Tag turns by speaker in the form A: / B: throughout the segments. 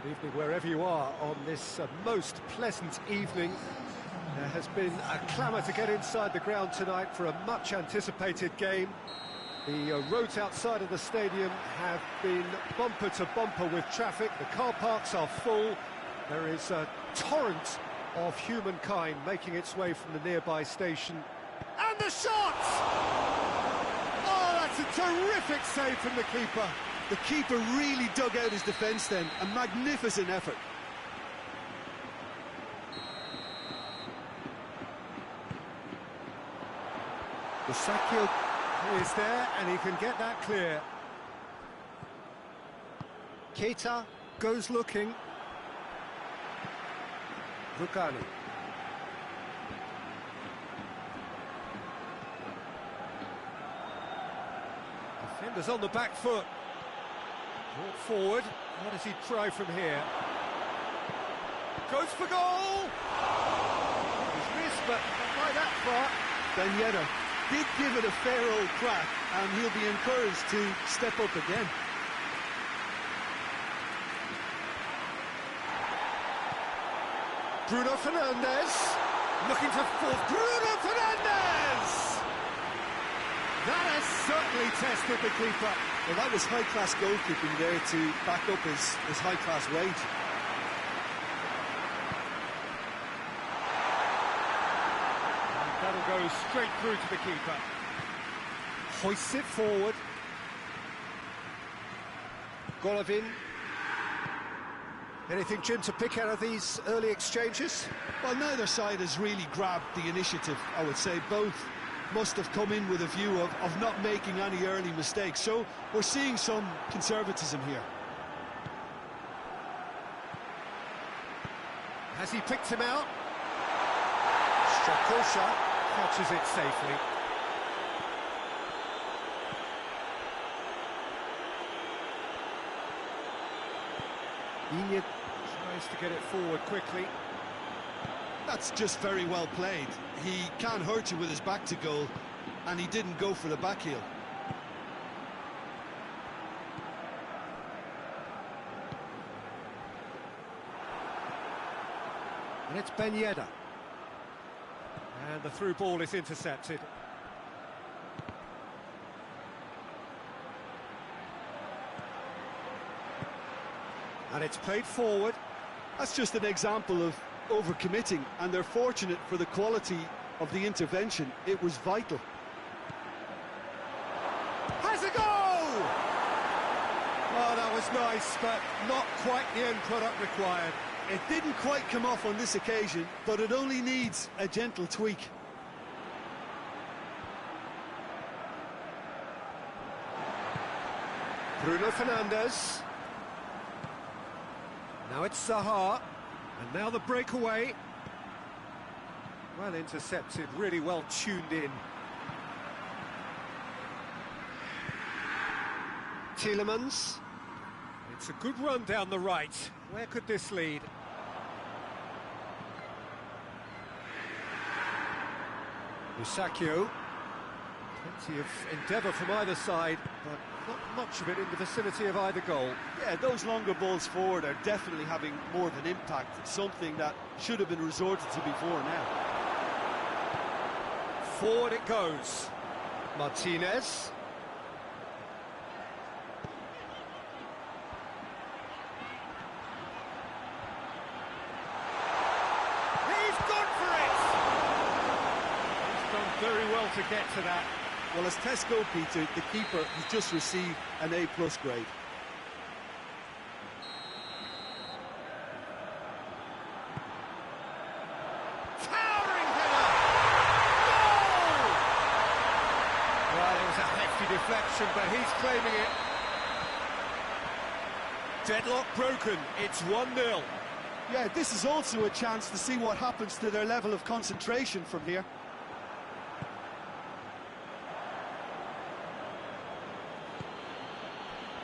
A: Evening wherever you are on this most pleasant evening. There has been a clamour to get inside the ground tonight for a much-anticipated game. The roads outside of the stadium have been bumper to bumper with traffic. The car parks are full. There is a torrent of humankind making its way from the nearby station. And the shot! Oh, that's a terrific save from the keeper.
B: The keeper really dug out his defence then, a magnificent effort.
A: Sakio is there and he can get that clear. Keita goes looking. Rukani. Defenders on the back foot. Brought forward. What does he try from here? Goes for goal! He's missed, but not by that far.
B: Ben Yedder did give it a fair old crack, and he'll be encouraged to step up again.
A: Bruno Fernandes looking to force. Bruno Fernandes! That has certainly tested the keeper.
B: Well, that was high-class goalkeeping there to back up his high-class wage.
A: And that'll go straight through to the keeper. Hoists it forward. Golovin. Anything, Jim, to pick out of these early exchanges?
B: Well, neither side has really grabbed the initiative, I would say. Both must have come in with a view of not making any early mistakes. So we're seeing some conservatism here.
A: Has he picked him out? Strakosha catches it safely. Inyet tries to get it forward quickly.
B: That's just very well played. He can't hurt you with his back to goal, and he didn't go for the back heel.
A: And it's Ben Yedder. And the through ball is intercepted. And it's played forward.
B: That's just an example of overcommitting, and they're fortunate for the quality of the intervention. It was vital.
A: Has a goal! Oh, that was nice, but not quite the end product required.
B: It didn't quite come off on this occasion, but it only needs a gentle tweak.
A: Bruno Fernandes. Now it's Zaha. And now the breakaway. Well intercepted, really well tuned in. Tielemans. It's a good run down the right. Where could this lead? Sakio. Plenty of endeavour from either side, but not much of it in the vicinity of either goal.
B: Yeah, those longer balls forward are definitely having more of an impact. It's something that should have been resorted to before now.
A: Forward it goes. Martinez. He's gone for it! He's done very well to get to that.
B: Well, as test goalkeeper, the keeper has just received an A+ grade.
A: Towering header! Goal! Well, it was a hefty deflection, but he's claiming it. Deadlock broken, it's 1-0.
B: Yeah, this is also a chance to see what happens to their level of concentration from here.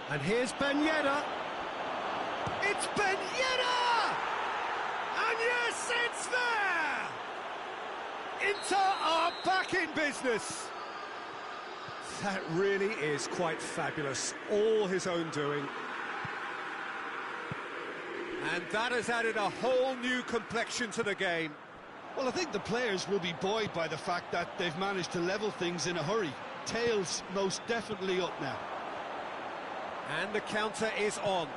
A: And here's Ben Yedder. It's Ben Yedder! And yes, it's there! Inter are back in business. That really is quite fabulous. All his own doing. And that has added a whole new complexion to the game.
B: Well, I think the players will be buoyed by the fact that they've managed to level things in a hurry. Tails most definitely up now.
A: And the counter is on.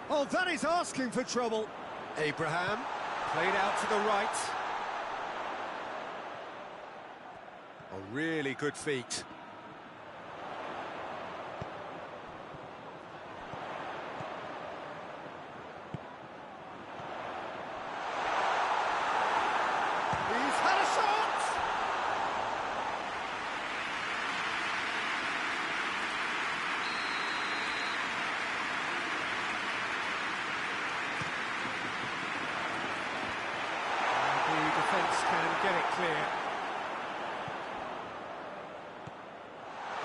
A: Oh, that is asking for trouble. Abraham, played out to the right. A really good feat. He's had a shot! And the defence can get it clear.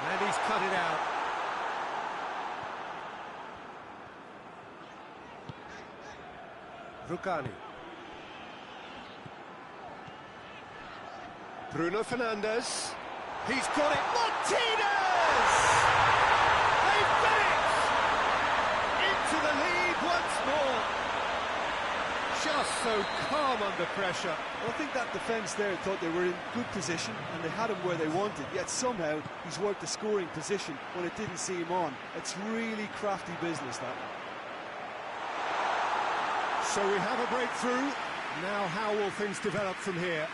A: And he's cut it out. Rugani. Bruno Fernandes. He's got it. Martinez! They've done it! Into the lead once more. Just so calm under pressure.
B: Well, I think that defence there thought they were in good position and they had him where they wanted, yet somehow he's worked the scoring position when it didn't see him on. It's really crafty business, that.
A: So we have a breakthrough. Now how will things develop from here?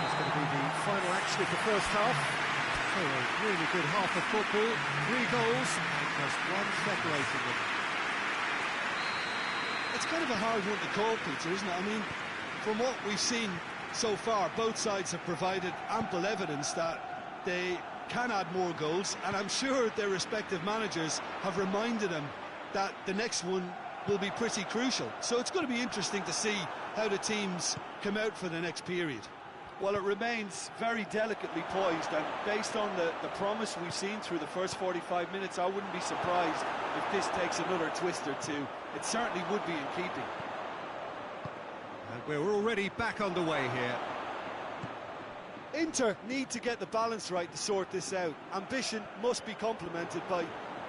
A: It's going to be the final action of the first half. So a really good half of football. 3 goals and just one separating them.
B: It's kind of a hard one to call, Peter, isn't it? I mean, from what we've seen so far, both sides have provided ample evidence that they can add more goals, and I'm sure their respective managers have reminded them that the next one will be pretty crucial. So it's going to be interesting to see how the teams come out for the next period.
C: Well, it remains very delicately poised, and based on the promise we've seen through the first 45 minutes, I wouldn't be surprised if this takes another twist or two. It certainly would be in keeping.
A: And we're already back underway here.
C: Inter need to get the balance right to sort this out. Ambition must be complemented by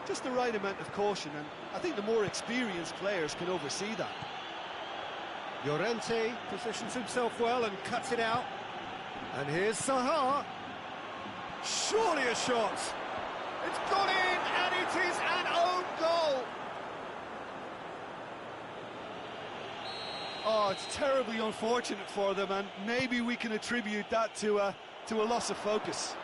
C: just the right amount of caution, and I think the more experienced players can oversee that.
A: Llorente positions himself well and cuts it out. And here's Zaha. Surely a shot. It's gone in, and it is an own goal.
C: Oh, it's terribly unfortunate for them, and maybe we can attribute that to a loss of focus.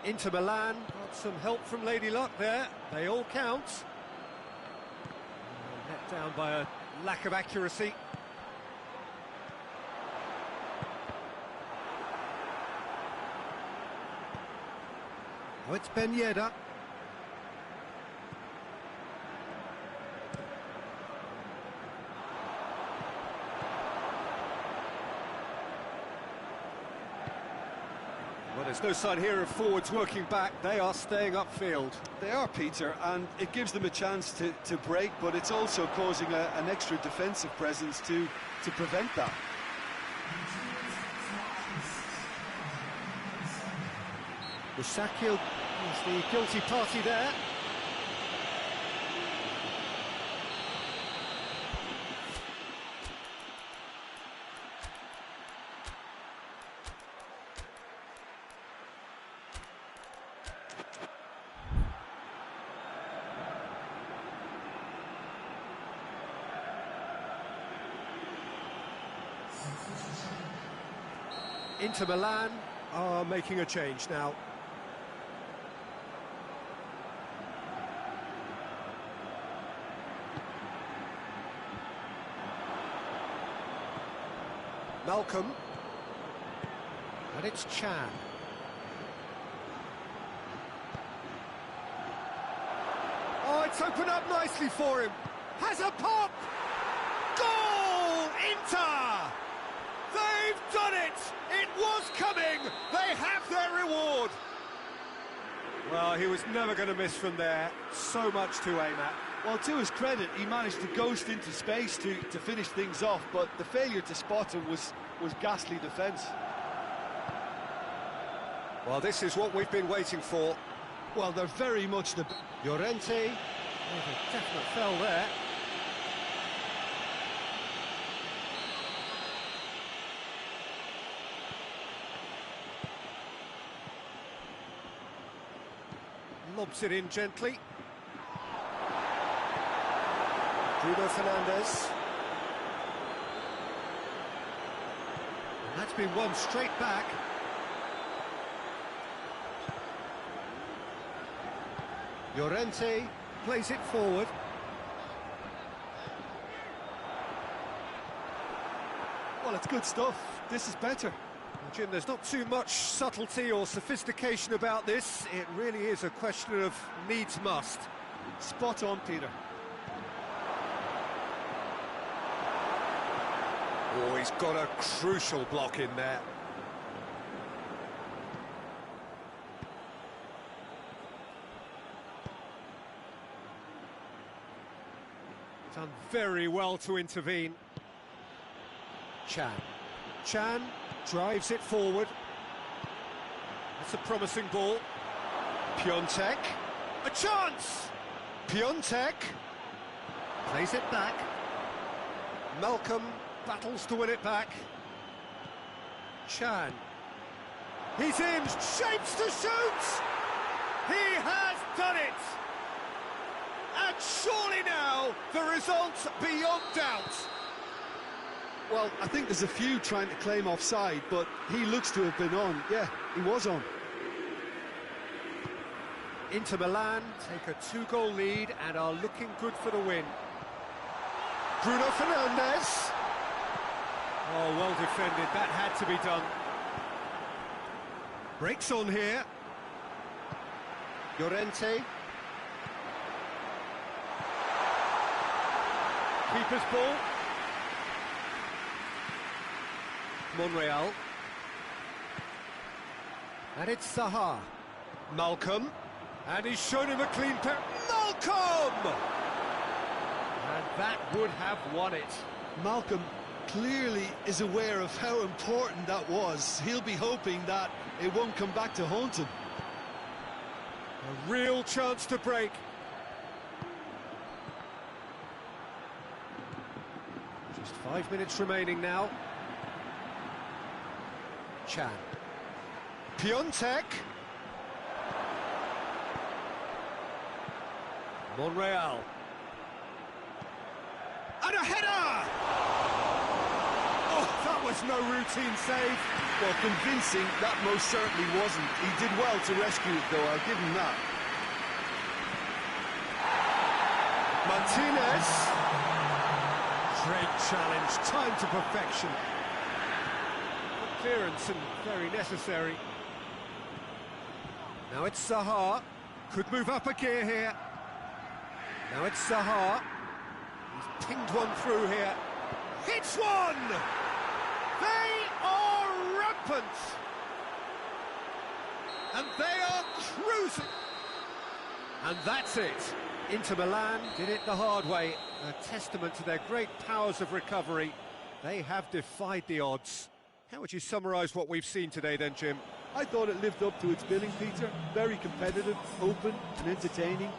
A: Inter Milan got some help from Lady Luck there. They all count. Let down by a lack of accuracy. Oh, it's Ben Yedder. Well, there's no sign here of forwards working back. They are staying upfield.
C: They are, Peter, and it gives them a chance to break, but it's also causing an extra defensive presence to prevent that.
A: Musakil is the guilty party there. Inter Milan are making a change now. Malcolm. And it's Chan. Oh, it's opened up nicely for him. Has a pop! Goal! Inter! They've done it! It was coming! They have their reward! Well, he was never going to miss from there. So much to aim at.
C: Well, to his credit, he managed to ghost into space to finish things off, but the failure to spot him was ghastly defence.
A: Well, this is what we've been waiting for.
B: Well, they're very much the...
A: Llorente. There's a definite foul there. Lobs it in gently. Bruno Fernandes. And that's been won straight back. Llorente plays it forward.
B: Well, it's good stuff. This is better.
A: Jim, there's not too much subtlety or sophistication about this. It really is a question of needs must.
B: Spot on, Peter.
A: Oh, he's got a crucial block in there. Done very well to intervene. Chan drives it forward. That's a promising ball. Piontek. A chance! Piontek plays it back. Malcolm battles to win it back. Chan. He's in, shapes to shoot! He has done it! And surely now, the result's beyond doubt.
B: Well, I think there's a few trying to claim offside, but he looks to have been on. Yeah, he was on.
A: Inter Milan take a 2-goal lead and are looking good for the win. Bruno Fernandes. Oh, well defended. That had to be done. Breaks on here. Llorente. Keeper's ball. Monreal. And it's Zaha. Malcolm. And he's shown him a clean pair. Malcolm! And that would have won it.
B: Malcolm clearly is aware of how important that was. He'll be hoping that it won't come back to haunt him.
A: A real chance to break. Just 5 minutes remaining now. Chan. Piontek. Monreal. And a header! Oh, that was no routine save.
B: Well, convincing, that most certainly wasn't. He did well to rescue it, though, I'll give him that.
A: Martinez. Great challenge, time to perfection. Clearance and very necessary. Now it's Zaha. Could move up a gear here. Now it's Zaha. He's pinged one through here. Hits one! They are rampant! And they are cruising! And that's it. Inter Milan did it the hard way. A testament to their great powers of recovery. They have defied the odds. How would you summarise what we've seen today then, Jim?
B: I thought it lived up to its billing, Peter. Very competitive, open and entertaining.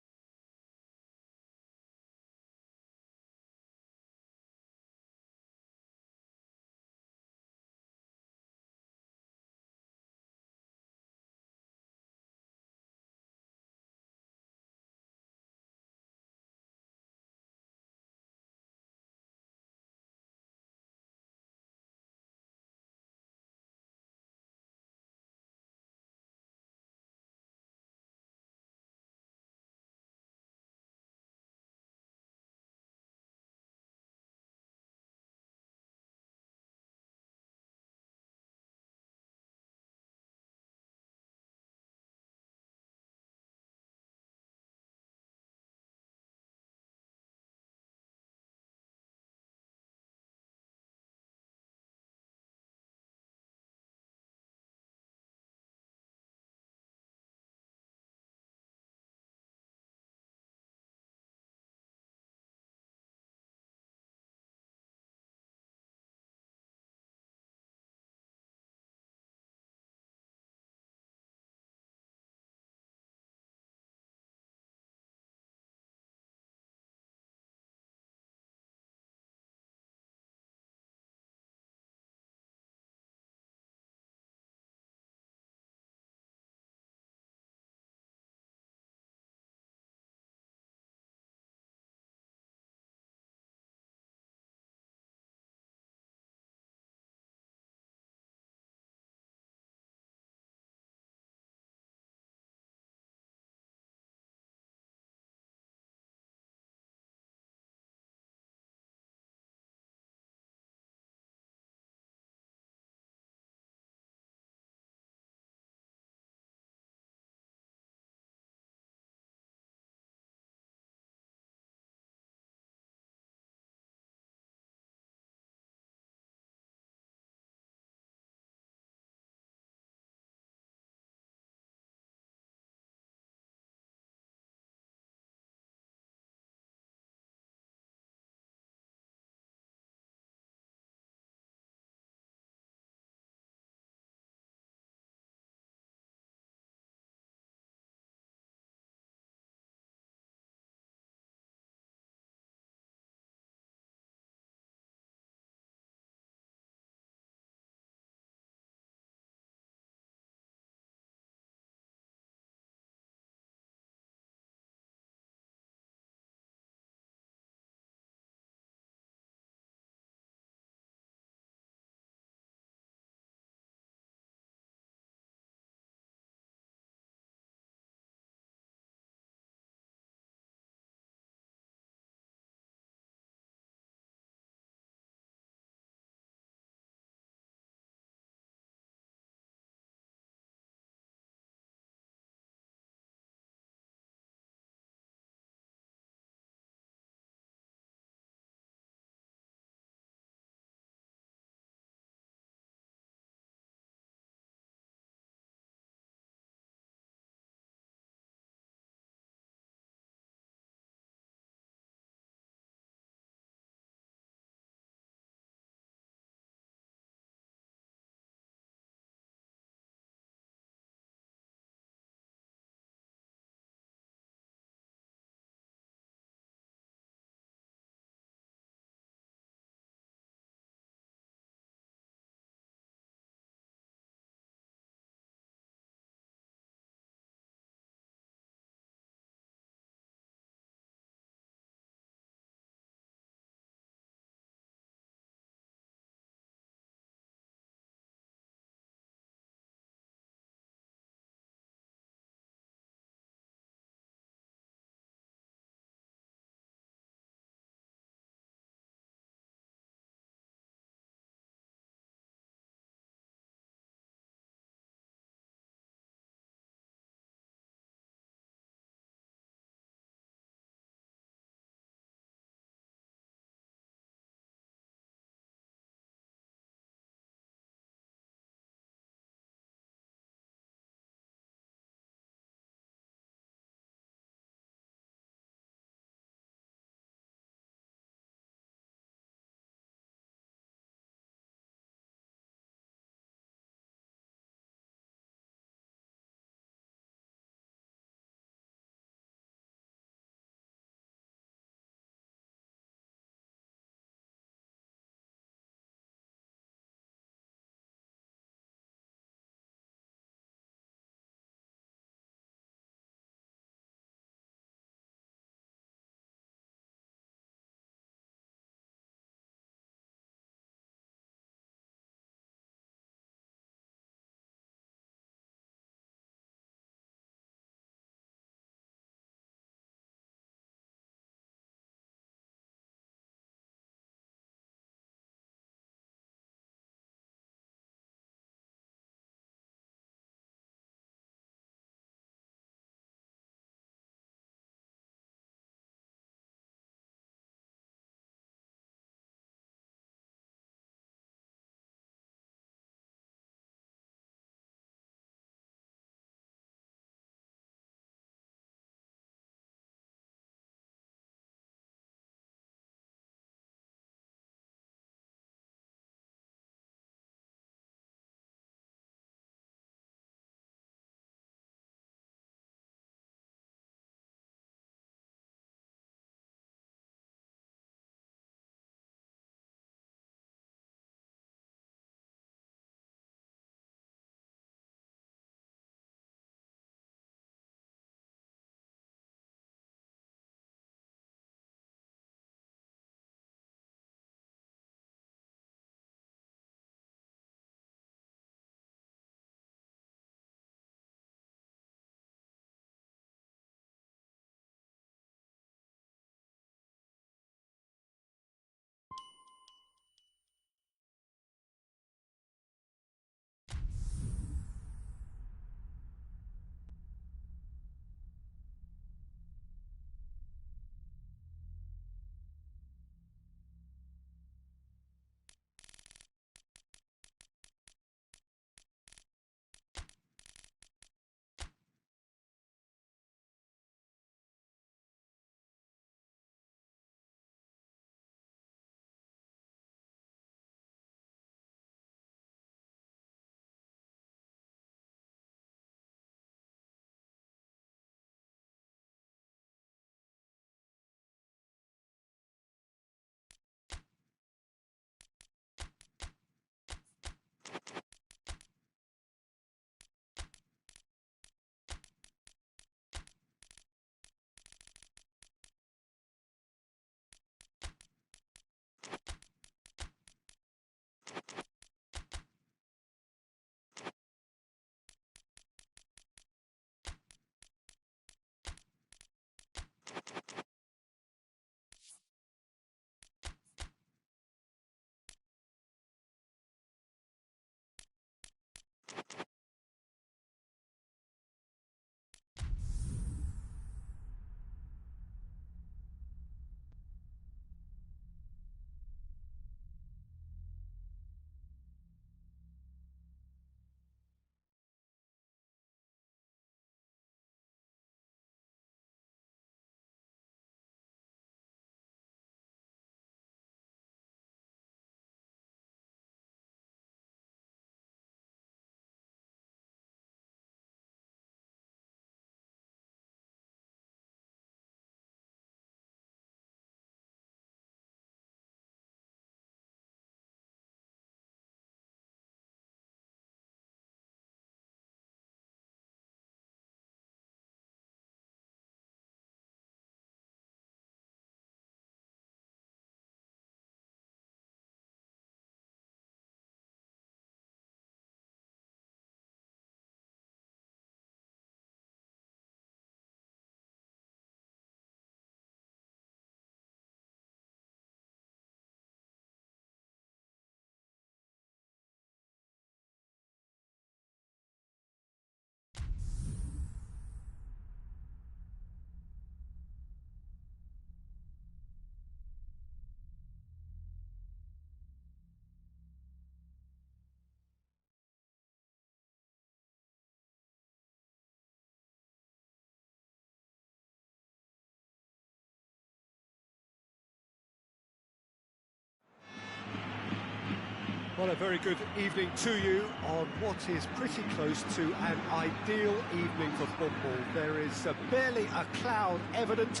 A: Well, a very good evening to you on what is pretty close to an ideal evening for football. There is barely a cloud evident.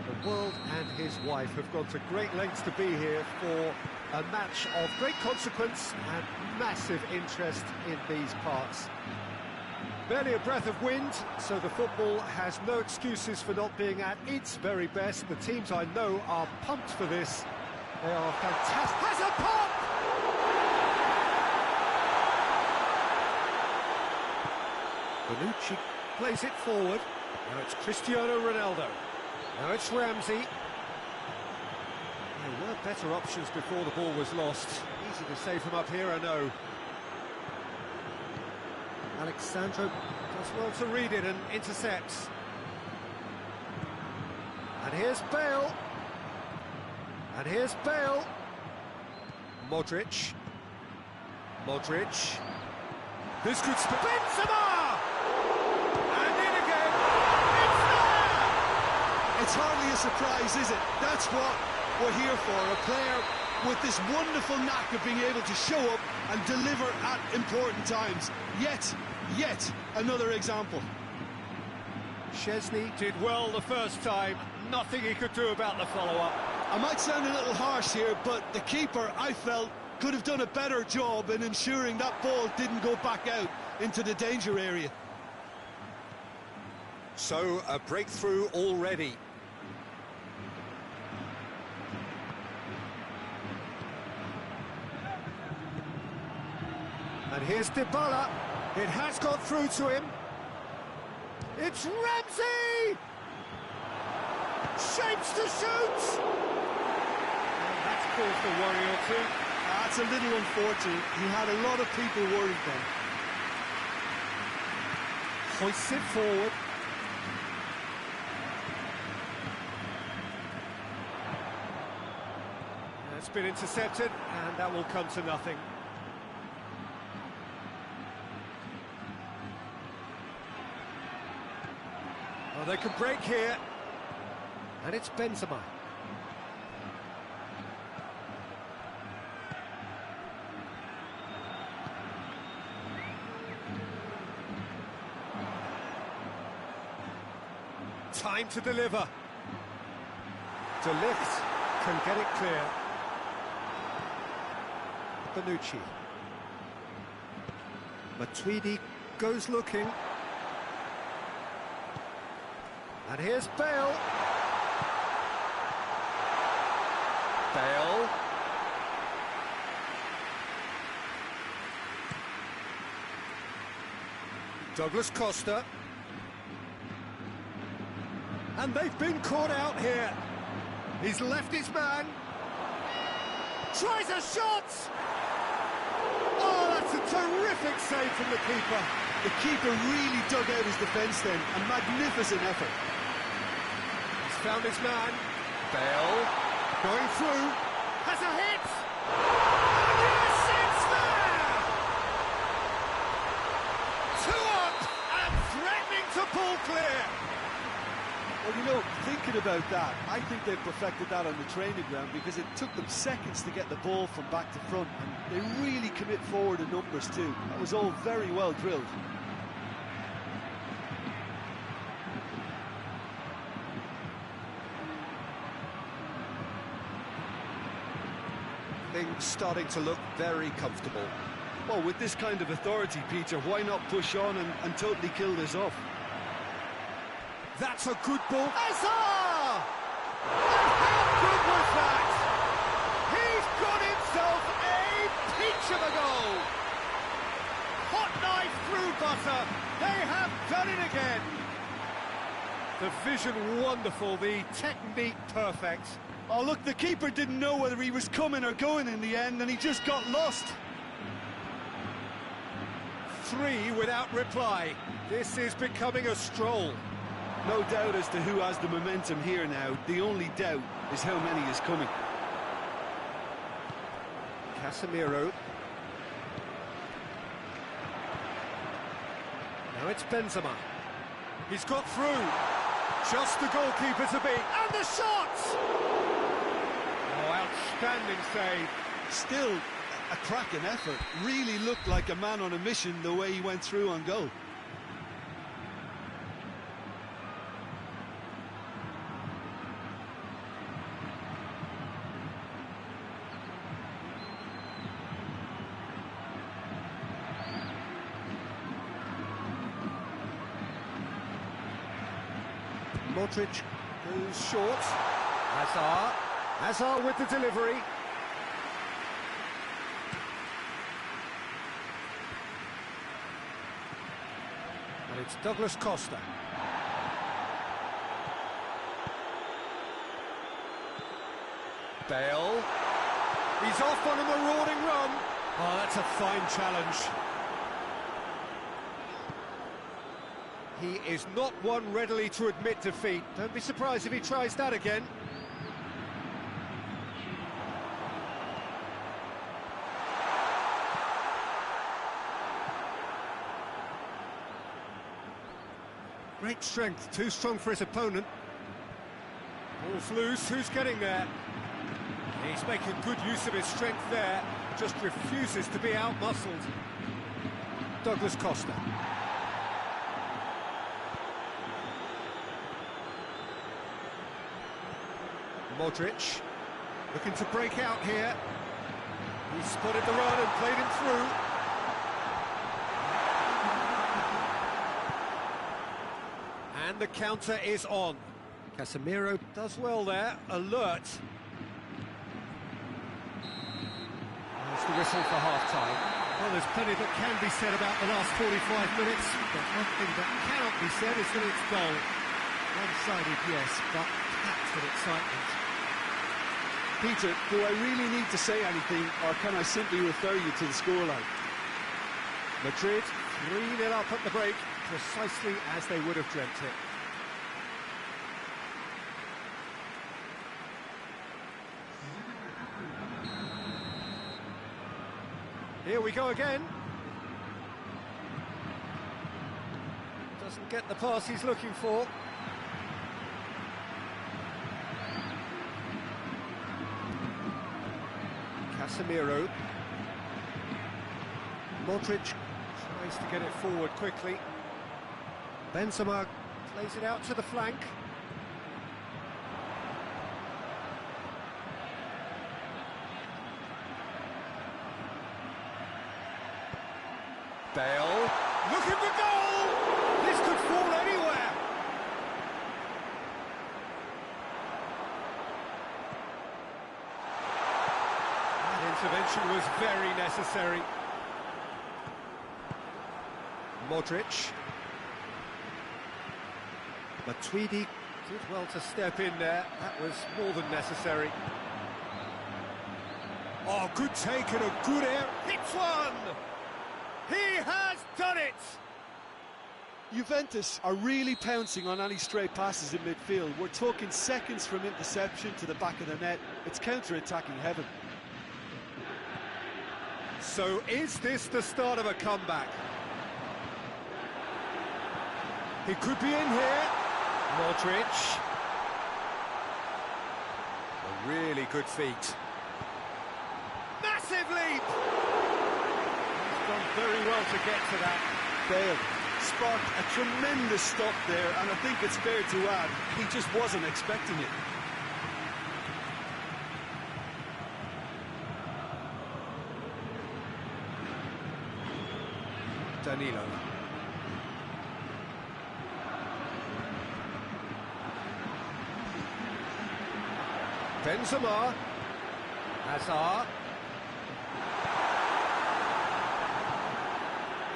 A: The world and his wife have gone to great lengths to be here for a match of great consequence and massive interest in these parts. Barely a breath of wind, so the football has no excuses for not being at its very best. The teams I know are pumped for this. They are fantastic. Has a pop! Bonucci plays it forward. Now it's Cristiano Ronaldo. Now it's Ramsey. There were better options before the ball was lost. Easy to save from up here, I know. Alexandro does well to read it and intercepts. And here's Bale. And here's Bale. Modric. This could spin. Benzema! And in again. It's there!
B: It's hardly a surprise, is it? That's what we're here for. A player with this wonderful knack of being able to show up and deliver at important times. Yet another example.
A: Szczesny did well the first time. Nothing he could do about the follow-up.
B: I might sound a little harsh here, but the keeper, I felt, could have done a better job in ensuring that ball didn't go back out into the danger area.
A: So, a breakthrough already. And here's Dybala. It has got through to him. It's Ramsey! Shapes to shoot! Well, that's caused a worry or two.
B: That's a little unfortunate. He had a lot of people worried then.
A: Hoists it forward. It's been intercepted, and that will come to nothing. Oh, they can break here. And it's Benzema. Time to deliver. De Ligt can get it clear. Bonucci. Matuidi goes looking. And here's Bale. Bale. Douglas Costa. And they've been caught out here. He's left his man. Tries a shot! Oh, that's a terrific save from the keeper.
B: The keeper really dug out his defence then. A magnificent effort.
A: He's found his man. Bale. Going through. Has a hit! Yes, it's there! 2 up and threatening to pull clear.
C: Well, you know, thinking about that, I think they've perfected that on the training ground because it took them seconds to get the ball from back to front, and they really commit forward in numbers too. That was all very well drilled.
A: Things starting to look very comfortable.
B: Well, with this kind of authority, Peter, why not push on and totally kill this off?
A: That's a good ball. Hazard! And how good was that? He's got himself a peach of a goal. Hot knife through butter. They have done it again. The vision wonderful, the technique perfect.
B: Oh, look, the keeper didn't know whether he was coming or going in the end, and he just got lost.
A: 3 without reply. This is becoming a stroll.
B: No doubt as to who has the momentum here now. The only doubt is how many is coming.
A: Casemiro. Now it's Benzema. He's got through. Just the goalkeeper to beat. And the shot! Oh, outstanding save.
B: Still, a cracking effort. Really looked like a man on a mission the way he went through on goal.
A: Modric goes short. Hazard with the delivery. And it's Douglas Costa. Bale. He's off on a marauding run. Oh, that's a fine challenge. He is not one readily to admit defeat. Don't be surprised if he tries that again. Great strength, too strong for his opponent. Ball's loose, who's getting there? He's making good use of his strength there, just refuses to be out-muscled. Douglas Costa. Modric, looking to break out here. He spotted the run and played him through. And the counter is on. Casemiro does well there, alert. There's the whistle for half-time. Well, there's plenty that can be said about the last 45 minutes, but one thing that cannot be said is that it's dull. One-sided, yes, but packed with excitement.
B: Peter, do I really need to say anything, or can I simply refer you to the scoreline?
A: Madrid 3-0 up at the break, precisely as they would have dreamt it. Here we go again. Doesn't get the pass he's looking for. Casemiro. Modric tries to get it forward quickly. Benzema plays it out to the flank. Bale. Look at the goal! This could fall anywhere. Intervention was very necessary. Modric. Matuidi did well to step in there. That was more than necessary. Oh, good take and a good air. Hits one! He has done it!
B: Juventus are really pouncing on any stray passes in midfield. We're talking seconds from interception to the back of the net. It's counter-attacking heaven.
A: So is this the start of a comeback? He could be in here. Modric. A really good feat. Massive leap! He's done very well to get to that.
B: Bale sparked a tremendous stop there, and I think it's fair to add, he just wasn't expecting it.
A: Danilo. Benzema. Hazard.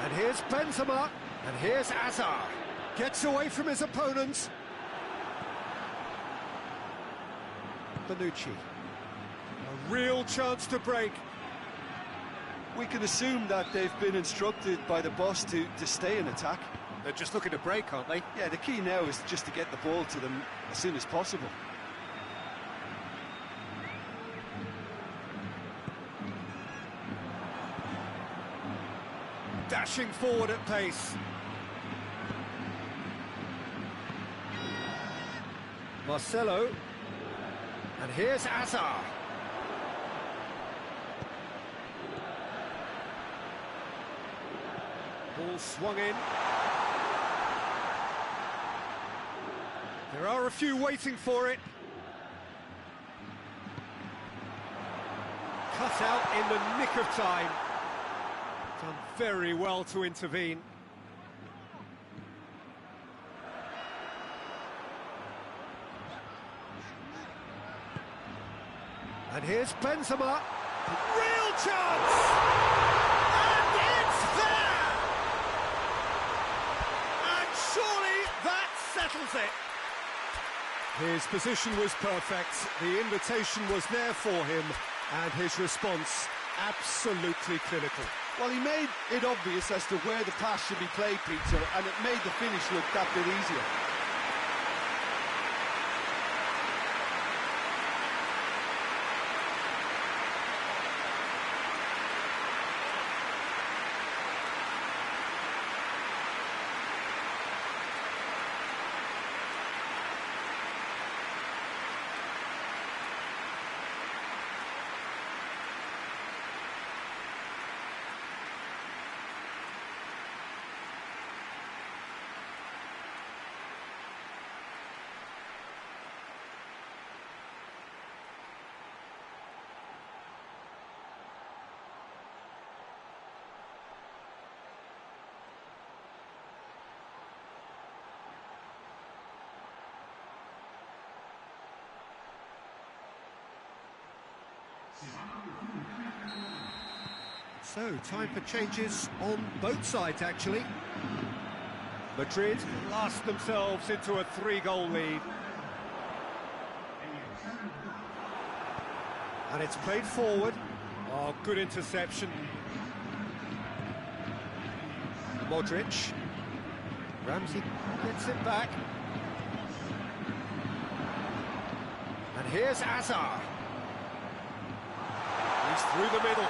A: And here's Benzema. And here's Hazard. Gets away from his opponents. Bonucci. A real chance to break.
B: We can assume that they've been instructed by the boss to stay in attack.
A: They're just looking to break, aren't they?
B: Yeah, the key now is just to get the ball to them as soon as possible.
A: Dashing forward at pace. Marcelo. And here's Hazard. Ball swung in. There are a few waiting for it. Cut out in the nick of time. Done very well to intervene. And here's Benzema. Real chance! And it's there! And surely that settles it. His position was perfect, the invitation was there for him, and his response absolutely clinical.
C: Well, he made it obvious as to where the pass should be played, Peter, and it made the finish look that bit easier.
A: So, time for changes on both sides, actually. Madrid blast themselves into a 3-goal lead. And it's played forward. Oh, good interception. Modric. Ramsey gets it back. And here's Hazard. He's through the middle.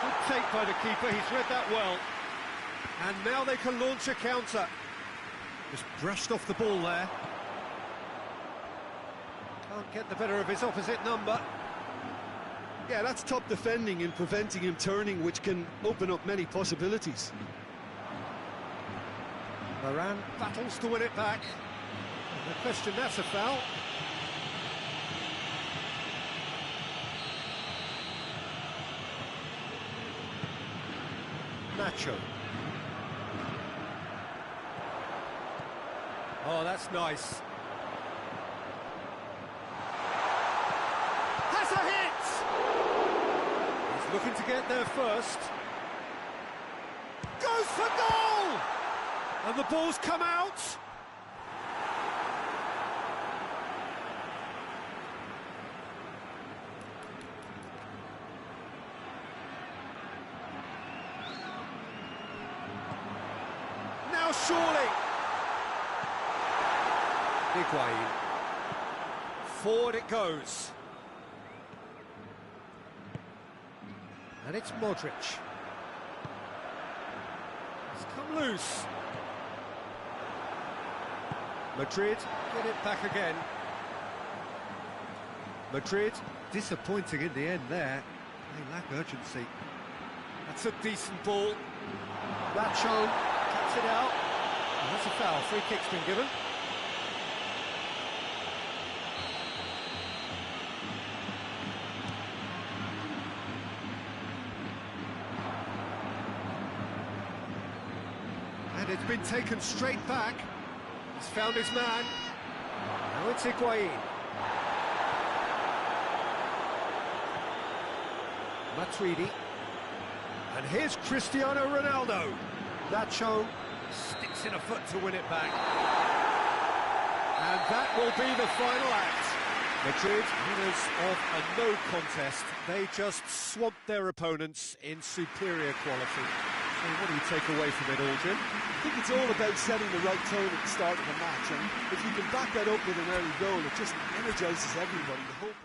A: Good take by the keeper, he's read that well. And now they can launch a counter. Just brushed off the ball there. Can't get the better of his opposite number.
B: Yeah, that's top defending and preventing him turning, which can open up many possibilities.
A: Varane battles to win it back. No question, that's a foul. Nacho. Oh, that's nice. Has a hit! He's looking to get there first. Goes for goal! And the ball's come out. Now surely. Higuain. Forward it goes. And it's Modric. It's come loose. Madrid get it back again. Madrid disappointing in the end there. They lack urgency. That's a decent ball. Nacho cuts it out. And that's a foul. Free kick's been given. And it's been taken straight back. He's found his man. Now it's Higuain. Matuidi. And here's Cristiano Ronaldo. Nacho sticks in a foot to win it back. And that will be the final act. Madrid, winners of a no contest. They just swamped their opponents in superior quality. So what do you take away from it all, Jim?
B: I think it's all about setting the right tone at the start of the match, and if you can back that up with an early goal, it just energises everybody. The hope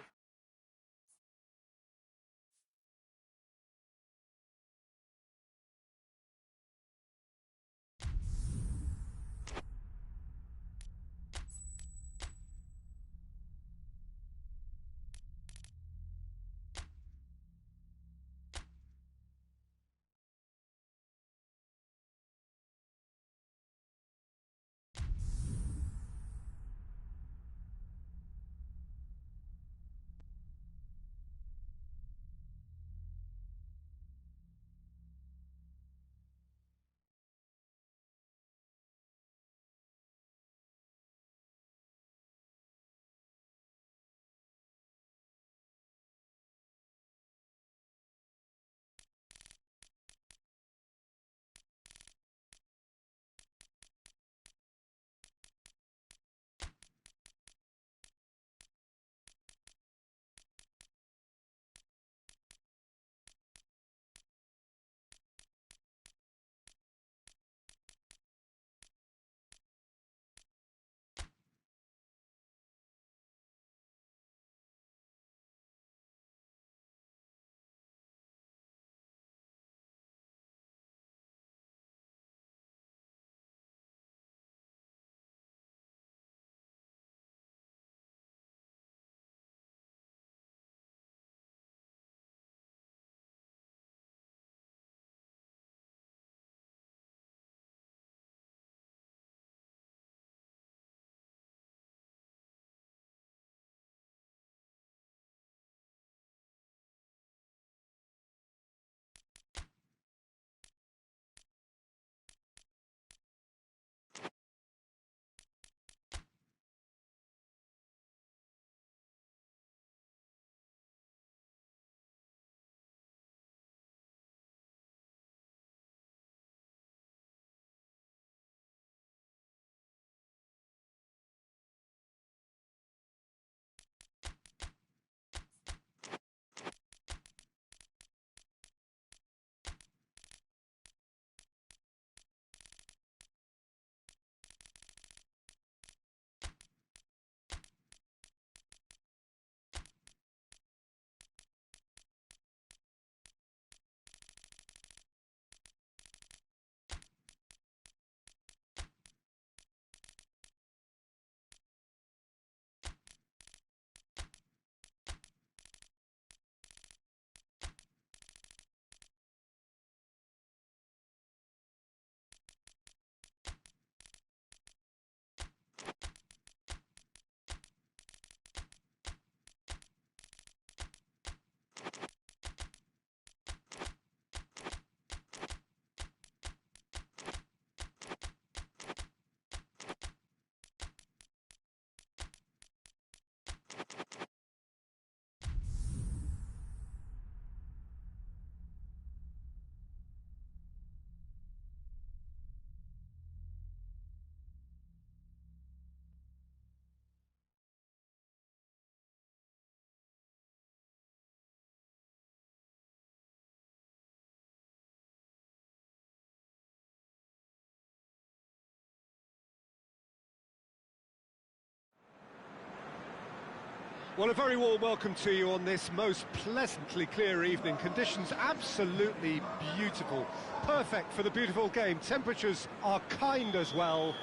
A: Well, a very warm welcome to you on this most pleasantly clear evening. Conditions absolutely beautiful. Perfect for the beautiful game. Temperatures are kind as well.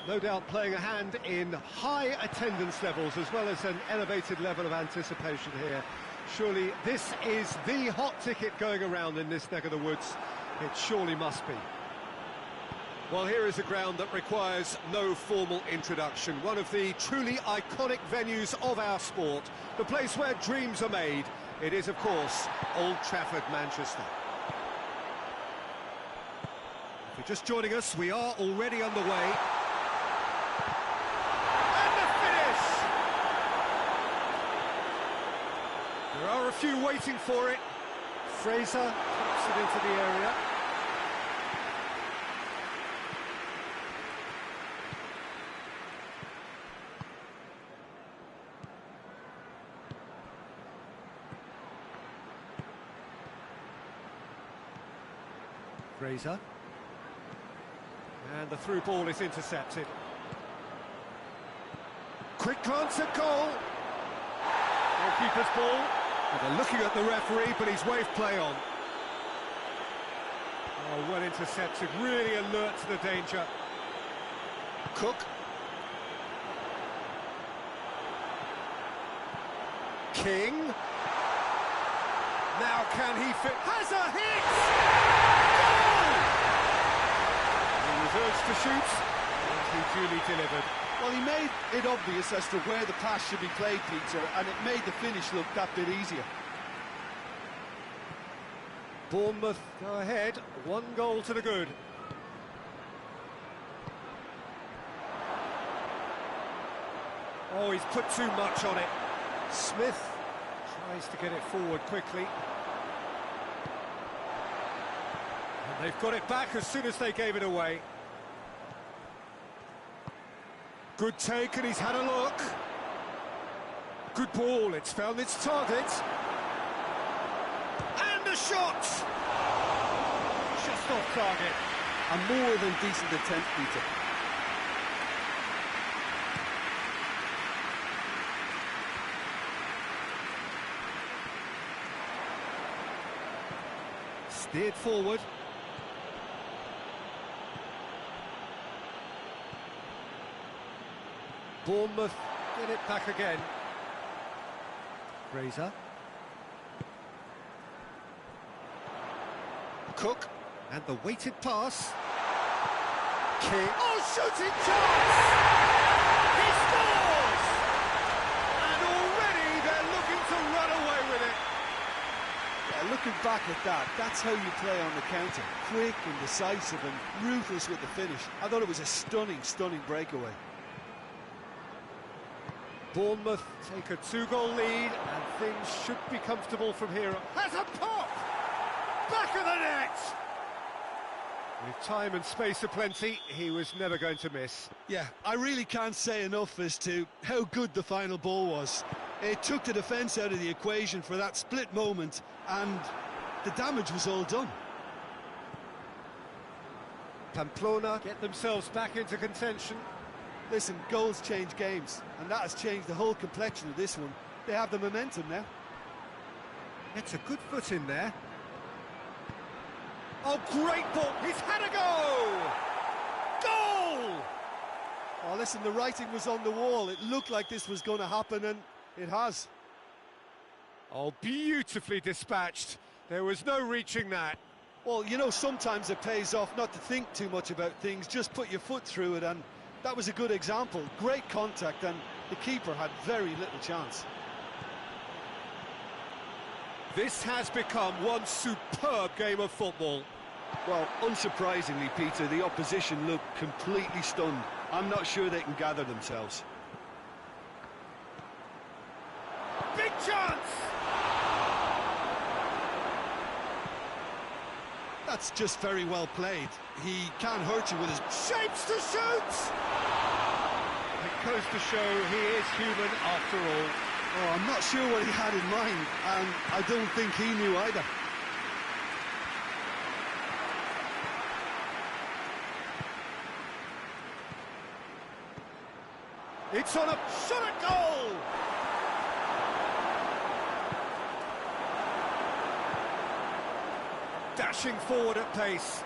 A: No doubt playing a hand in high attendance levels as well as an elevated level of anticipation here. Surely this is the hot ticket going around in this neck of the woods. It surely must be. Well, here is a ground that requires no formal introduction. One of the truly iconic venues of our sport. The place where dreams are made. It is, of course, Old Trafford, Manchester. If you're just joining us, we are already underway. And the finish! There are a few waiting for it. Fraser puts it into the area. Fraser. And the through ball is intercepted. Quick glance at goal. Goalkeeper's ball. And they're looking at the referee, but he's waved play on. Oh, well intercepted, really alert to the danger. Cook. King. Now can he fit? Has a hit! Reserves to shoot, and he duly delivered.
C: Well, he made it obvious as to where the pass should be played, Peter, and it made the finish look that bit easier.
A: Bournemouth go ahead, 1 goal to the good. Oh, he's put too much on it. Smith tries to get it forward quickly. And they've got it back as soon as they gave it away. Good take, and he's had a look. Good ball, it's found its target. And a shot! Just off target.
C: A more than decent attempt, Peter.
A: Steered forward. Bournemouth get it back again. Fraser. Cook. And the weighted pass. King. Oh, shooting chance! He scores! And already they're looking to run away with it.
C: Yeah, looking back at that, that's how you play on the counter. Quick and decisive and ruthless with the finish. I thought it was a stunning, stunning breakaway.
A: Bournemouth take a 2-goal lead, and things should be comfortable from here. Has a pop! Back of the net! With time and space aplenty, he was never going to miss.
B: Yeah, I really can't say enough as to how good the final ball was. It took the defence out of the equation for that split moment, and the damage was all done.
A: Pamplona get themselves back into contention.
B: Listen, goals change games, and that has changed the whole complexion of this one. They have the momentum now.
A: It's a good foot in there. Oh, great ball! He's had a go! Goal!
B: Oh, listen, the writing was on the wall. It looked like this was going to happen, and it has.
A: Oh, beautifully dispatched. There was no reaching that.
B: Well, you know, sometimes it pays off not to think too much about things, just put your foot through it, and that was a good example. Great contact, and the keeper had very little chance.
A: This has become one superb game of football.
C: Well, unsurprisingly, Peter, the opposition looked completely stunned. I'm not sure they can gather themselves.
A: Big chance!
B: That's just very well played. He can't hurt you with his
A: Shapes to shoot! It goes to show he is human after all.
B: Oh, I'm not sure what he had in mind, and I don't think he knew either.
A: It's on a shot at goal! dashing forward at pace.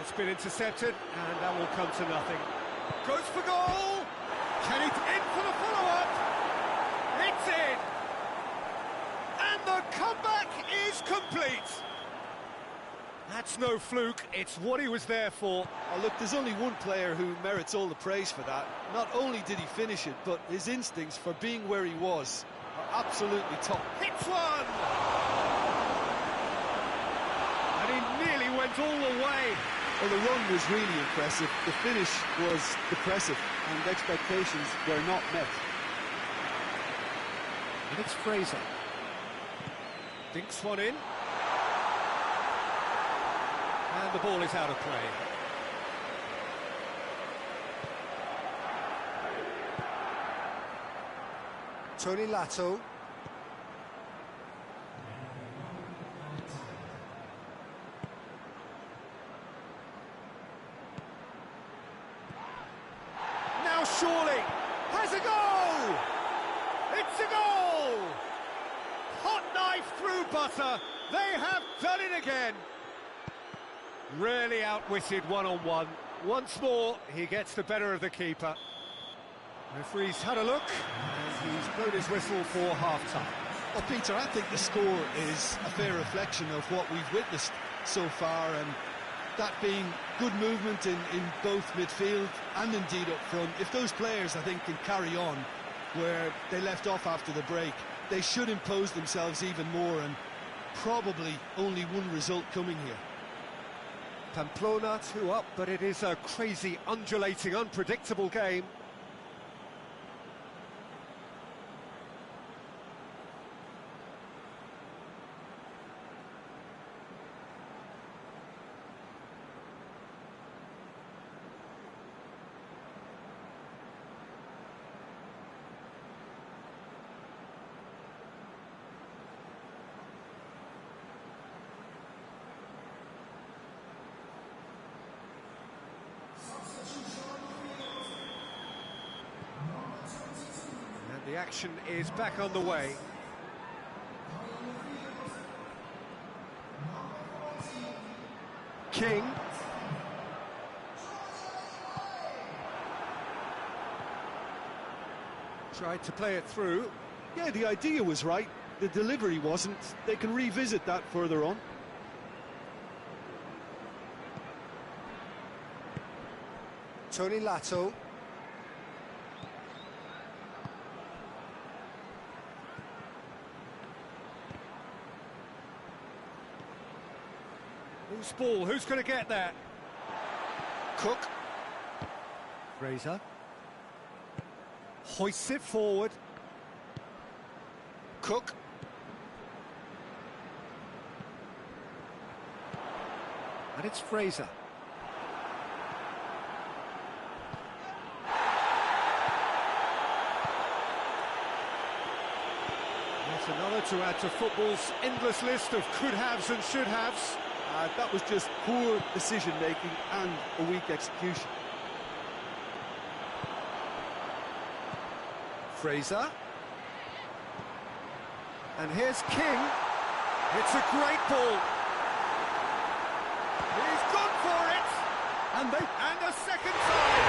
A: It's been intercepted, and that will come to nothing. Goes for goal! Can it in for the follow-up? It's in! And the comeback is complete! That's no fluke, it's what he was there for.
B: Oh, look, there's only one player who merits all the praise for that. Not only did he finish it, but his instincts for being where he was are absolutely top.
A: Hits one! And he nearly went all the way.
B: Well, the run was really impressive, the finish was depressive, and expectations were not met.
A: And it's Fraser. Dinks one in. And the ball is out of play. Tony Lato. Now surely has a goal! It's a goal! Hot knife through butter. They have done it again. Really outwitted one-on-one. Once more, he gets the better of the keeper. Referee's had a look, and he's blown his whistle for half-time.
B: Well, Peter, I think the score is a fair reflection of what we've witnessed so far, and that being good movement in both midfield and indeed up front. If those players, I think, can carry on where they left off after the break, they should impose themselves even more, and probably only one result coming here.
A: Pamplona 2 up, but it is a crazy, undulating, unpredictable game. The action is back on the way. King. Tried to play it through.
B: Yeah, the idea was right. The delivery wasn't. They can revisit that further on.
A: Tony Lato. Loose ball, who's going to get that? Cook. Fraser. Hoists it forward. Cook. And it's Fraser. That's another to add to football's endless list of could-haves and should-haves.
B: That was just poor decision-making and a weak execution.
A: Fraser. And here's King. It's a great ball. He's gone for it. And a second time.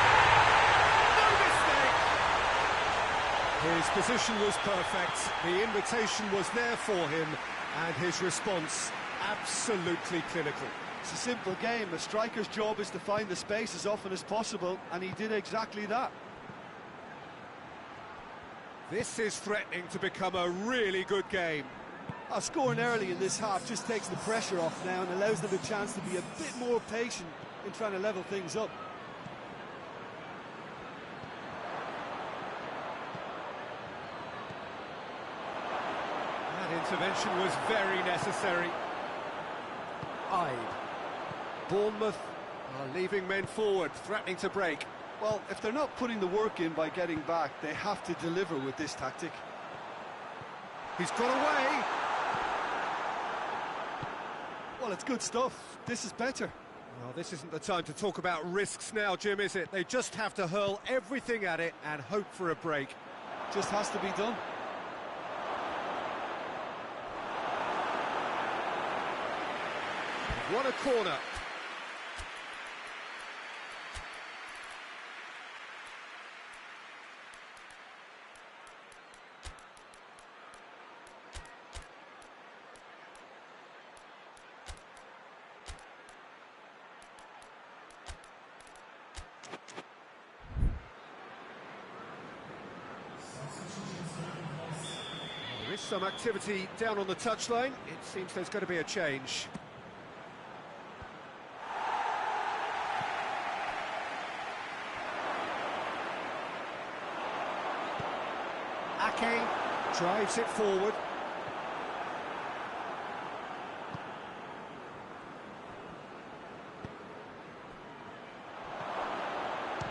A: No mistake. His position was perfect. The invitation was there for him, and his response absolutely clinical.
B: It's a simple game. A striker's job is to find the space as often as possible, and he did exactly that.
A: This is threatening to become a really good game.
B: Scoring early in this half just takes the pressure off now and allows them a chance to be a bit more patient in trying to level things up.
A: That intervention was very necessary. Bournemouth are leaving men forward, threatening to break.
B: Well, if they're not putting the work in by getting back, they have to deliver with this tactic.
A: He's got away.
B: Well, it's good stuff. This is better.
A: Well, this isn't the time to talk about risks now, Jim, is it? They just have to hurl everything at it and hope for a break.
B: Just has to be done.
A: What a corner. There is some activity down on the touchline. It seems there's going to be a change. Ake drives it forward.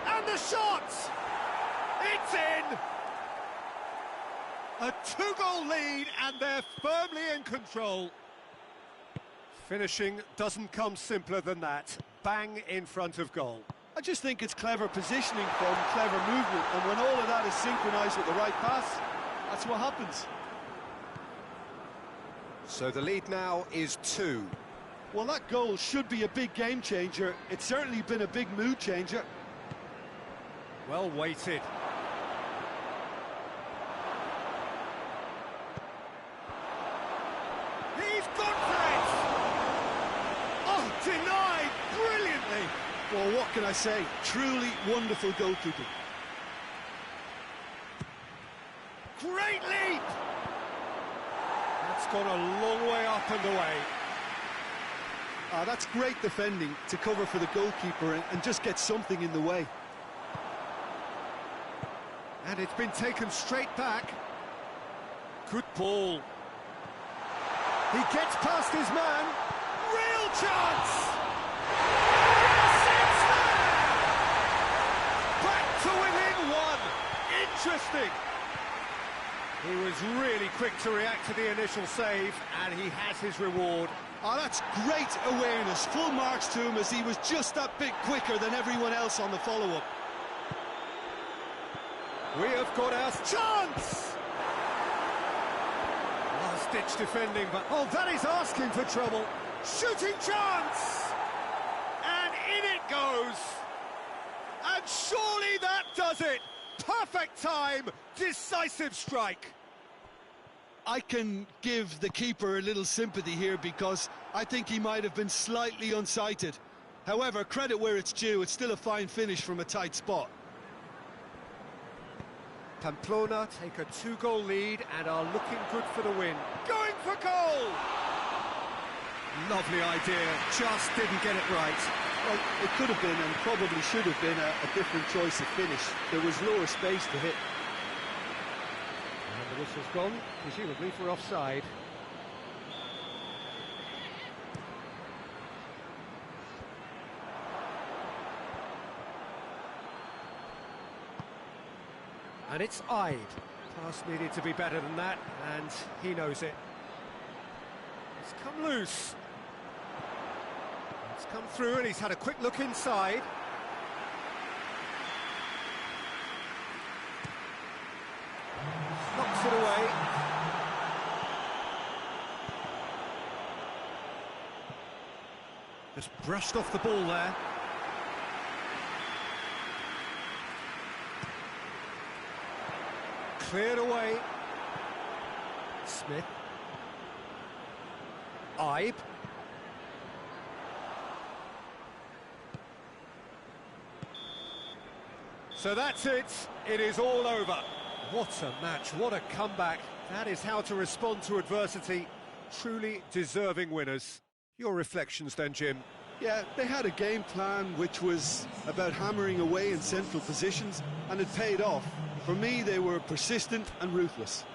A: And the shot! It's in! A two-goal lead, and they're firmly in control. Finishing doesn't come simpler than that. Bang in front of goal.
B: I just think it's clever positioning from clever movement, and when all of that is synchronised with the right pass, that's what happens.
A: So the lead now is 2.
B: Well, that goal should be a big game changer. It's certainly been a big mood changer.
A: Well weighted. He's gone for it! Oh, denied brilliantly!
B: Well, what can I say? Truly wonderful goalkeeping.
A: Great leap! That's gone a long way up and away.
B: That's great defending to cover for the goalkeeper and just get something in the way.
A: And it's been taken straight back. Good ball. He gets past his man. Real chance! Yes, it's there! Back to within 1. Interesting. He was really quick to react to the initial save, and he has his reward.
B: That's great awareness. Full marks to him as he was just that bit quicker than everyone else on the follow-up.
A: We have got our chance! Last-ditch defending, but oh, that is asking for trouble. Shooting chance! And in it goes! And surely that does it! Perfect time, decisive strike.
B: I can give the keeper a little sympathy here because I think he might have been slightly unsighted. However, credit where it's due, it's still a fine finish from a tight spot.
A: Pamplona take a 2-goal lead and are looking good for the win. Going for goal! Lovely idea, just didn't get it right.
B: Well, it could have been and probably should have been a different choice of finish. There was lower space to hit.
A: And the whistle's gone, presumably for offside. And it's Ide. Pass needed to be better than that, and he knows it. It's come loose. It's come through, and he's had a quick look inside. Knocks it away. Just brushed off the ball there. Cleared away. Smith. Ibe. So that's it. It is all over. What a match, what a comeback. That is how to respond to adversity. Truly deserving winners. Your reflections then, Jim?
B: Yeah, they had a game plan which was about hammering away in central positions, and it paid off. For me, they were persistent and ruthless.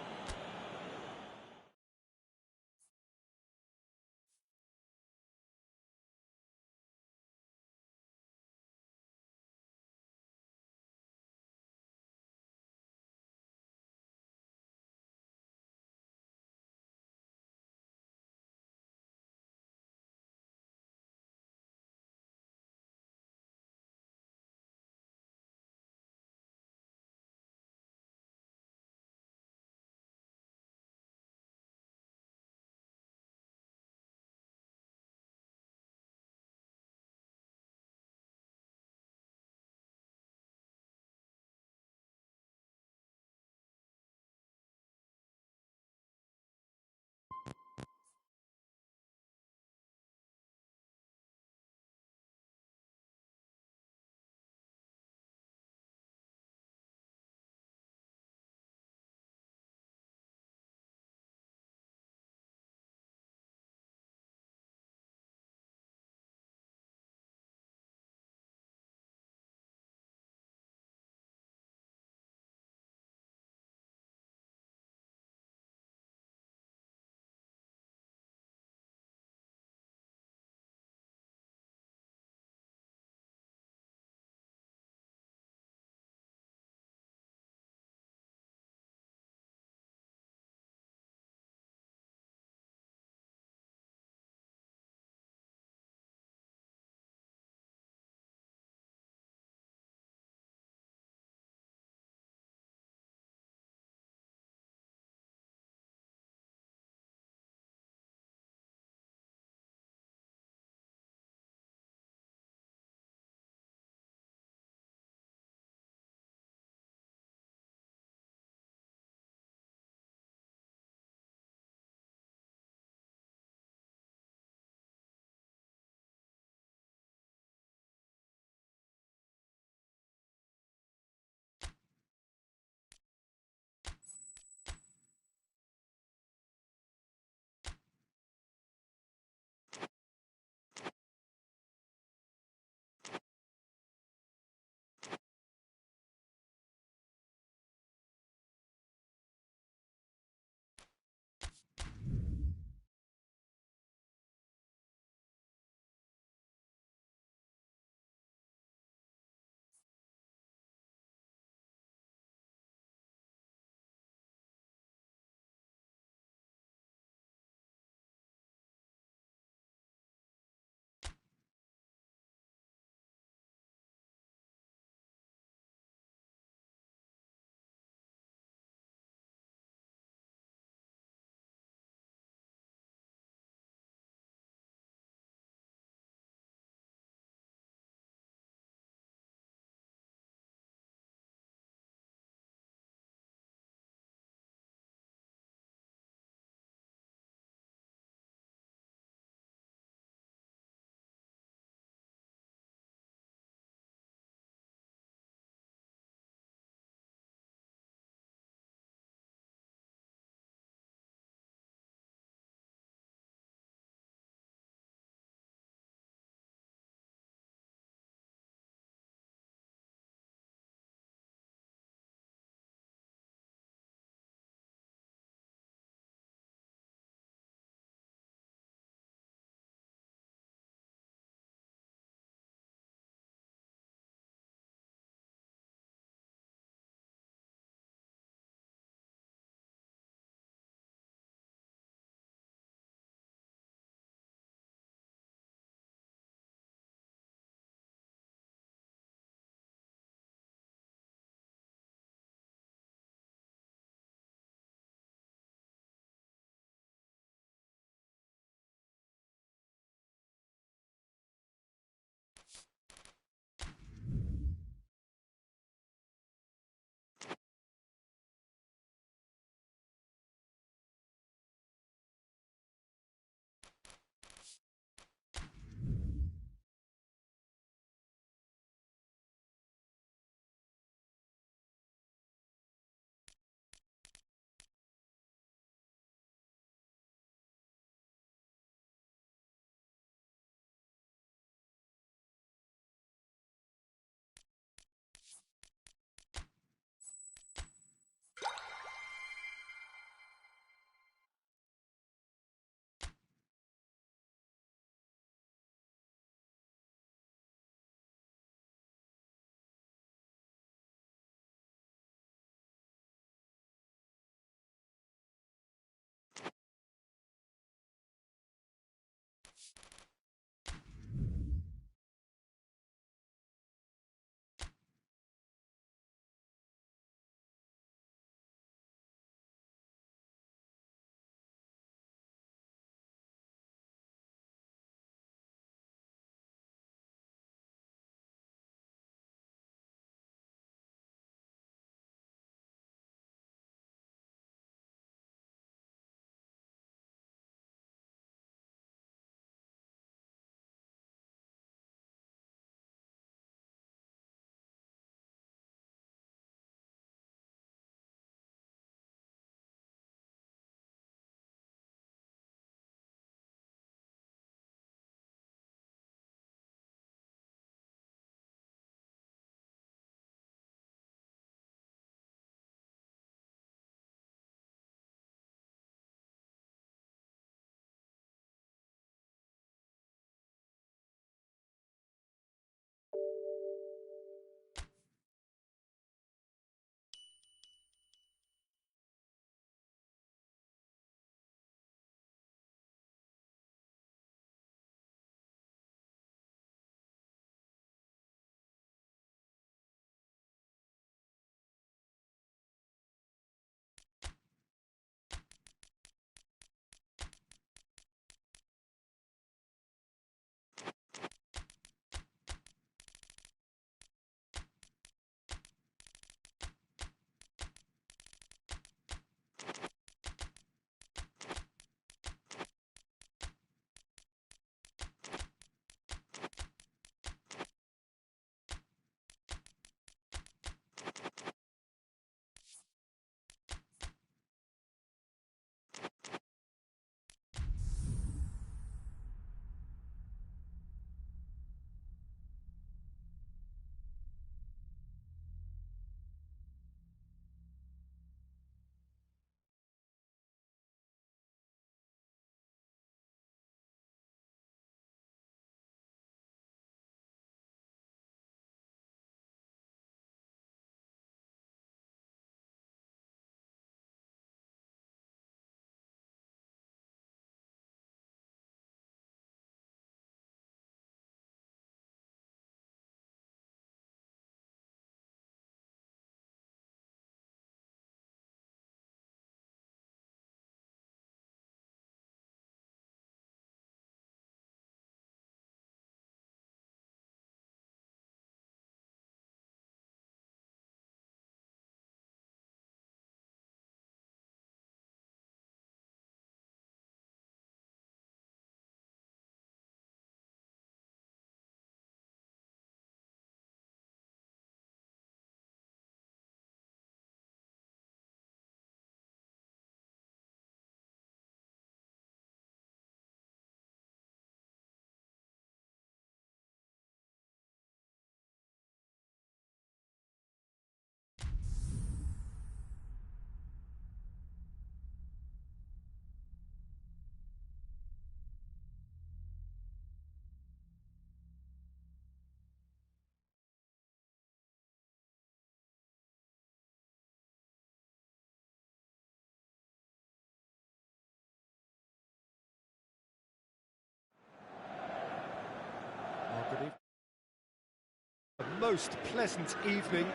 A: A most pleasant evening.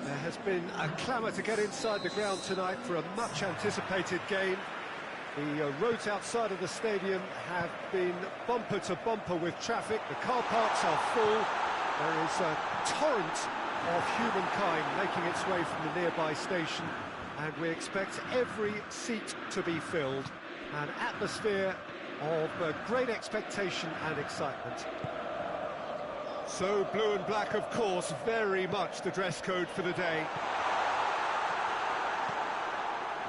A: There has been a clamour to get inside the ground tonight for a much anticipated game. The roads outside of the stadium have been bumper to bumper with traffic. The car parks are full. There is a torrent of humankind making its way from the nearby station, and we expect every seat to be filled. An atmosphere of great expectation and excitement. So blue and black, of course, very much the dress code for the day.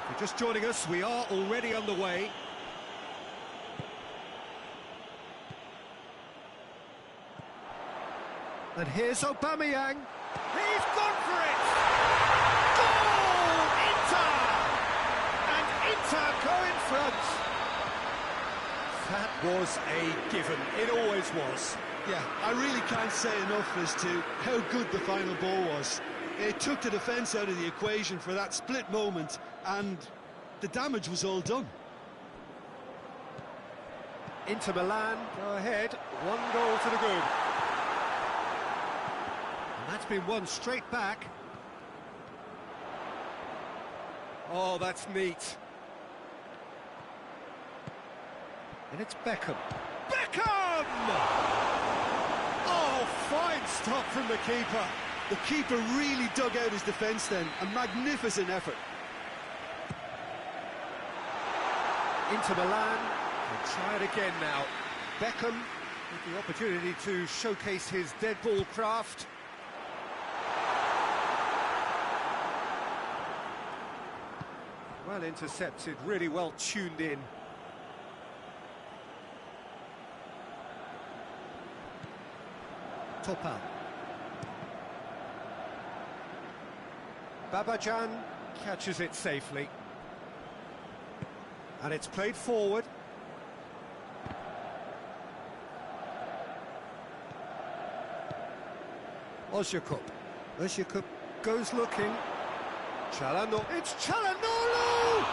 A: If you're just joining us, we are already underway. And here's Aubameyang. He's gone for it! Goal! Inter! And Inter go in front. That was a given. It always was.
B: Yeah, I really can't say enough as to how good the final ball was. It took the defence out of the equation for that split moment, and the damage was all done.
A: Inter Milan go ahead, 1 goal to the good. And that's been won straight back. Oh, that's neat. And it's Beckham. Beckham! Oh, fine stop from the keeper.
B: The keeper really dug out his defence then. A magnificent effort.
A: Inter Milan will try it again now. Beckham with the opportunity to showcase his dead ball craft. Well intercepted, really well tuned in. Topal. Babajan catches it safely. And it's played forward. Ozyakup. Ozyakup goes looking. Çalhanoğlu. It's Çalhanoğlu!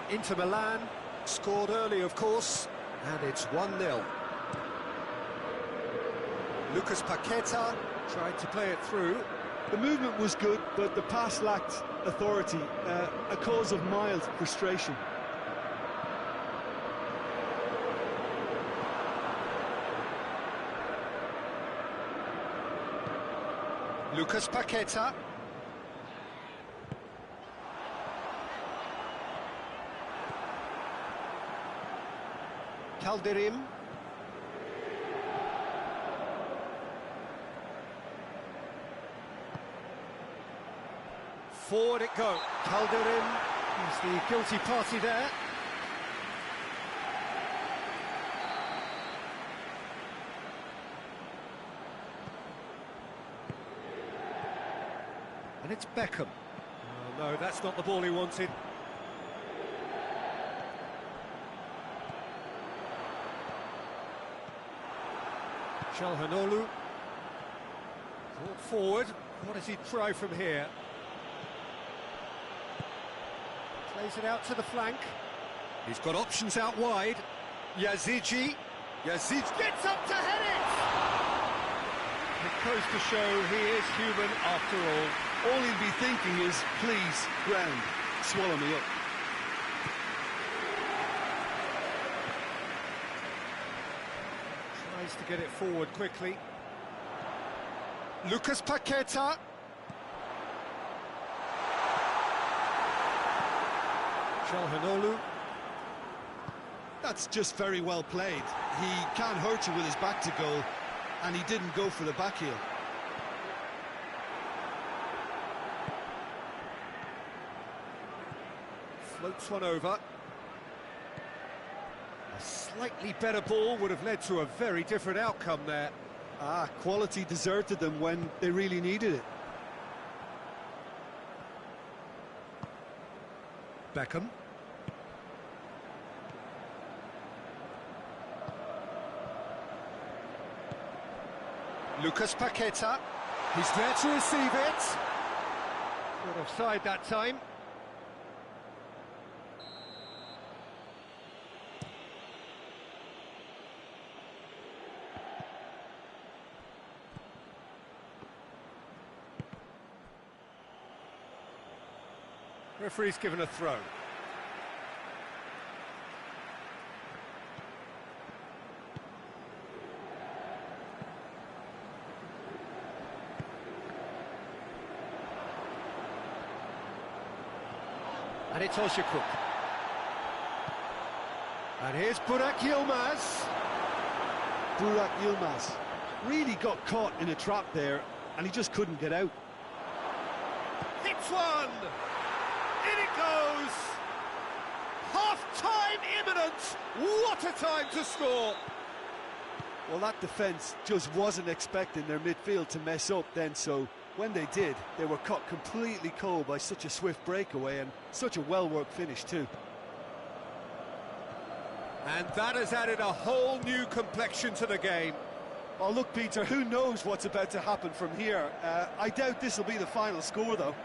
A: Inter Milan scored early, of course, and it's 1-0. Lucas Paqueta tried to play it through.
B: The movement was good, but the pass lacked authority, a cause of mild frustration.
A: Lucas Paqueta. Calderim. Forward it goes. Calderim is the guilty party there. And it's Beckham. Oh, no, that's not the ball he wanted. Çalhanoğlu. Brought forward. What does he try from here? Plays it out to the flank. He's got options out wide. Yazici. Yazici gets up to head it! It goes to show he is human after all.
B: All he'll be thinking is, please, ground, swallow me up.
A: Tries to get it forward quickly. Lucas Paqueta. Çalhanoğlu.
B: That's just very well played. He can't hurt you with his back to goal, and he didn't go for the back heel.
A: Floats one over. A slightly better ball would have led to a very different outcome there.
B: Quality deserted them when they really needed it.
A: Beckham. Lucas Paqueta. He's there to receive it. Not offside that time. Referee's given a throw. And it's Ozyakup. And here's Burak Yilmaz.
B: Burak Yilmaz really got caught in a trap there, and he just couldn't get out.
A: Hits one! In it goes! Half-time imminent! What a time to score!
B: Well, that defence just wasn't expecting their midfield to mess up then, so when they did, they were caught completely cold by such a swift breakaway and such a well-worked finish too.
A: And that has added a whole new complexion to the game.
B: Oh, look, Peter, who knows what's about to happen from here? I doubt this will be the final score, though.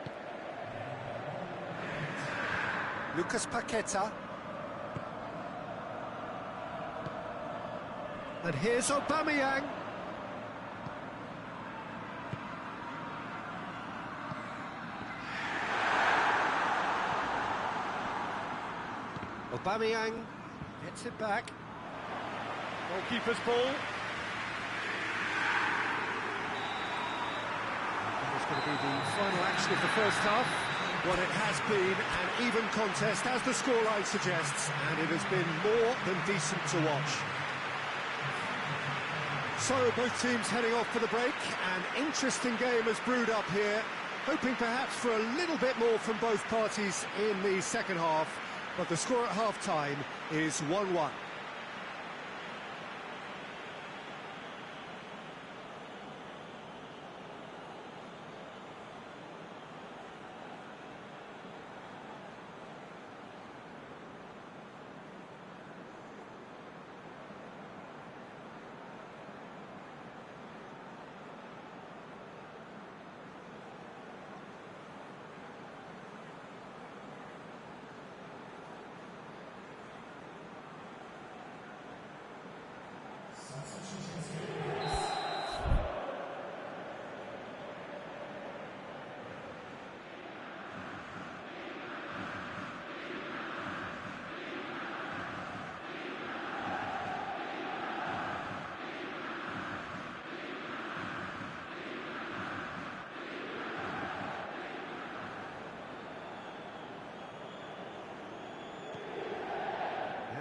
A: Lucas Paqueta. And here's Aubameyang. Aubameyang gets it back.
C: Goalkeeper's ball.
A: That is going to be the final action of the first half. What it has been an even contest, as the scoreline suggests, and it has been more than decent to watch. So both teams heading off for the break. An interesting game has brewed up here, hoping perhaps for a little bit more from both parties in the second half, but the score at half-time is 1-1.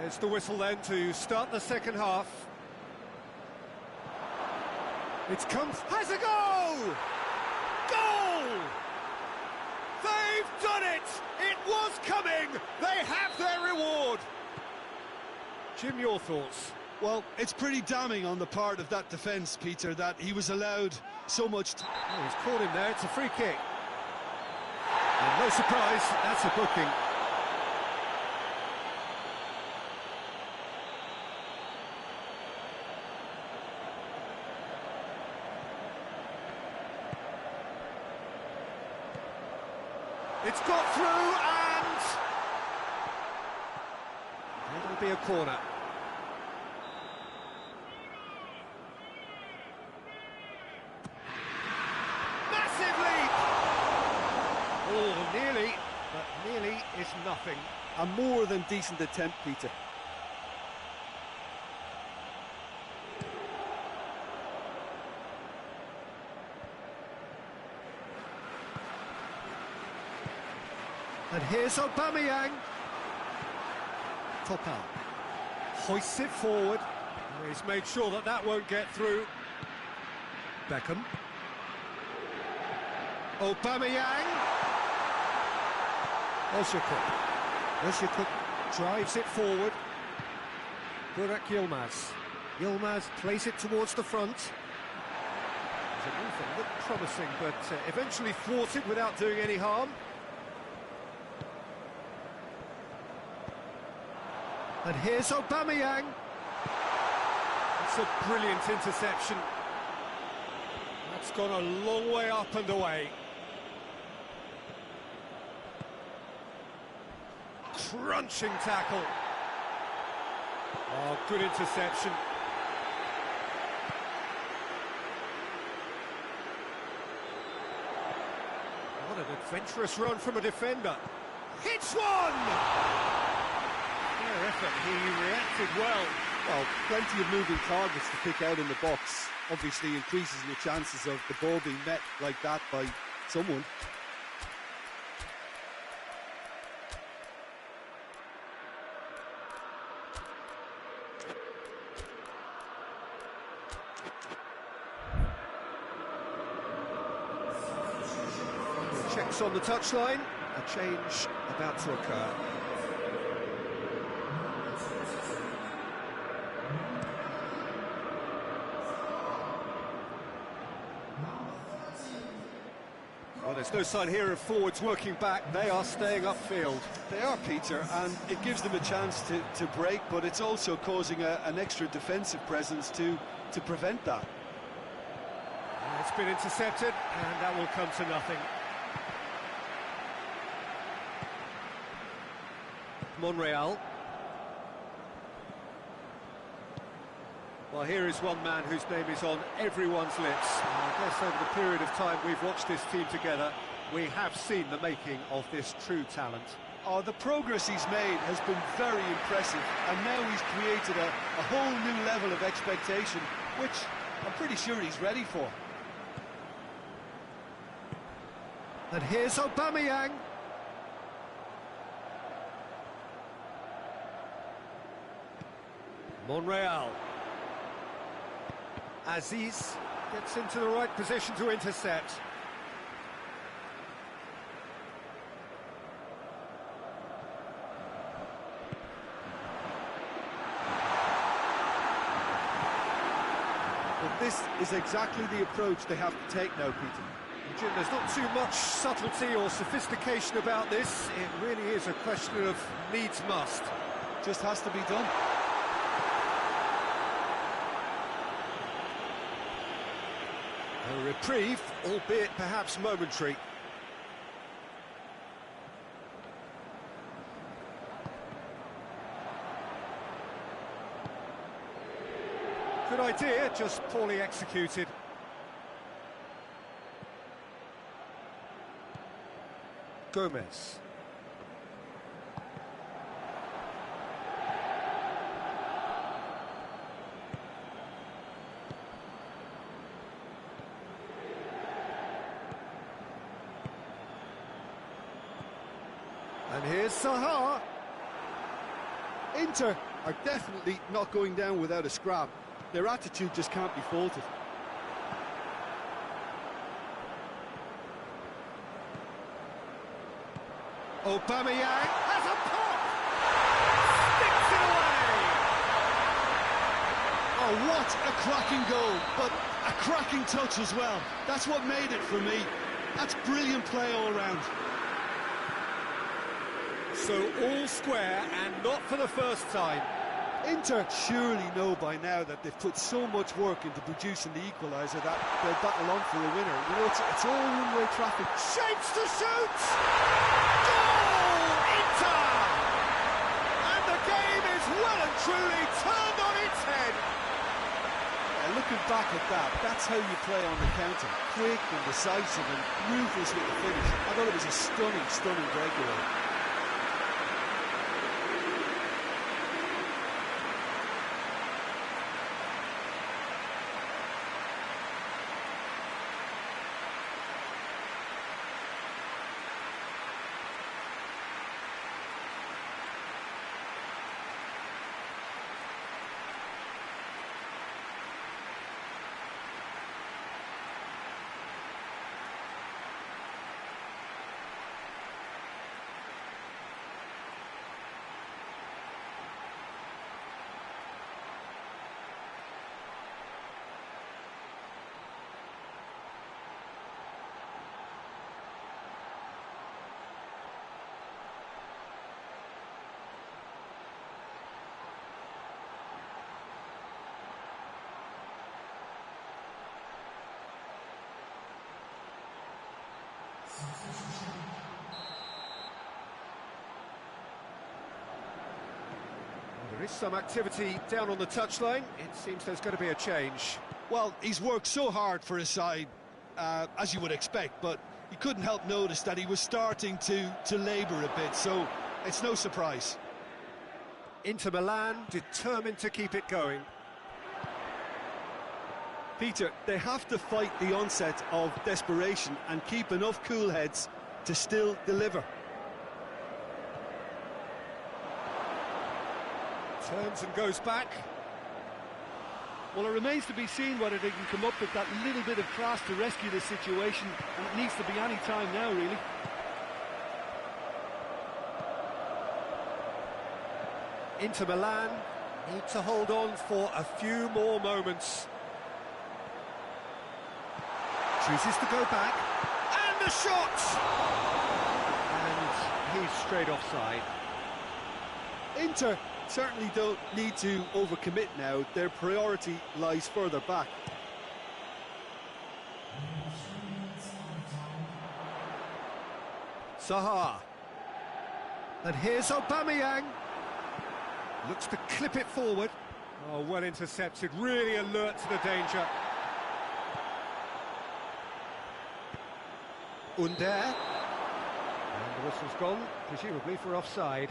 A: There's the whistle then to start the second half. It's come... Has a goal! Goal! They've done it! It was coming! They have their reward! Jim, your thoughts?
B: Well, it's pretty damning on the part of that defence, Peter, that he was allowed so much time.
A: Oh, he's caught him there, it's a free kick. And no surprise, that's a booking. It's got through and it'll be a corner. Massive leap! Oh, nearly, but nearly is nothing.
C: A more than decent attempt, Peter.
A: And here's Aubameyang. Top out. Hoists it forward. He's made sure that that won't get through. Beckham. Aubameyang. Özyakup drives it forward. Burak Yilmaz. Yilmaz plays it towards the front. The movement looked promising, but eventually thwarted without doing any harm. And here's Aubameyang. It's a brilliant interception. That's gone a long way up and away. Crunching tackle. Oh, good interception. What an adventurous run from a defender. Hits one! Effort. He reacted well.
C: Well, plenty of moving targets to pick out in the box. Obviously increases your chances of the ball being met like that by someone.
A: Checks on the touchline. A change about to occur. Well, there's no sign here of forwards working back. They are staying upfield.
B: They are, Peter, and it gives them a chance to break, but it's also causing an extra defensive presence to prevent that.
A: It's been intercepted, and that will come to nothing. Monreal. Well, here is one man whose name is on everyone's lips. I guess over the period of time we've watched this team together, we have seen the making of this true talent.
B: Oh, the progress he's made has been very impressive, and now he's created a whole new level of expectation, which I'm pretty sure he's ready for.
A: And here's Aubameyang. Monreal. Aziz gets into the right position to intercept.
C: But this is exactly the approach they have to take now, Peter.
A: Jim, there's not too much subtlety or sophistication about this. It really is a question of needs must.
B: Just has to be done.
A: A reprieve, albeit perhaps momentary. Good idea, just poorly executed. Gomez. And here's Zaha.
B: Inter are definitely not going down without a scrap. Their attitude just can't be faulted.
A: Aubameyang has a pop! Sticks it away!
B: Oh, what a cracking goal, but a cracking touch as well. That's what made it for me. That's brilliant play all round.
A: So all square, and not for the first time.
B: Inter surely know by now that they've put so much work into producing the equaliser that they'll battle on for a winner. You know, it's all one-way traffic.
A: Shapes to shoot! Goal! Inter! And the game is well and truly turned on its head.
C: Looking back at that, that's how you play on the counter. Quick and decisive and ruthless with the finish. I thought it was a stunning, stunning breakaway.
A: There is some activity down on the touchline. It seems there's going to be a change.
B: Well, he's worked so hard for his side, as you would expect, but you couldn't help notice that he was starting to labour a bit, so it's no surprise.
A: Inter Milan determined to keep it going.
B: Peter, they have to fight the onset of desperation and keep enough cool heads to still deliver.
A: Turns and goes back.
C: Well, it remains to be seen whether they can come up with that little bit of class to rescue the situation, and it needs to be any time now, really.
A: Inter Milan need to hold on for a few more moments. Chooses to go back, and the shot! And he's straight offside.
B: Inter certainly don't need to overcommit now. Their priority lies further back.
A: Zaha. And here's Aubameyang. Looks to clip it forward. Oh, well intercepted, really alert to the danger. Under. And the whistle's gone, presumably for offside.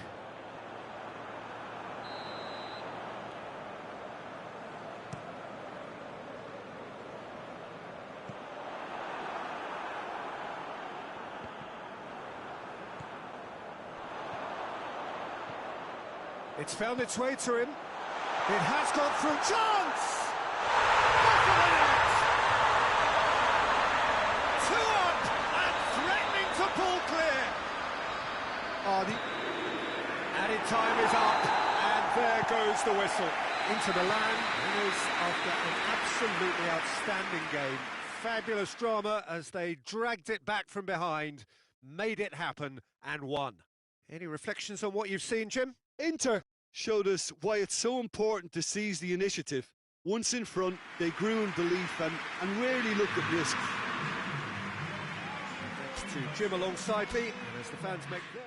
A: It's found its way to him. It has gone through. Chance! Back of the net! 2 up and threatening to pull clear. Oh, the added time is up, and there goes the whistle. Into the land, winners after an absolutely outstanding game. Fabulous drama as they dragged it back from behind, made it happen, and won. Any reflections on what you've seen, Jim?
B: Inter showed us why it's so important to seize the initiative. Once in front, they grew in belief and rarely looked at risks.
A: Next to Jim alongside me, and as the fans make their...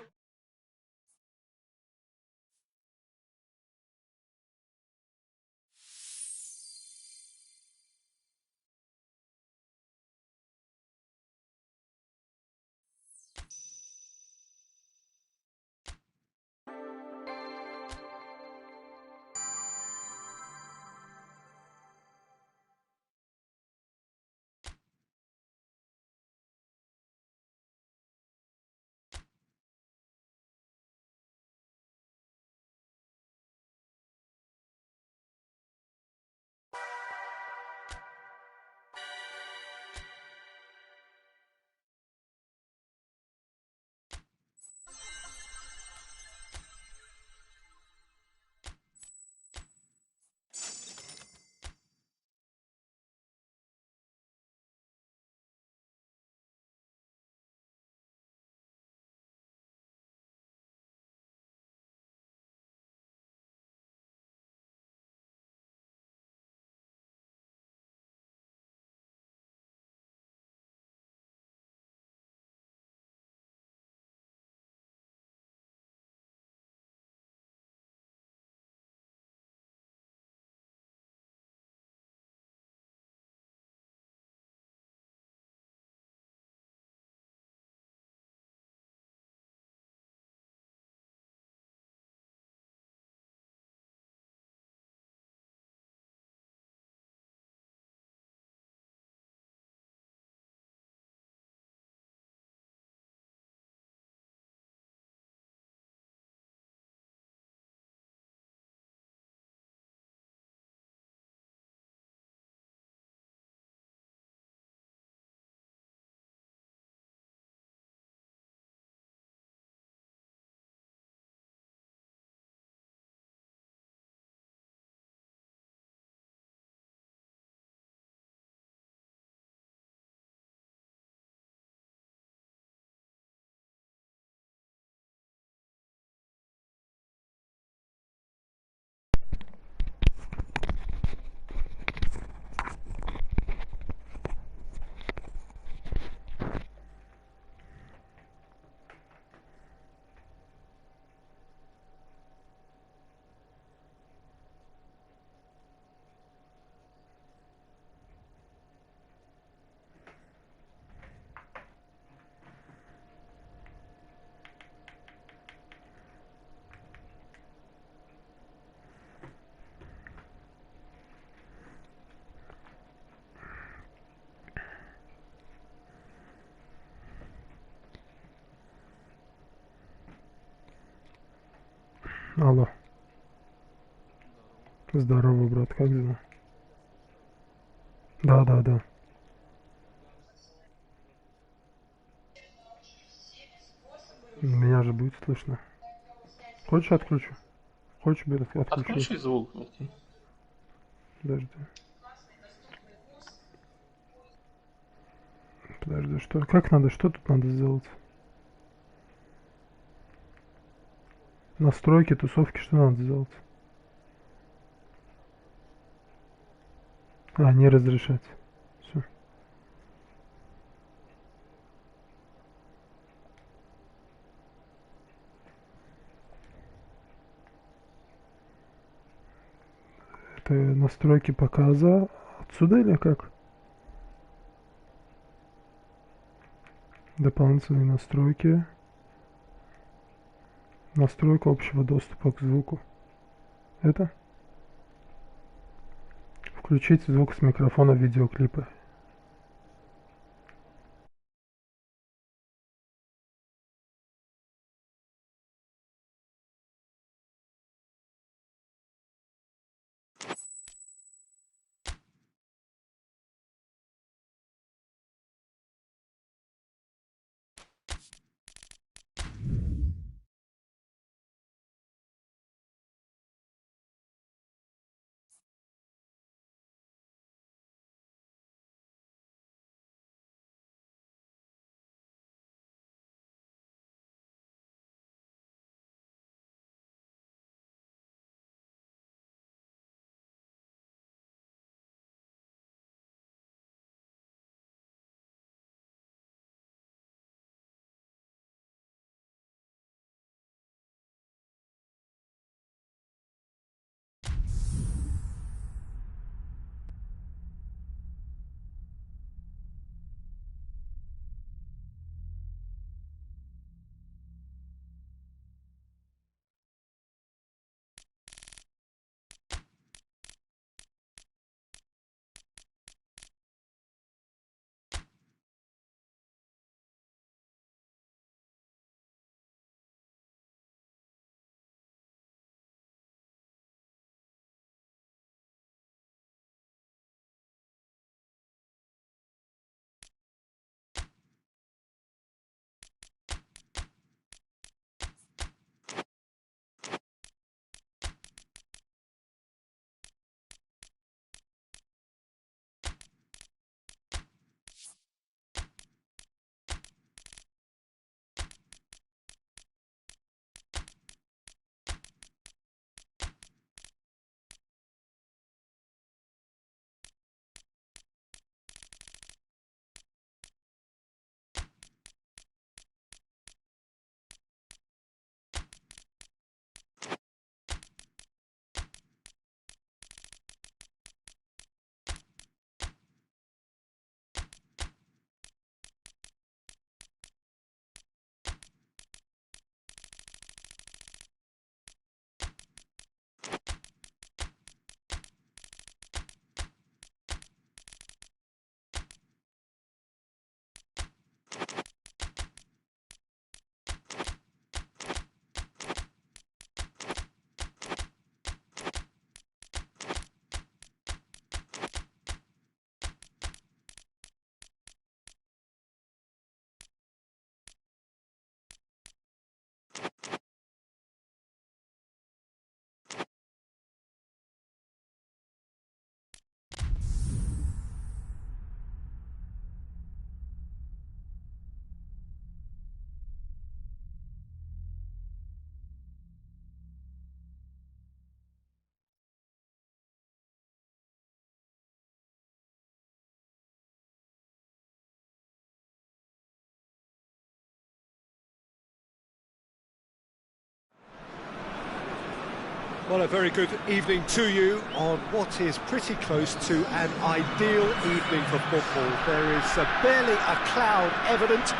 D: Алло. Здорово, брат, как дела? Да. Меня же будет слышно. Хочешь отключу? Хочешь, отключу?
E: Отключи звук, Мехти.
D: Подожди, что? Как надо? Что тут надо сделать? Настройки, тусовки, что надо сделать? А, не разрешать. Все. это настройки показа отсюда или как? Дополнительные настройки. Настройка общего доступа к звуку. Это? Включить звук с микрофона видеоклипа.
A: Well, a very good evening to you on what is pretty close to an ideal evening for football. There is barely a cloud evident.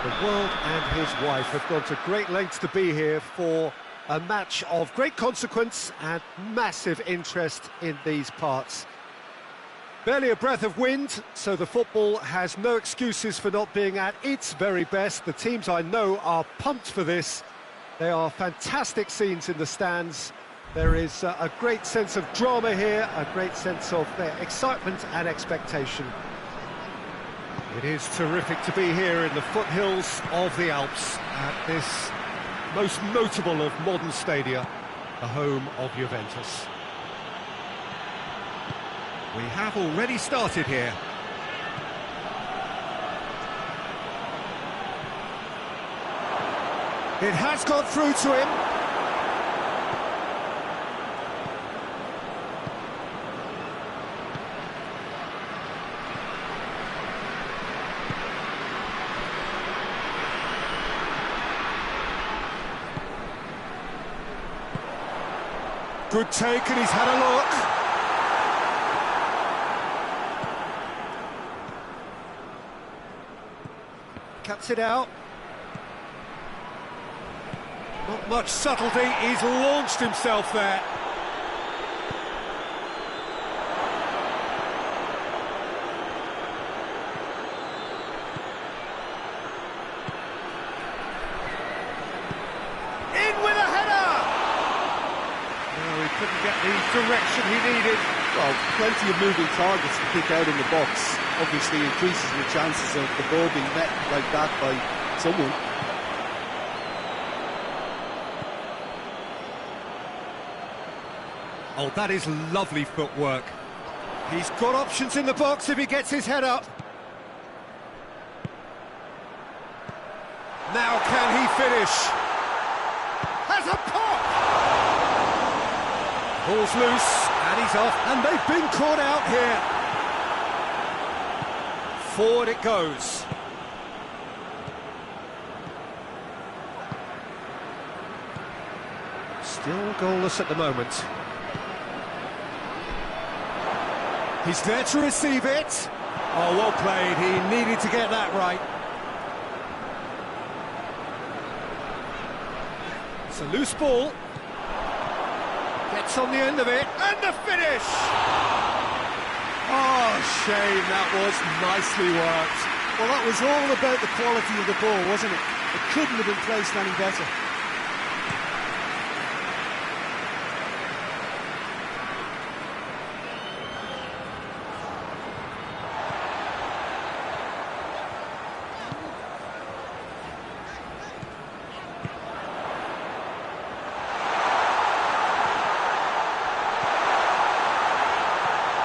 A: The world and his wife have gone to great lengths to be here for a match of great consequence and massive interest in these parts. Barely a breath of wind, so the football has no excuses for not being at its very best. The teams I know are pumped for this. They are fantastic scenes in the stands. There is a great sense of drama here, a great sense of excitement and expectation. It is terrific to be here in the foothills of the Alps at this most notable of modern stadia, the home of Juventus. We have already started here. It has got through to him. Good take, and he's had a look. cuts it out. Not much subtlety, he's launched himself there. In with a header! No, he couldn't get the direction he needed.
C: Well, plenty of moving targets to pick out in the box. Obviously increases the chances of the ball being met like that by someone.
A: Oh, that is lovely footwork. He's got options in the box if he gets his head up. Now can he finish? Has a pop! Ball's loose, and he's off, and they've been caught out here. Forward it goes. Still goalless at the moment. He's there to receive it. Oh, well played. He needed to get that right. It's a loose ball. Gets on the end of it, and the finish! Oh, shame, that was nicely worked.
B: Well, that was all about the quality of the ball, wasn't it? It couldn't have been placed any better.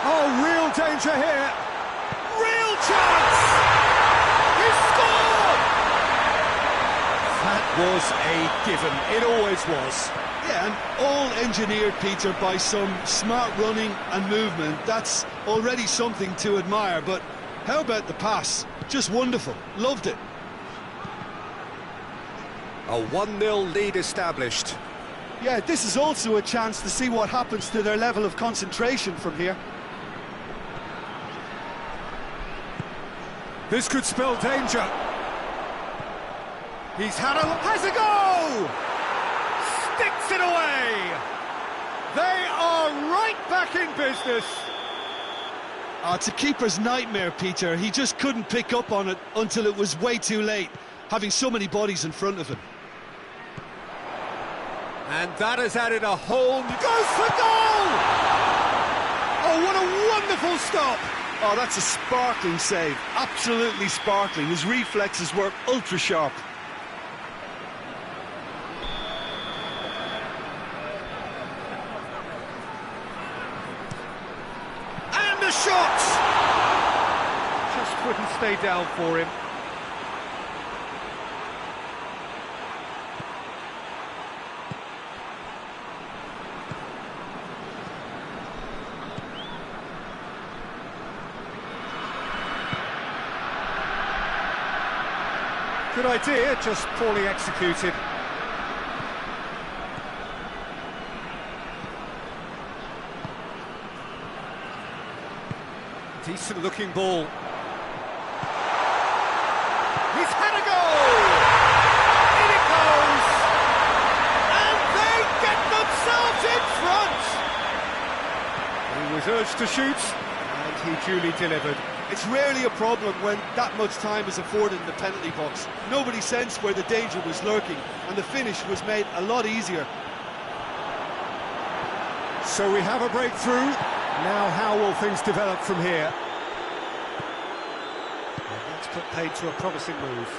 A: Oh, real danger here. Real chance! He scored! That was a given. It always was.
B: Yeah, and all engineered, Peter, by some smart running and movement. That's already something to admire, but how about the pass? Just wonderful. Loved it.
A: A 1-0 lead established.
B: Yeah, this is also a chance to see what happens to their level of concentration from here.
A: This could spell danger. Has a go! Sticks it away! They are right back in business.
B: It's a keeper's nightmare, Peter. He just couldn't pick up on it until it was way too late, having so many bodies in front of him.
A: And that has added a whole... Goes for goal! Oh, what a wonderful stop!
B: Oh, that's a sparkling save. Absolutely sparkling. His reflexes were ultra sharp.
A: And a shot! Just couldn't stay down for him. Good idea, just poorly executed. Decent looking ball. He's had a goal! In it goes! And they get themselves in front! He was urged to shoot, and he duly delivered.
C: It's rarely a problem when that much time is afforded in the penalty box. Nobody sensed where the danger was lurking, and the finish was made a lot easier.
A: So we have a breakthrough. Now how will things develop from here? And that's put paid to a promising move.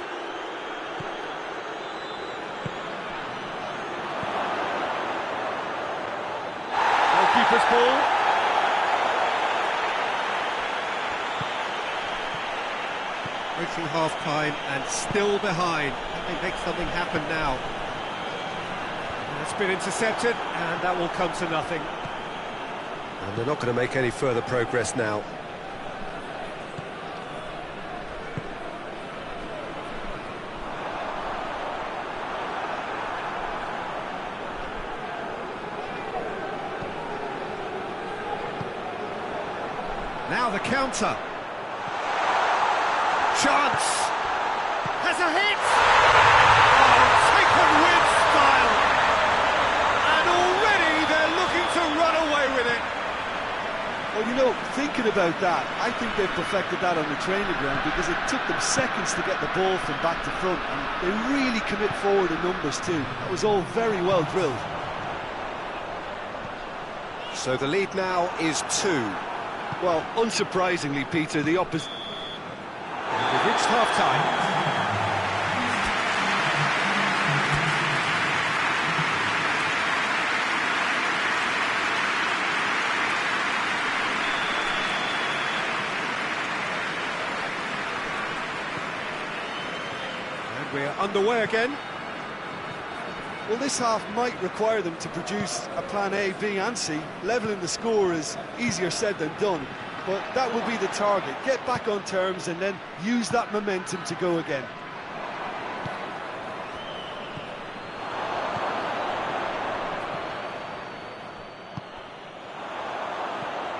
A: Goalkeeper's ball. Reaching half-time and still behind. Can they make something happen now? It's been intercepted, and that will come to nothing. And they're not going to make any further progress now. Now the counter. Chance! Has There's a hit! Oh, taken with style! And already they're looking to run away with it.
C: Well, you know, thinking about that, I think they've perfected that on the training ground because it took them seconds to get the ball from back to front, and they really commit forward in numbers too. That was all very well drilled.
A: So the lead now is 2.
B: Well, unsurprisingly, Peter, the opposition...
A: We've reached half-time. And we're underway again.
C: Well, this half might require them to produce a plan A, B and C. Levelling the score is easier said than done, but that will be the target. Get back on terms and then use that momentum to go again.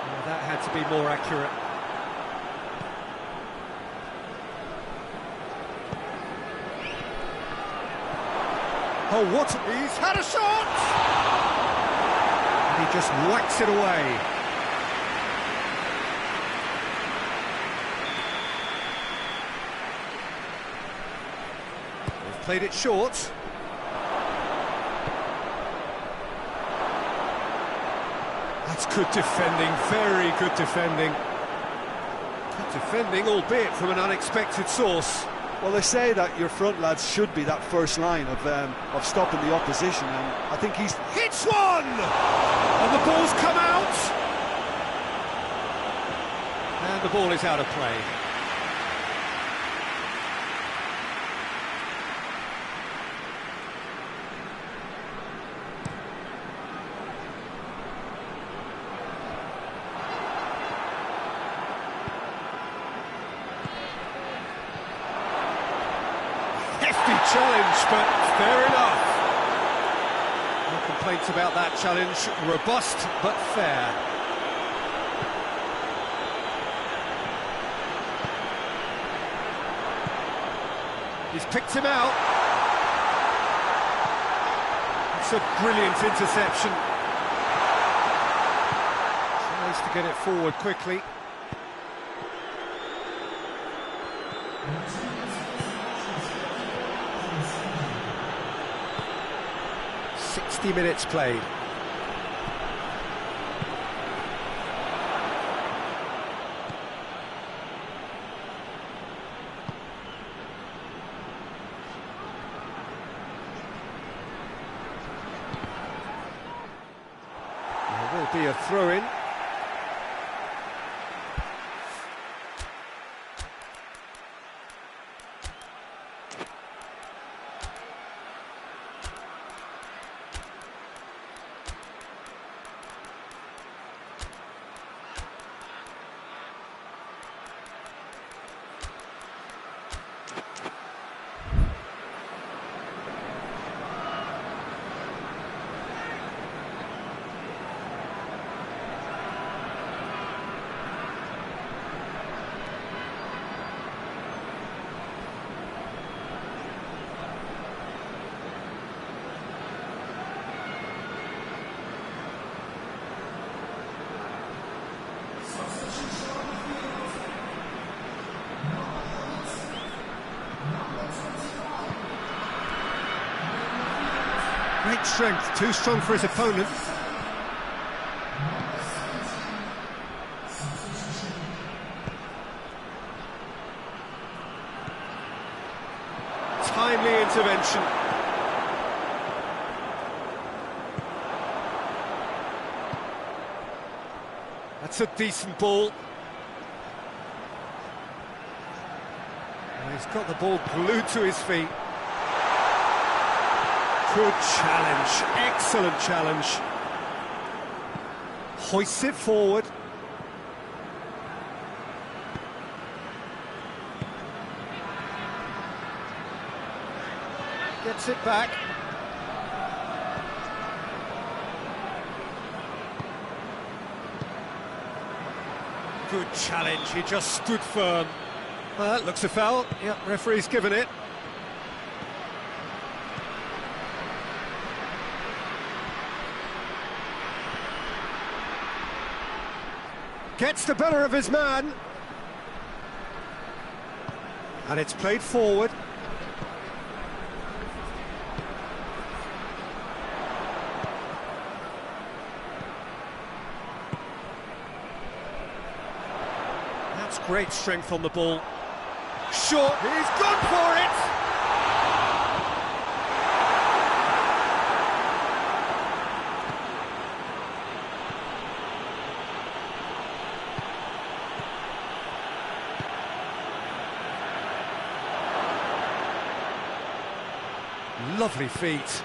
A: Well, that had to be more accurate. Oh, what? He's had a shot! And he just whacks it away. They've played it short. That's good defending, very good defending. Good defending, albeit from an unexpected source.
C: Well, they say that your front lads should be that first line of stopping the opposition, and I think he's...
A: Hits one! And the ball's come out! And the ball is out of play. Hefty challenge, but fair enough. No complaints about that challenge. Robust, but fair. He's picked him out. It's a brilliant interception. Tries to get it forward quickly. 60 minutes played. There will be a throw-in. Great strength, too strong for his opponent. Timely intervention. That's a decent ball. He's got the ball glued to his feet. Good challenge, excellent challenge. Hoists it forward. Gets it back. Good challenge, he just stood firm. That looks a foul. Yep, referee's given it. Gets the better of his man. And it's played forward. That's great strength on the ball. Short, he's gone for it! Lovely feet.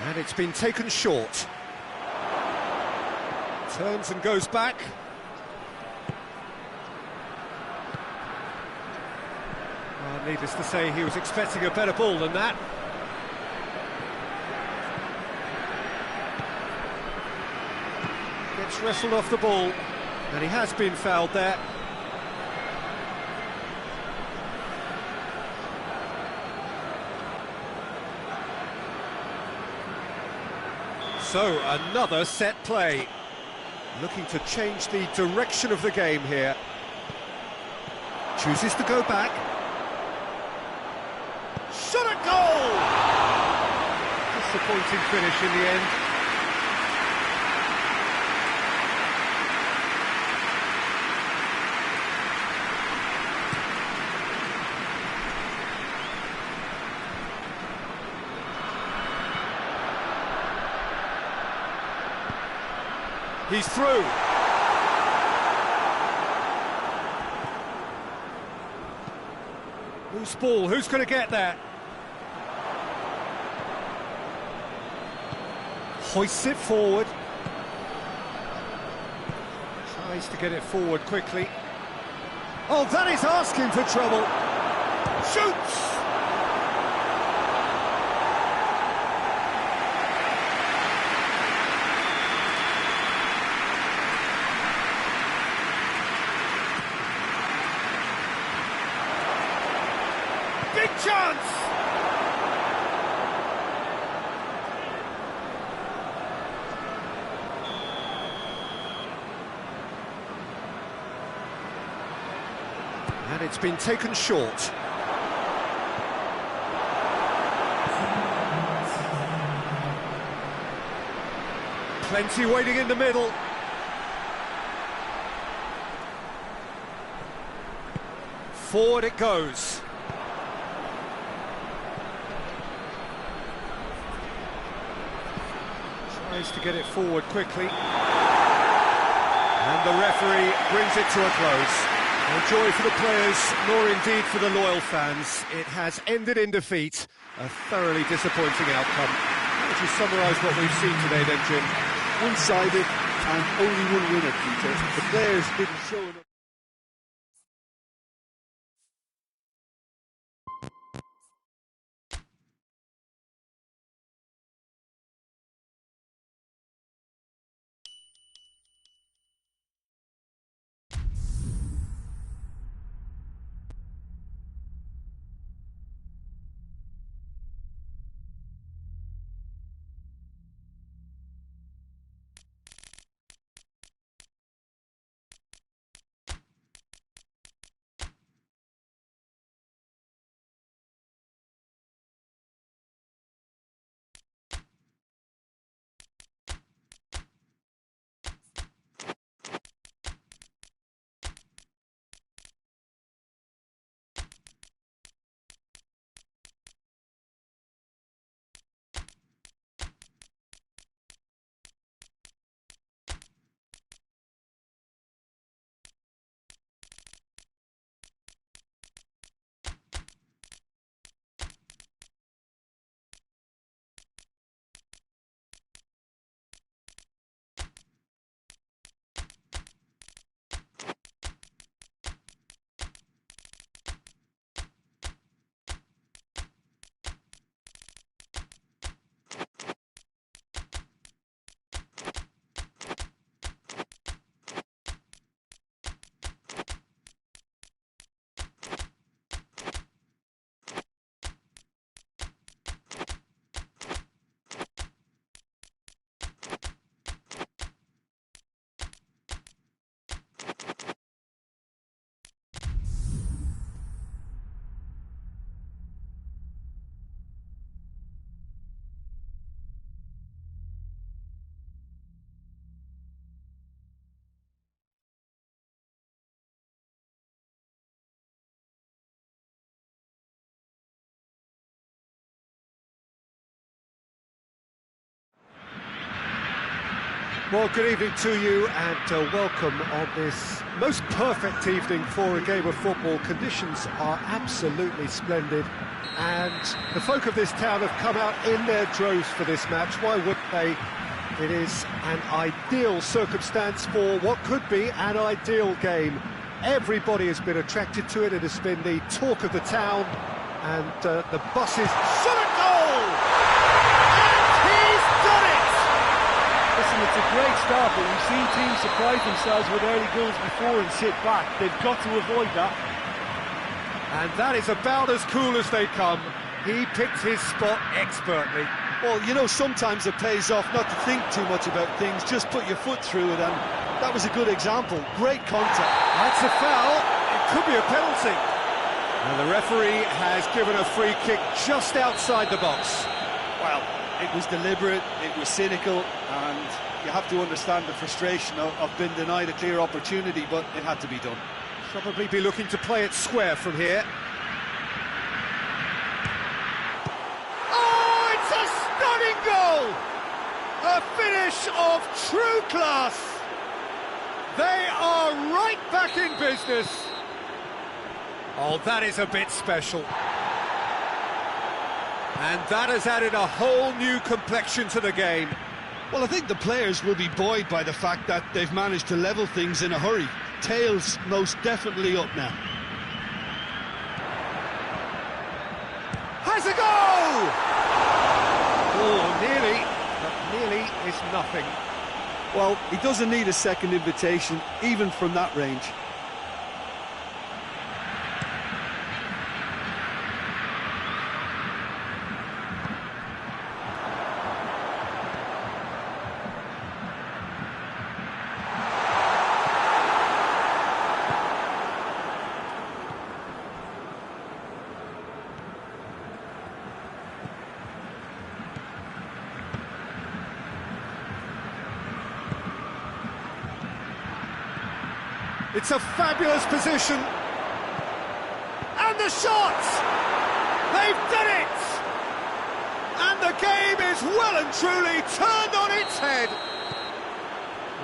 A: And it's been taken short. Turns and goes back. Well, needless to say, he was expecting a better ball than that. Gets wrestled off the ball, and he has been fouled there. So, another set play. Looking to change the direction of the game here. Chooses to go back. Shot at goal! Disappointing finish in the end. He's through. Loose ball, who's going to get that? Hoists it forward. Tries to get it forward quickly. Oh, that is asking for trouble. Shoots! Big chance! And it's been taken short. Plenty waiting in the middle. Forward it goes. Tries to get it forward quickly. And the referee brings it to a close. No joy for the players, nor indeed for the loyal fans. It has ended in defeat. A thoroughly disappointing outcome. How would you summarise what we've seen today then, Jim?
C: One-sided and only one winner, Peter. The players didn't show enough.
A: Well, good evening to you and welcome on this most perfect evening for a game of football. Conditions are absolutely splendid and the folk of this town have come out in their droves for this match. Why wouldn't they? It is an ideal circumstance for what could be an ideal game. Everybody has been attracted to it. It has been the talk of the town and the buses... Shot at goal! And he's done it!
C: Listen, it's a great start, but we've seen teams surprise themselves with early goals before and sit back. They've got to avoid that.
A: And that is about as cool as they come. He picked his spot expertly.
B: Well, you know, sometimes it pays off not to think too much about things, just put your foot through it, and that was a good example. Great contact.
A: That's a foul. It could be a penalty. And the referee has given a free kick just outside the box.
B: Well, it was deliberate, it was cynical, and you have to understand the frustration of being denied a clear opportunity, but it had to be done.
A: Probably be looking to play it square from here. Oh, it's a stunning goal! A finish of true class. They are right back in business. Oh, that is a bit special. And that has added a whole new complexion to the game.
B: Well, I think the players will be buoyed by the fact that they've managed to level things in a hurry. Tails most definitely up now.
A: Has a go! Oh, nearly, but nearly is nothing.
B: Well, he doesn't need a second invitation, even from that range.
A: It's a fabulous position. And the shot! They've done it! And the game is well and truly turned on its head.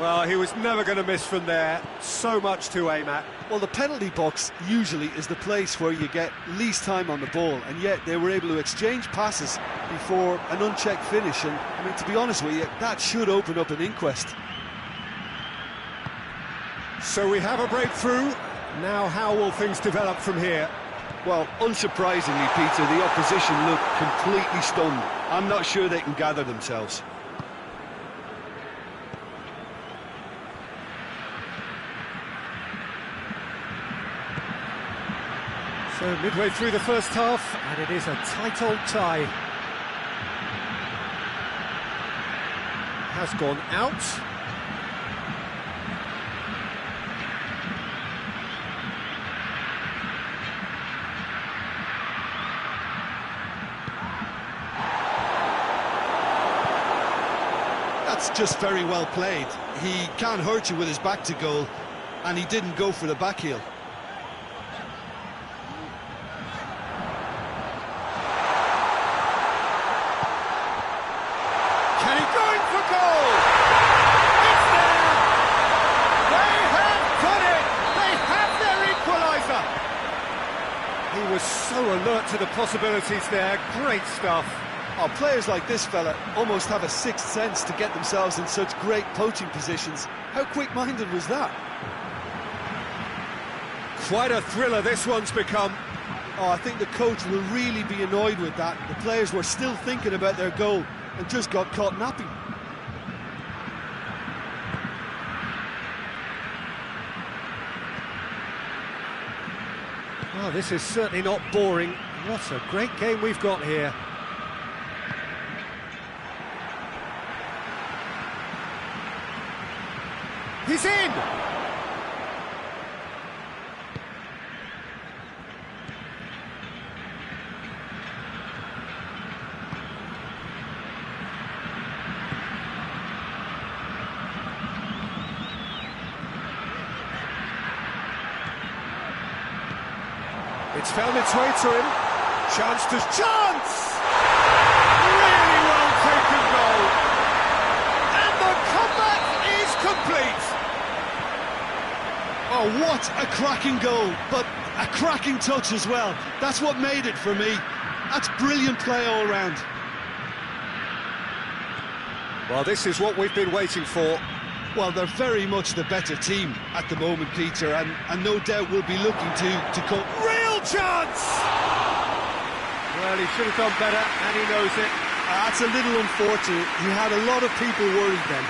A: Well, he was never going to miss from there. So much to aim at.
B: Well, the penalty box usually is the place where you get least time on the ball, and yet they were able to exchange passes before an unchecked finish. And, I mean, to be honest with you, that should open up an inquest.
A: So we have a breakthrough. Now how will things develop from here?
B: Well, unsurprisingly, Peter, the opposition look completely stunned. I'm not sure they can gather themselves.
A: So midway through the first half, and it is a tight old tie. Has gone out.
B: That's just very well played. He can't hurt you with his back to goal, and he didn't go for the back heel.
A: Can he go in for goal? It's there! They have done it! They have their equaliser! He was so alert to the possibilities there. Great stuff.
B: Oh, players like this fella almost have a sixth sense to get themselves in such great poaching positions. How quick-minded was that?
A: Quite a thriller this one's become.
B: Oh, I think the coach will really be annoyed with that. The players were still thinking about their goal and just got caught napping.
A: Oh, this is certainly not boring. What a great game we've got here. He's in! It's found its way to him. Chance to... Chance! Really well taken goal. And the comeback
B: Oh, what a cracking goal, but a cracking touch as well. That's what made it for me. That's brilliant play all round.
A: Well, this is what we've been waiting for.
B: Well, they're very much the better team at the moment, Peter, and no doubt will be looking to come.
A: Real chance! Well, he should have done better, and he knows it.
B: That's a little unfortunate. He had a lot of people worried then.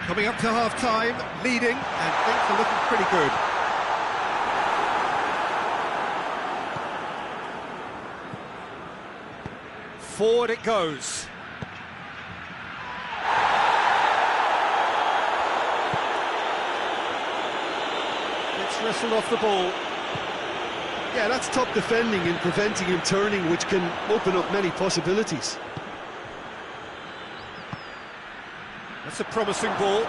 A: Coming up to half-time, leading, and things are looking pretty good. Forward it goes. It's wrestled off the ball.
B: Yeah, that's top defending and preventing him turning, which can open up many possibilities.
A: That's a promising ball.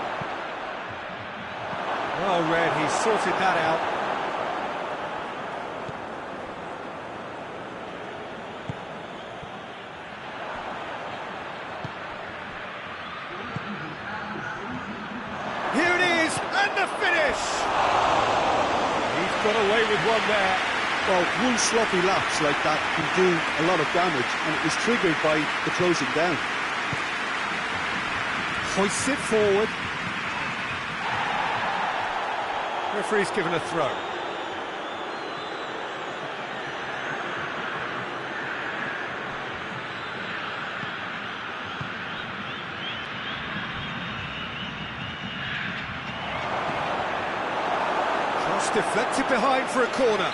A: Well read, he sorted that out. Here it is, and the finish! He's got away with one there.
B: Well, one sloppy lapse like that can do a lot of damage, and it was triggered by the closing down.
A: Hoists it forward. Referee's given a throw. Cross deflected behind for a corner.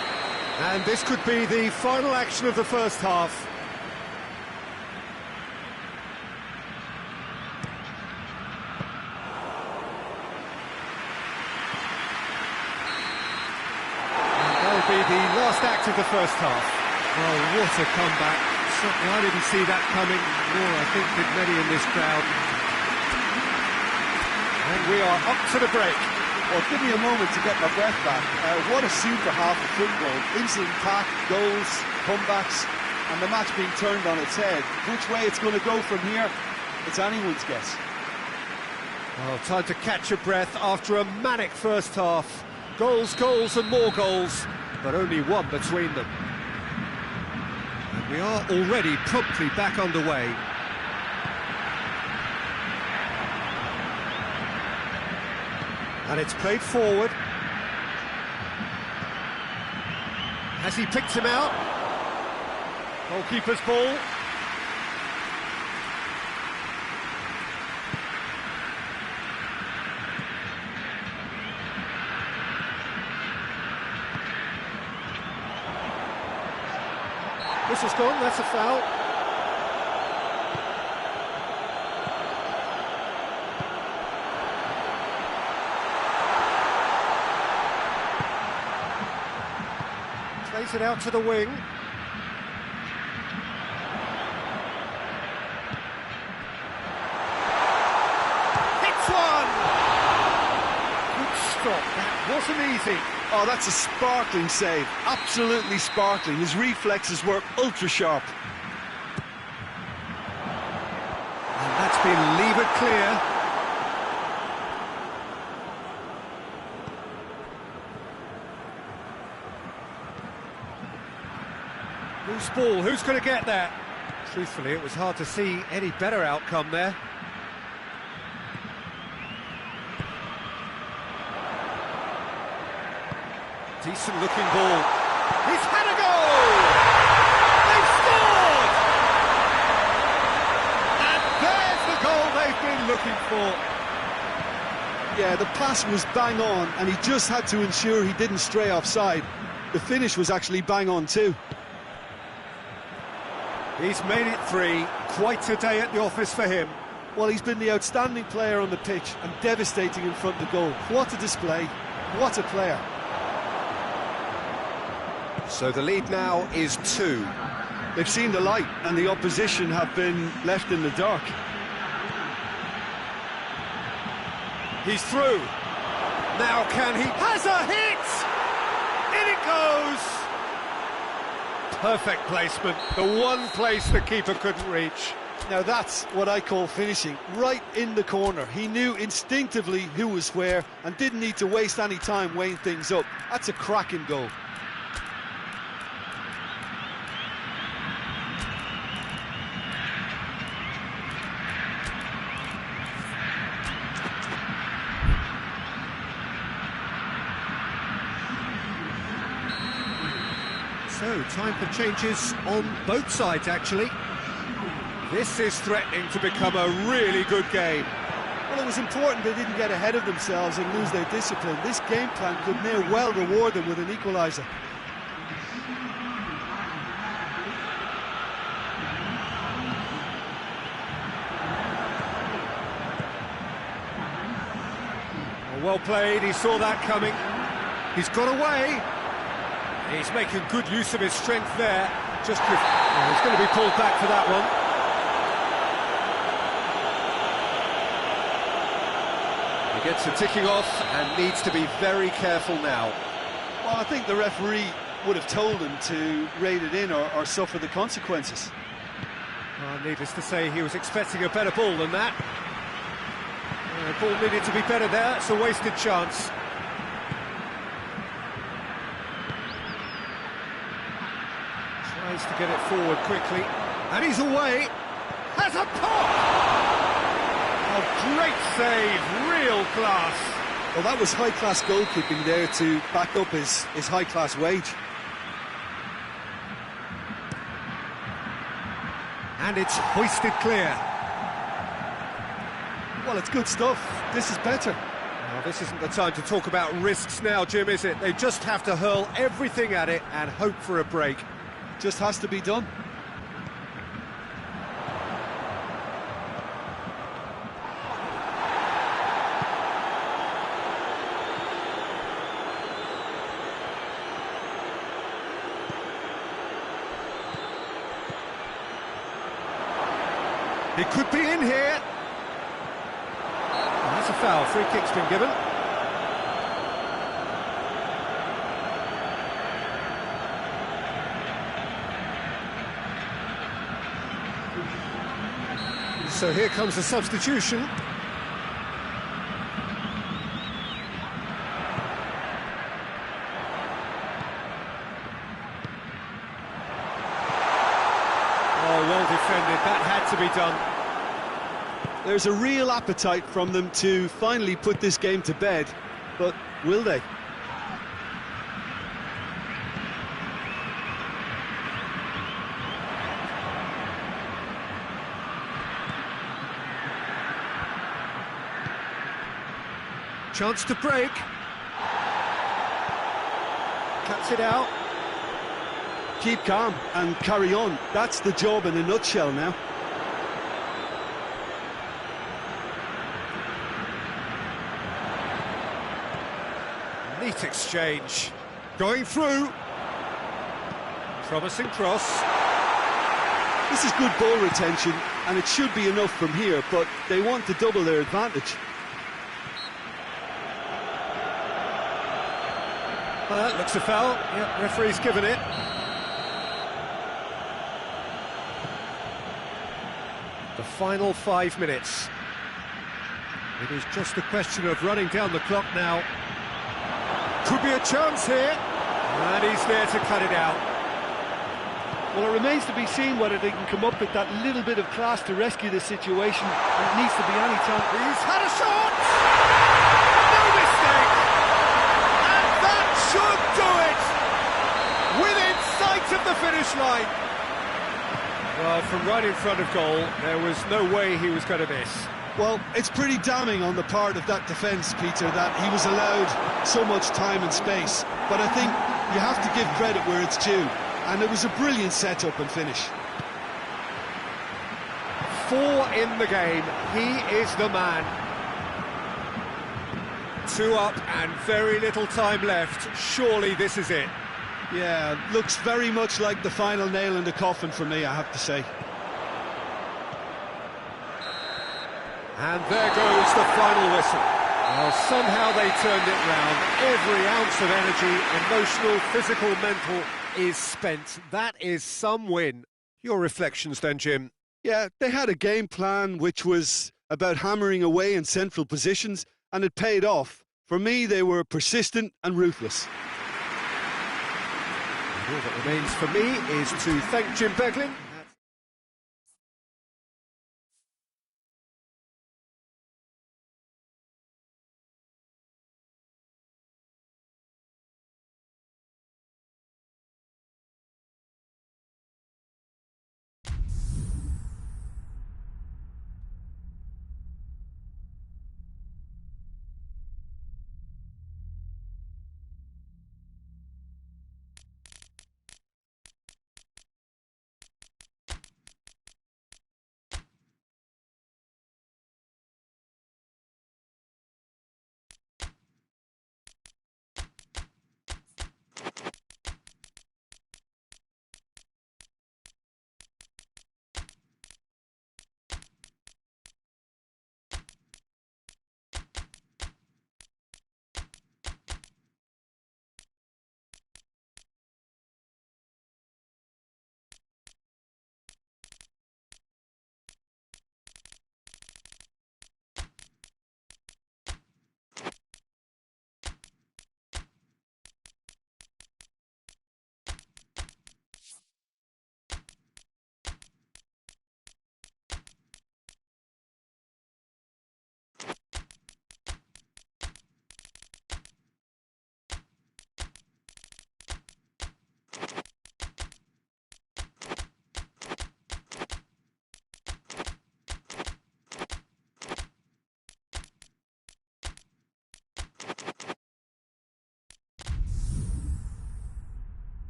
A: And this could be the final action of the first half. Be the last act of the first half. Oh, what a comeback. Certainly I didn't see that coming, nor I think did many in this crowd. And we are up to the break.
C: Well, give me a moment to get my breath back. What a super half of football. Instant pack, goals, comebacks, and the match being turned on its head. Which way it's going to go from here, it's anyone's guess.
A: Well, time to catch your breath after a manic first half. Goals, goals and more goals, but only one between them. And we are already promptly back underway. And it's played forward. Has he picked him out? Goalkeeper's ball. Whistle's gone, that's a foul. Plays it out to the wing. Hits one! Good stop, that wasn't easy.
B: Oh, that's a sparkling save. Absolutely sparkling. His reflexes were ultra-sharp.
A: And that's been levered clear. Loose ball, who's going to get that? Truthfully, it was hard to see any better outcome there. Decent looking ball. He's had a goal! They've scored! And there's the goal they've been looking for.
B: Yeah, the pass was bang on, and he just had to ensure he didn't stray offside. The finish was actually bang on too.
A: He's made it 3. Quite a day at the office for him.
B: Well, he's been the outstanding player on the pitch and devastating in front of goal. What a display. What a player.
A: So the lead now is 2.
B: They've seen the light and the opposition have been left in the dark.
A: He's through. Now can he? Has a hit! Perfect placement, the one place the keeper couldn't reach.
B: Now that's what I call finishing, right in the corner. He knew instinctively who was where and didn't need to waste any time weighing things up. That's a cracking goal.
A: So, time for changes on both sides, actually. This is threatening to become a really good game.
B: Well, it was important they didn't get ahead of themselves and lose their discipline. This game plan could near well reward them with an equaliser.
A: Well played, he saw that coming. He's got away. He's making good use of his strength there. He's going to be pulled back for that one. He gets the ticking off and needs to be very careful now.
B: Well, I think the referee would have told him to rate it in or suffer the consequences.
A: Well, needless to say, he was expecting a better ball than that. The ball needed to be better there. It's a wasted chance. Tries to get it forward quickly, and he's away. Has a pop! A great save, real class.
B: Well, that was high-class goalkeeping there to back up his high-class wage.
A: And it's hoisted clear.
B: Well, it's good stuff. This is better.
A: Well, this isn't the time to talk about risks now, Jim, is it? They just have to hurl everything at it and hope for a break.
B: Just has to be done.
A: He could be in here. That's a foul. Free kick's been given. So here comes the substitution. Oh, well defended. That had to be done.
B: There's a real appetite from them to finally put this game to bed, but will they?
A: Chance to break. Cuts it out.
B: Keep calm and carry on. That's the job in a nutshell now.
A: Neat exchange. Going through. Promising cross.
B: This is good ball retention, and it should be enough from here, but they want to double their advantage.
A: Well, that looks a foul. Yep, referee's given it. The final 5 minutes. It is just a question of running down the clock now. Could be a chance here. And he's there to cut it out.
C: Well, it remains to be seen whether they can come up with that little bit of class to rescue the situation. It needs to be any time.
A: He's had a shot! No mistake! And that should do it! Within sight of the finish line! Well, from right in front of goal, there was no way he was going to miss.
B: Well, it's pretty damning on the part of that defence, Peter, that he was allowed so much time and space. But I think you have to give credit where it's due. And it was a brilliant setup and finish.
A: 4 in the game. He is the man. 2 up and very little time left. Surely this is it.
B: Yeah, looks very much like the final nail in the coffin for me, I have to say.
A: And there goes the final whistle. Well, somehow they turned it round. Every ounce of energy, emotional, physical, mental, is spent. That is some win. Your reflections then, Jim?
B: Yeah, they had a game plan which was about hammering away in central positions, and it paid off. For me, they were persistent and ruthless.
A: And all that remains for me is to thank Jim Beglin.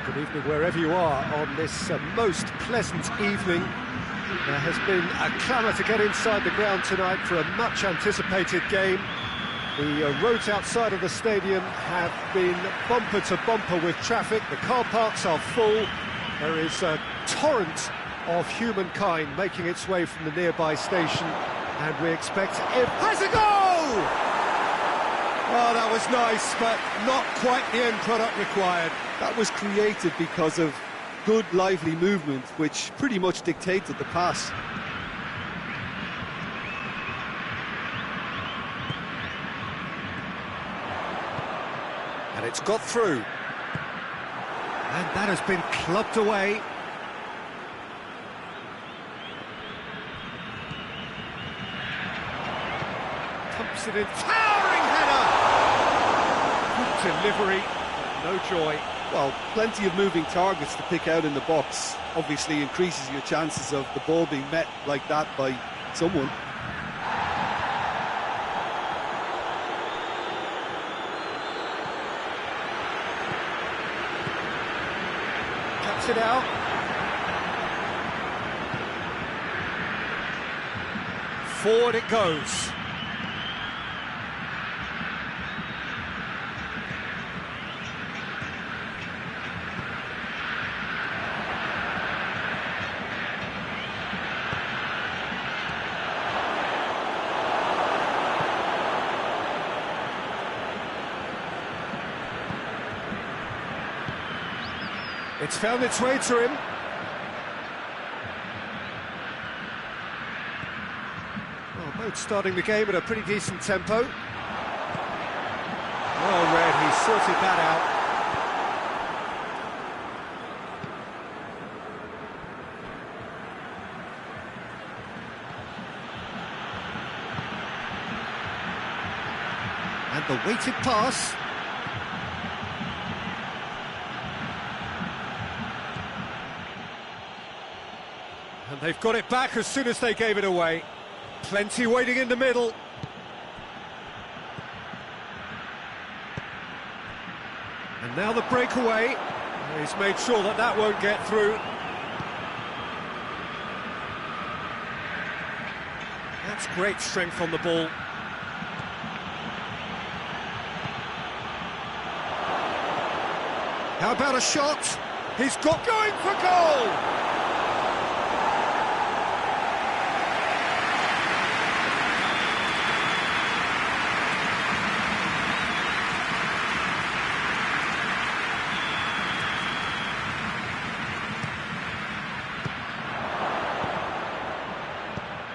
A: Good evening wherever you are on this most pleasant evening. There has been a clamour to get inside the ground tonight for a much anticipated game. The roads outside of the stadium have been bumper to bumper with traffic. The car parks are full. There is a torrent of humankind making its way from the nearby station, and we expect has a goal! Oh, that was nice, but not quite the end product required.
B: That was created because of good, lively movement, which pretty much dictated the pass.
A: And it's got through. And that has been clubbed away. Pumps it in, towering header! Good delivery, no joy.
B: Well, plenty of moving targets to pick out in the box. Obviously increases your chances of the ball being met like that by someone.
A: Cuts it out. Forward it goes. It's found its way to him. Well, both starting the game at a pretty decent tempo. Well read, he sorted that out. And the weighted pass. And they've got it back as soon as they gave it away. Plenty waiting in the middle. And now the breakaway. He's made sure that that won't get through. That's great strength on the ball. How about a shot? He's got going for goal!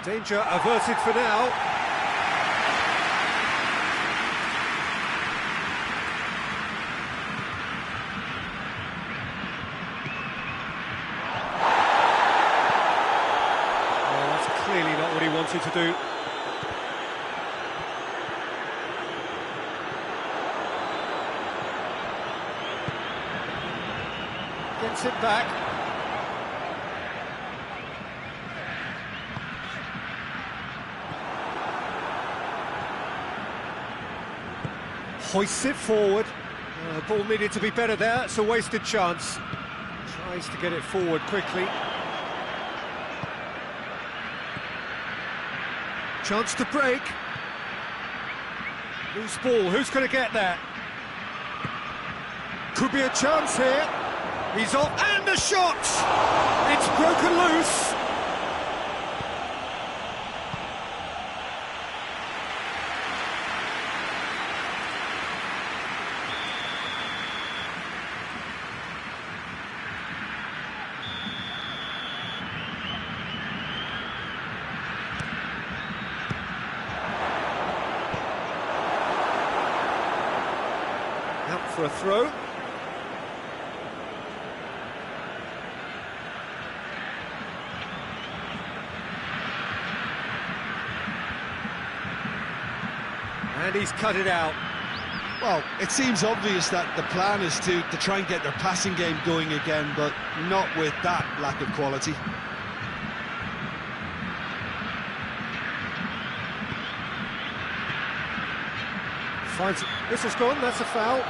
A: Danger averted for now. Oh, that's clearly not what he wanted to do. Gets it back. Hoists it forward. Ball needed to be better there. It's a wasted chance. Tries to get it forward quickly. Chance to break. Loose ball. Who's going to get that? Could be a chance here. He's off, and a shot! It's broken loose. Out for a throw. And he's cut it out.
B: Well, it seems obvious that the plan is to try and get their passing game going again, but not with that lack of quality.
A: Finds whistle's gone, that's a foul.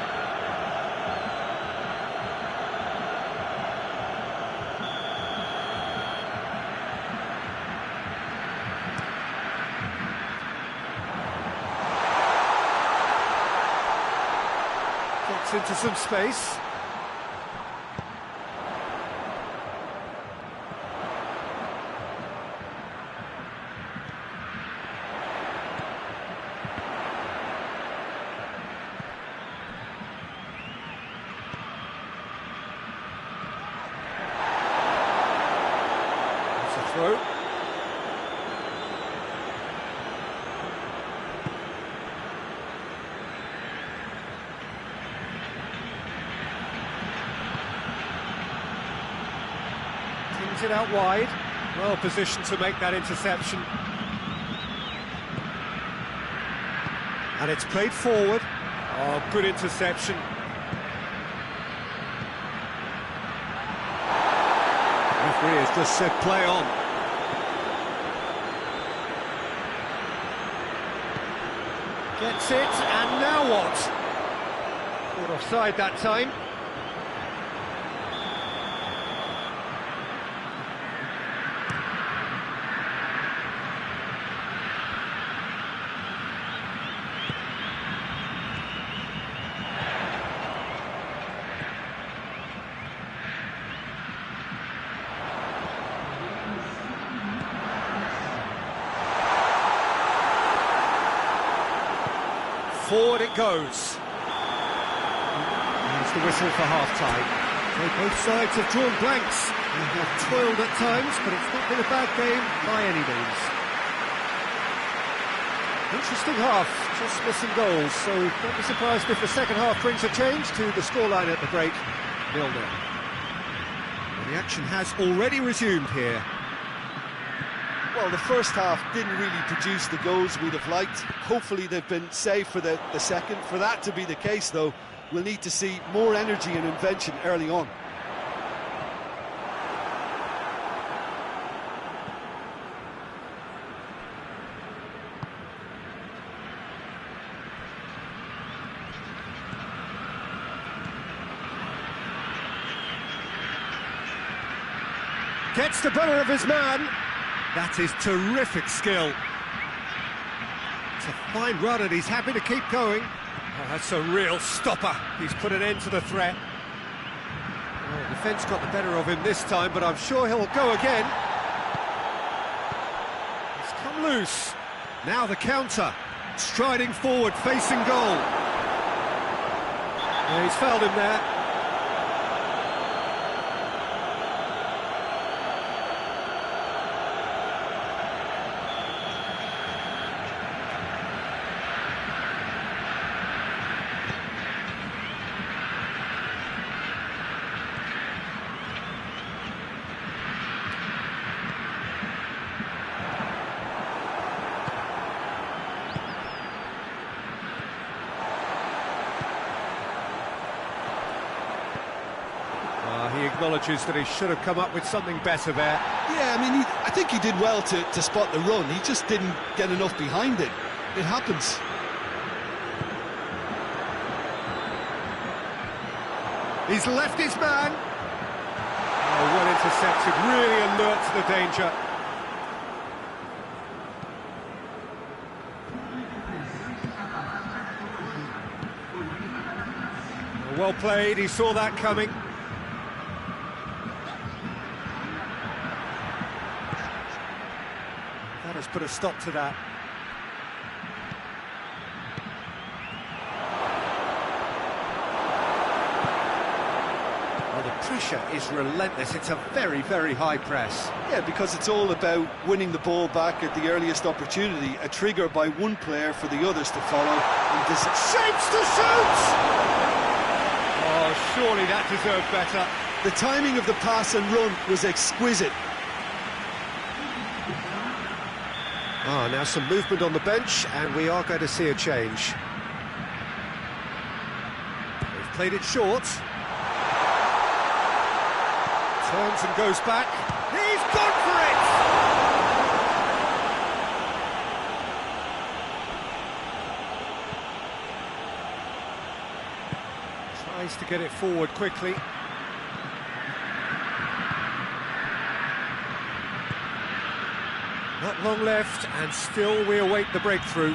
A: Gets into some space. Throw. Tings it out wide. Well positioned to make that interception. And it's played forward. Oh, good interception. Referee has just said play on. Gets it, and now what? Caught offside that time. Forward it goes. There's the whistle for half-time. So both sides have drawn blanks. They have toiled at times, but it's not been a bad game by any means. Interesting half, just missing goals, so don't be surprised if the second half brings a change to the scoreline at the break, 0-0. Well, the action has already resumed here.
B: Well, the first half didn't really produce the goals we'd have liked. Hopefully they've been saved for the second. For that to be the case, though, we'll need to see more energy and invention early on.
A: Gets the better of his man. That is terrific skill. It's a fine run and he's happy to keep going. Oh, that's a real stopper. He's put an end to the threat. Well, the defence got the better of him this time, but I'm sure he'll go again. He's come loose. Now the counter. Striding forward, facing goal. Yeah, he's fouled him there. He acknowledges that he should have come up with something better there.
B: Yeah, I mean, I think he did well to spot the run. He just didn't get enough behind it. It happens.
A: He's left his man. Oh, well intercepted, really alert to the danger. Well played, he saw that coming. That has put a stop to that. Well, the pressure is relentless. It's a very, very high press.
B: Yeah, because it's all about winning the ball back at the earliest opportunity, a trigger by one player for the others to follow. And this
A: shapes to shoot! Oh, surely that deserved better.
B: The timing of the pass and run was exquisite.
A: Ah, now some movement on the bench, and we are going to see a change. They've played it short. Turns and goes back. He's gone for it! Tries to get it forward quickly. Not long left, and still we await the breakthrough.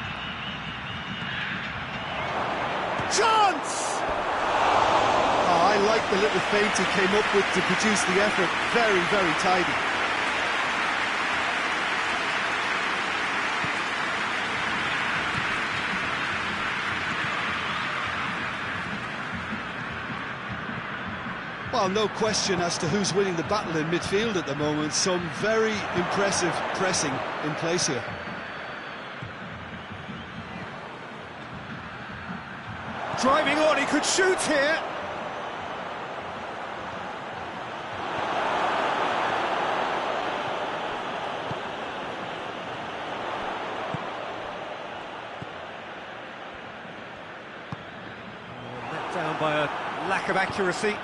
A: Chance!
B: Oh, I like the little feint he came up with to produce the effort. Very, very tidy. Well, no question as to who's winning the battle in midfield at the moment. Some very impressive pressing in place here.
A: Driving on, he could shoot here. Let down by a lack of accuracy.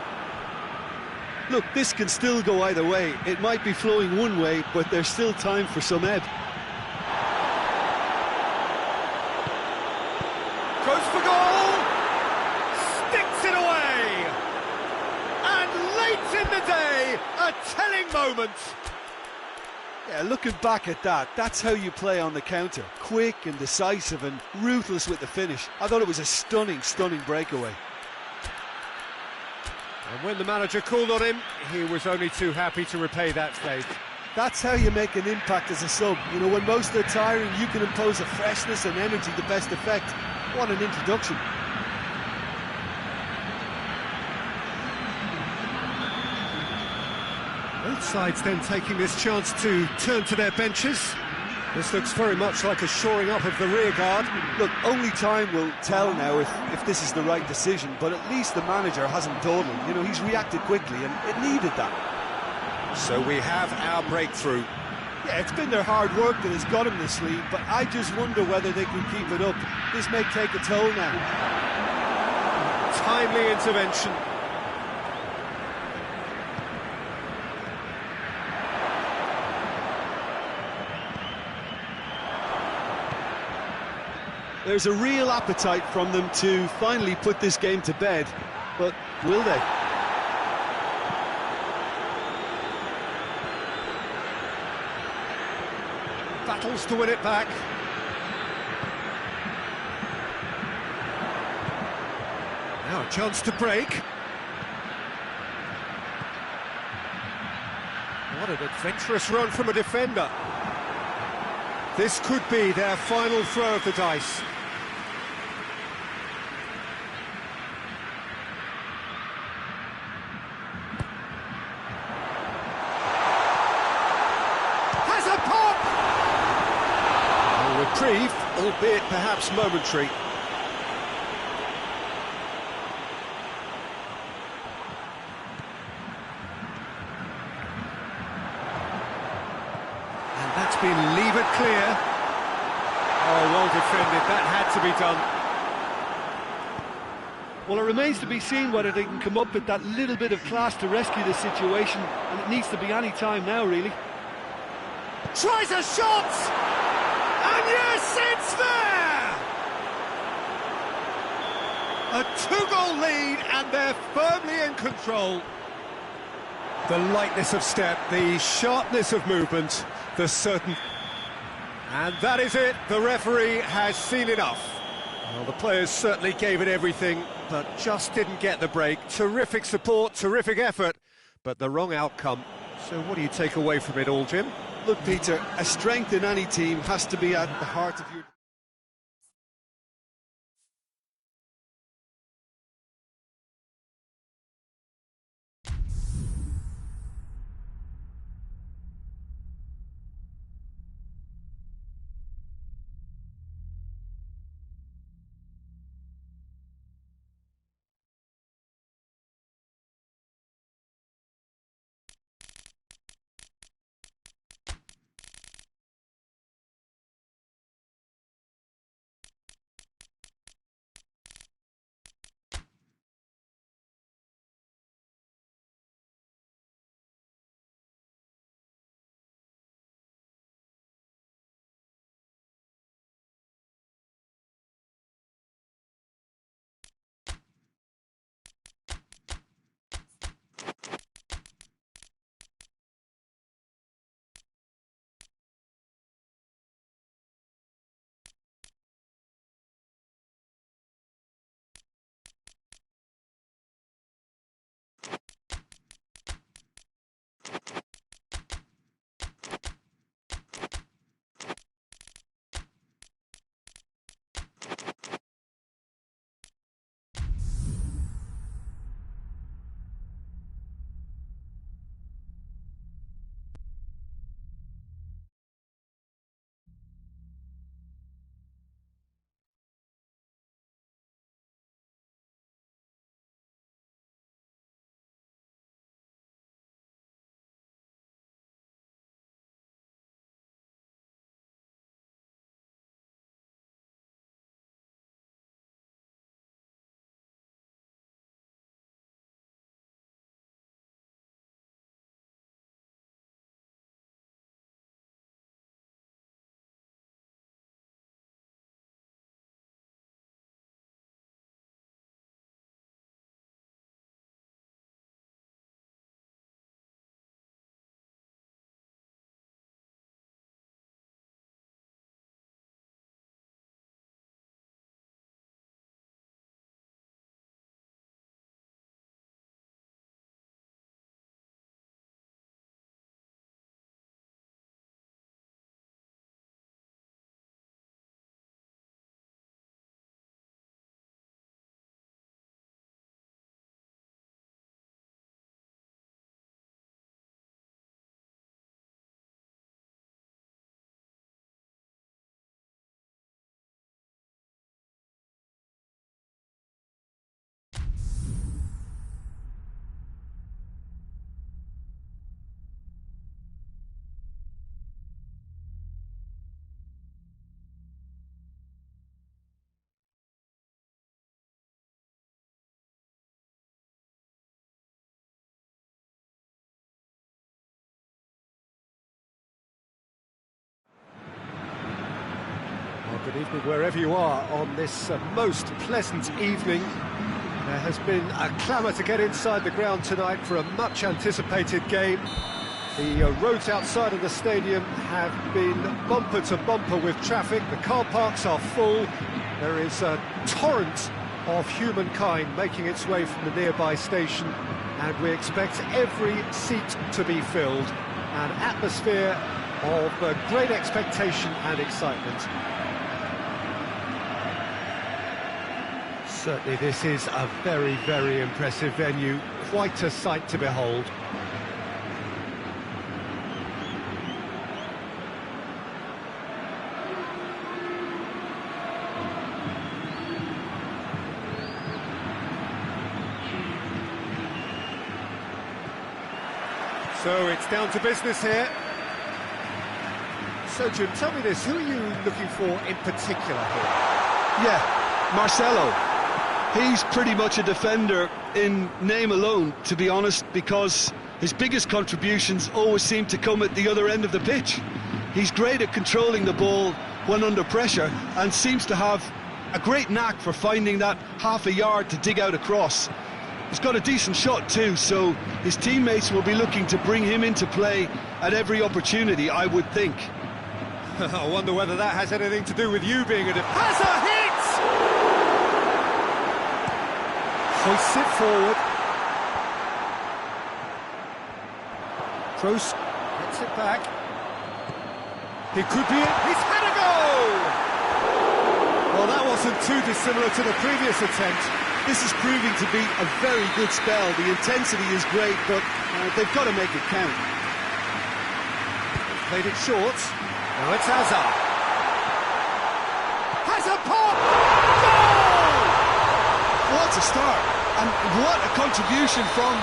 B: Look, this can still go either way. It might be flowing one way, but there's still time for some ebb.
A: Goes for goal! Sticks it away! And late in the day, a telling moment!
B: Yeah, looking back at that, that's how you play on the counter. Quick and decisive and ruthless with the finish. I thought it was a stunning, stunning breakaway.
A: And when the manager called on him, he was only too happy to repay that stage.
B: That's how you make an impact as a sub. You know, when most are tiring, you can impose a freshness and energy to best effect. What an introduction.
A: Both sides then taking this chance to turn to their benches. This looks very much like a shoring up of the rear guard.
B: Look, only time will tell now if this is the right decision, but at least the manager hasn't dawdled. You know, he's reacted quickly, and it needed that.
A: So we have our breakthrough.
B: Yeah, it's been their hard work that has got them this lead, but I just wonder whether they can keep it up. This may take a toll now.
A: Timely intervention.
B: There's a real appetite from them to finally put this game to bed, but will they?
A: Battles to win it back. Now a chance to break. What an adventurous run from a defender. This could be their final throw of the dice. Has a pop! A reprieve, albeit perhaps momentary. That's been levered clear. Oh, well defended, that had to be done.
B: Well, it remains to be seen whether they can come up with that little bit of class to rescue the situation, and it needs to be any time now, really.
A: Tries a shot! And yes, it's there! A two-goal lead, and they're firmly in control. The lightness of step, the sharpness of movement, the certain... And that is it, the referee has seen enough. Well, the players certainly gave it everything, but just didn't get the break. Terrific support, terrific effort, but the wrong outcome. So what do you take away from it all, Jim?
B: Look, Peter, a strength in any team has to be at the heart of your...
A: Good evening wherever you are on this most pleasant evening. There has been a clamour to get inside the ground tonight for a much anticipated game. The roads outside of the stadium have been bumper to bumper with traffic. The car parks are full. There is a torrent of humankind making its way from the nearby station, and we expect every seat to be filled. an atmosphere of great expectation and excitement. Certainly this is a very, very impressive venue, quite a sight to behold. So it's down to business here. So Jim, tell me this, who are you looking for in particular here?
B: Yeah, Marcelo. He's pretty much a defender in name alone, to be honest, because his biggest contributions always seem to come at the other end of the pitch. He's great at controlling the ball when under pressure and seems to have a great knack for finding that half a yard to dig out a cross. He's got a decent shot too, so his teammates will be looking to bring him into play at every opportunity, I would think.
A: I wonder whether that has anything to do with you being a has a hit! Hoists it forward. Kroos gets it back. He could be it. He's had a goal! Well, that wasn't too dissimilar to the previous attempt.
B: This is proving to be a very good spell. The intensity is great, but they've got to make it count.
A: Played it short. Now it's Hazard. Hazard pop! Goal!
B: What a start, and what a contribution from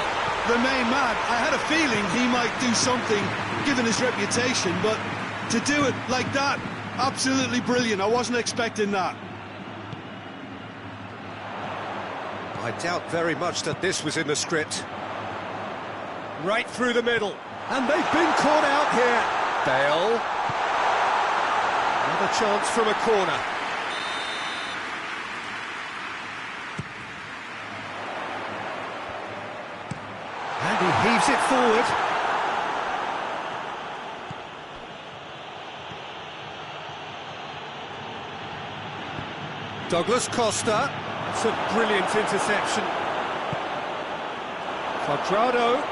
B: the main man. I had a feeling he might do something, given his reputation, but to do it like that, absolutely brilliant. I wasn't expecting that.
A: I doubt very much that this was in the script. Right through the middle, and they've been caught out here. Bale. Another chance from a corner. And he heaves it forward. Douglas Costa. It's a brilliant interception. Quadrado.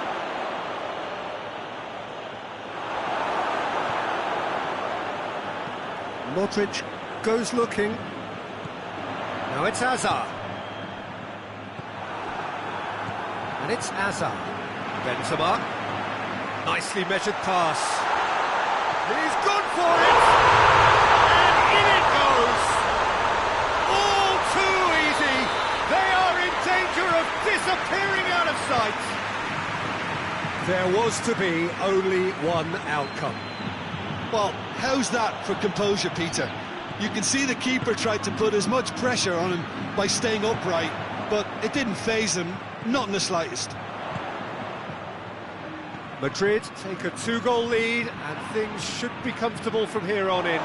A: Modric goes looking. Now it's Hazard. And it's Hazard. Benzema. Nicely measured pass. He's gone for it! And in it goes! All too easy! They are in danger of disappearing out of sight! There was to be only one outcome.
B: Well, how's that for composure, Peter? You can see the keeper tried to put as much pressure on him by staying upright, but it didn't faze him, not in the slightest.
A: Madrid take a 2-goal lead, and things should be comfortable from here on in.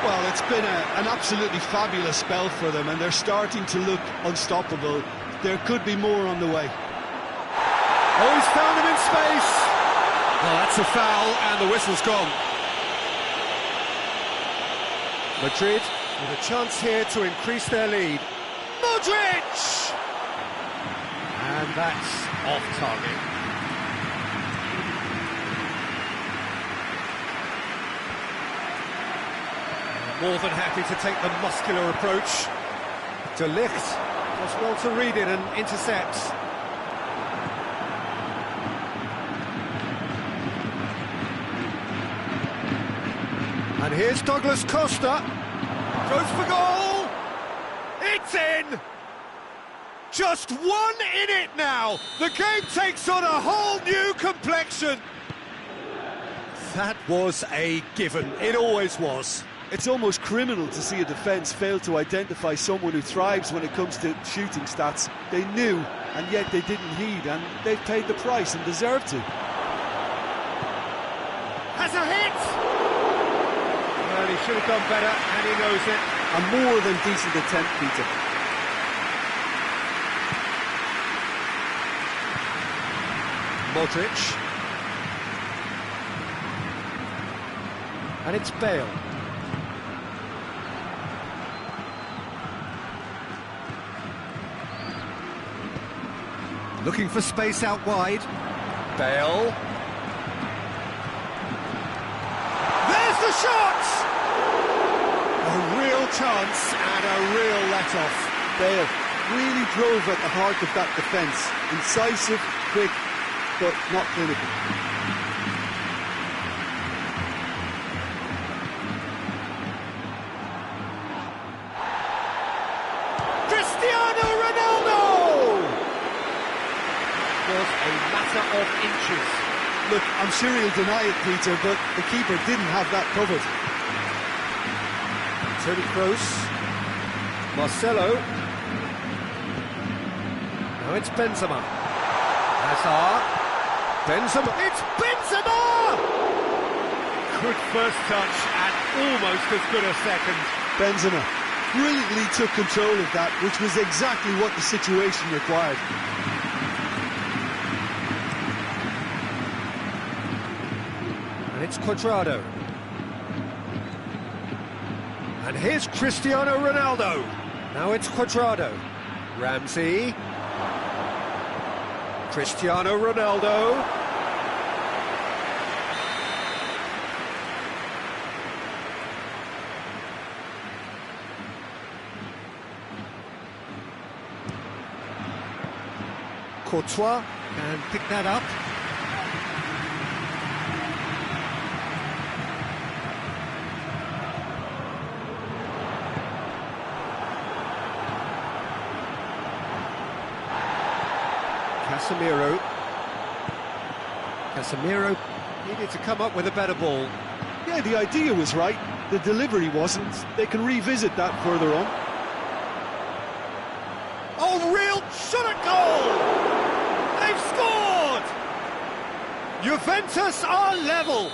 B: Well, it's been an absolutely fabulous spell for them, and they're starting to look unstoppable. There could be more on the way.
A: Oh, he's found him in space! Well, that's a foul, and the whistle's gone. Madrid with a chance here to increase their lead. Modric! And that's off target. More than happy to take the muscular approach. De Ligt does well to read it and intercepts. And here's Douglas Costa. Goes for goal! It's in! Just one in it now! The game takes on a whole new complexion! That was a given. It always was.
B: It's almost criminal to see a defence fail to identify someone who thrives when it comes to shooting stats. They knew, and yet they didn't heed, and they've paid the price and deserve to.
A: Has a hit! Well, he should have done better, and he knows it.
B: A more than decent attempt, Peter.
A: Modric. And it's Bale. Looking for space out wide. Bale. shot! A real chance and a real let-off.
B: Bale really drove at the heart of that defence. Incisive, quick, but not clinical.
A: Cristiano Ronaldo! Was a matter of inches.
B: Look, I'm sure he'll deny it, Peter, but the keeper didn't have that covered.
A: Toni Kroos. Marcelo. Now it's Benzema. Hazard. Benzema. It's Benzema! Good first touch and almost as good a second.
B: Benzema brilliantly took control of that, which was exactly what the situation required.
A: And it's Cuadrado. And here's Cristiano Ronaldo. Now it's Cuadrado. Ramsey. Cristiano Ronaldo. Courtois can pick that up. Casemiro needed to come up with a better ball.
B: Yeah, the idea was right, the delivery wasn't. They can revisit that further on.
A: Oh, real shot at goal! They've scored! Juventus are level!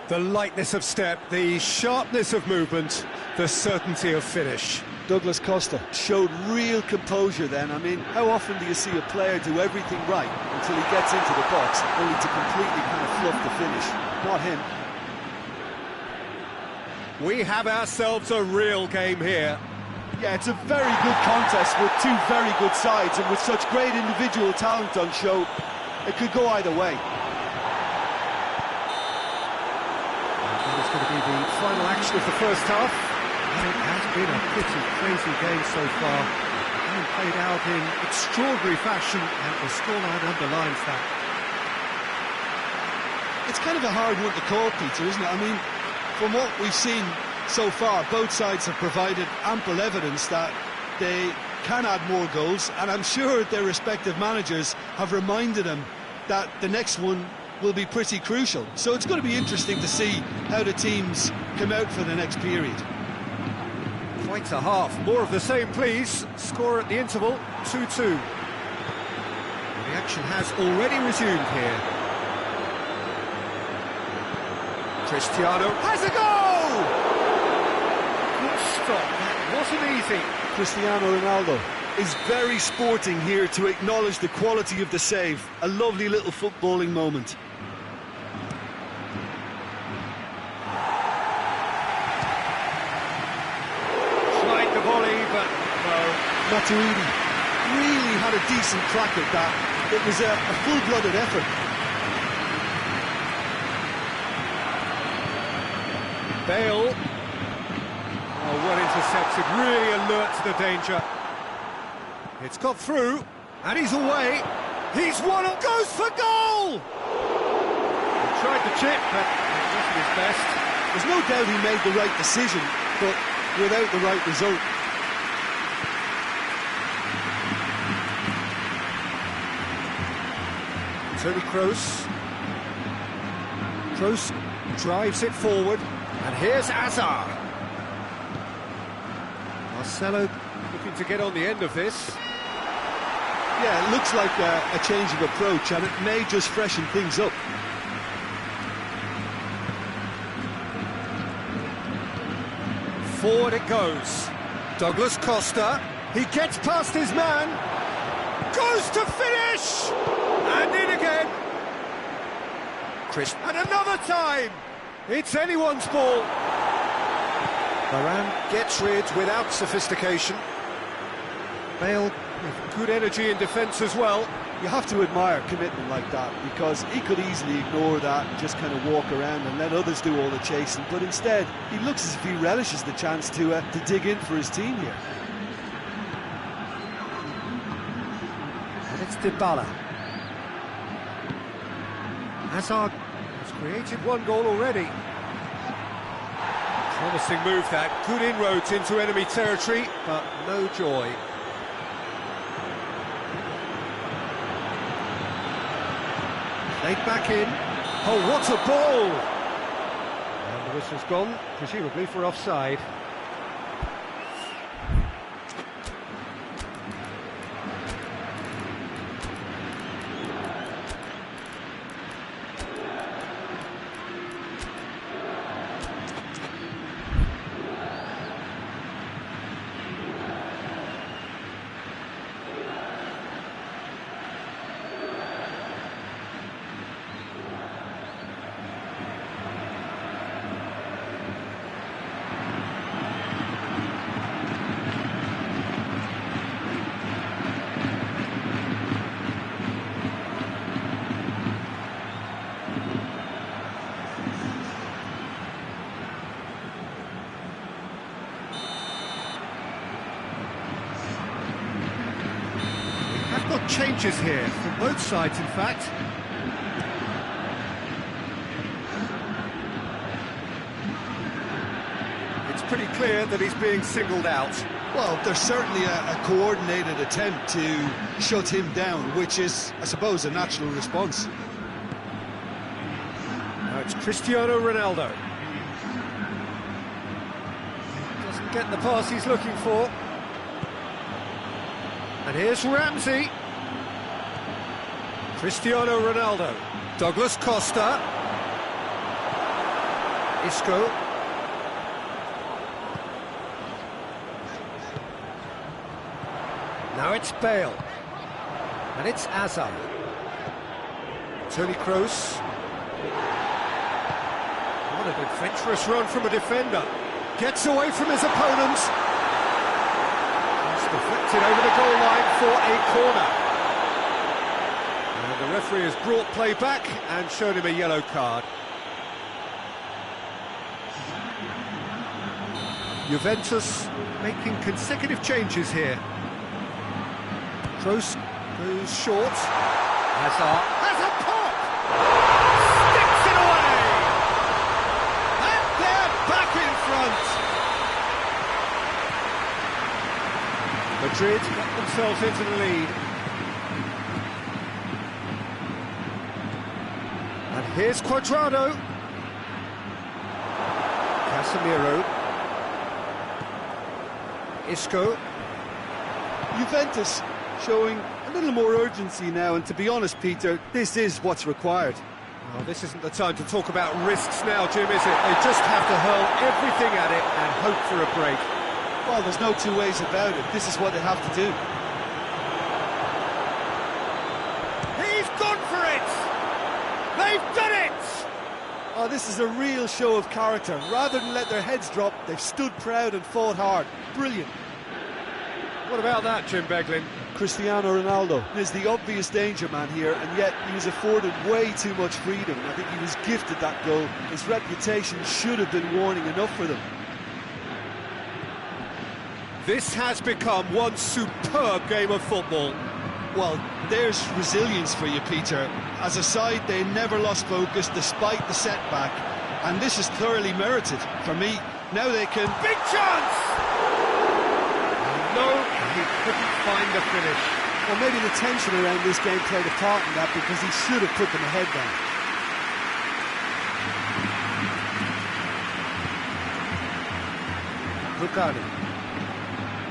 A: The lightness of step, the sharpness of movement, the certainty of finish.
B: Douglas Costa showed real composure then. I mean, how often do you see a player do everything right until he gets into the box, only to completely kind of fluff the finish? Not him.
A: We have ourselves a real game here.
C: Yeah, it's a very good contest with two very good sides, and with such great individual talent on show, it could go either way.
A: That is going to be the final action of the first half. It has been a pretty crazy game so far, and played out in extraordinary fashion, and the scoreline underlines that.
B: It's kind of a hard one to call, Peter, isn't it? I mean, from what we've seen so far, both sides have provided ample evidence that they can add more goals, and I'm sure their respective managers have reminded them that the next one will be pretty crucial. So it's going to be interesting to see how the teams come out for the next period.
A: Quite a half. More of the same, please. Score at the interval, 2-2. The action has already resumed here. Cristiano has a goal! Good stop. That wasn't easy.
B: Cristiano Ronaldo is very sporting here to acknowledge the quality of the save. A lovely little footballing moment. Matuidi really had a decent crack at that. It was a full-blooded effort.
A: Bale. Oh, well intercepted, really alert to the danger. It's got through, and he's away. He's won and goes for goal! He tried the chip, but it wasn't his best.
B: There's no doubt he made the right decision, but without the right result.
A: Toni Kroos. Kroos drives it forward, and here's Hazard. Marcelo looking to get on the end of this.
B: Yeah, it looks like a change of approach, and it may just freshen things up.
A: Forward it goes. Douglas Costa. He gets past his man. Goes to finish! And in again. And another time. It's anyone's ball. Varane gets rid without sophistication. Bale with good energy in defence as well.
B: You have to admire commitment like that, because he could easily ignore that and just kind of walk around and let others do all the chasing, but instead he looks as if he relishes the chance to dig in for his team here.
A: And it's Dybala. Hazard has created one goal already. Promising move that, good inroads into enemy territory, but no joy. Played back in. Oh, what a ball! And the whistle's gone, presumably for offside. Changes here from both sides, in fact. It's pretty clear that he's being singled out.
B: Well, there's certainly a coordinated attempt to shut him down, which is, I suppose, a natural response.
A: Now it's Cristiano Ronaldo. Doesn't get the pass he's looking for. And here's Ramsey. Cristiano Ronaldo, Douglas Costa, Isco, now it's Bale, and it's Hazard, Toni Kroos. What an adventurous run from a defender, gets away from his opponent, it's deflected over the goal line for a corner. The referee has brought play back and shown him a yellow card. Juventus making consecutive changes here. Kroos goes short. Hazard has a pop! Sticks it away! And they're back in front! Madrid get themselves into the lead. And here's Cuadrado. Casemiro. Isco.
B: Juventus showing a little more urgency now, and to be honest, Peter, this is what's required.
A: Well, this isn't the time to talk about risks now, Jim, is it? They just have to hurl everything at it and hope for a break.
B: Well, there's no two ways about it. This is what they have to do.
A: He's gone for it! They've done it!
B: Oh, this is a real show of character. Rather than let their heads drop, they've stood proud and fought hard. Brilliant.
A: What about that, Jim Beglin?
B: Cristiano Ronaldo is the obvious danger man here, and yet he was afforded way too much freedom. I think he was gifted that goal. His reputation should have been warning enough for them.
A: This has become one superb game of football.
B: Well, there's resilience for you, Peter. As a side, they never lost focus despite the setback, and this is thoroughly merited. For me, now they can...
A: Big chance! No, he couldn't find the finish.
B: Well, maybe the tension around this game played a part in that, because he should have put them ahead then.
A: Rugani.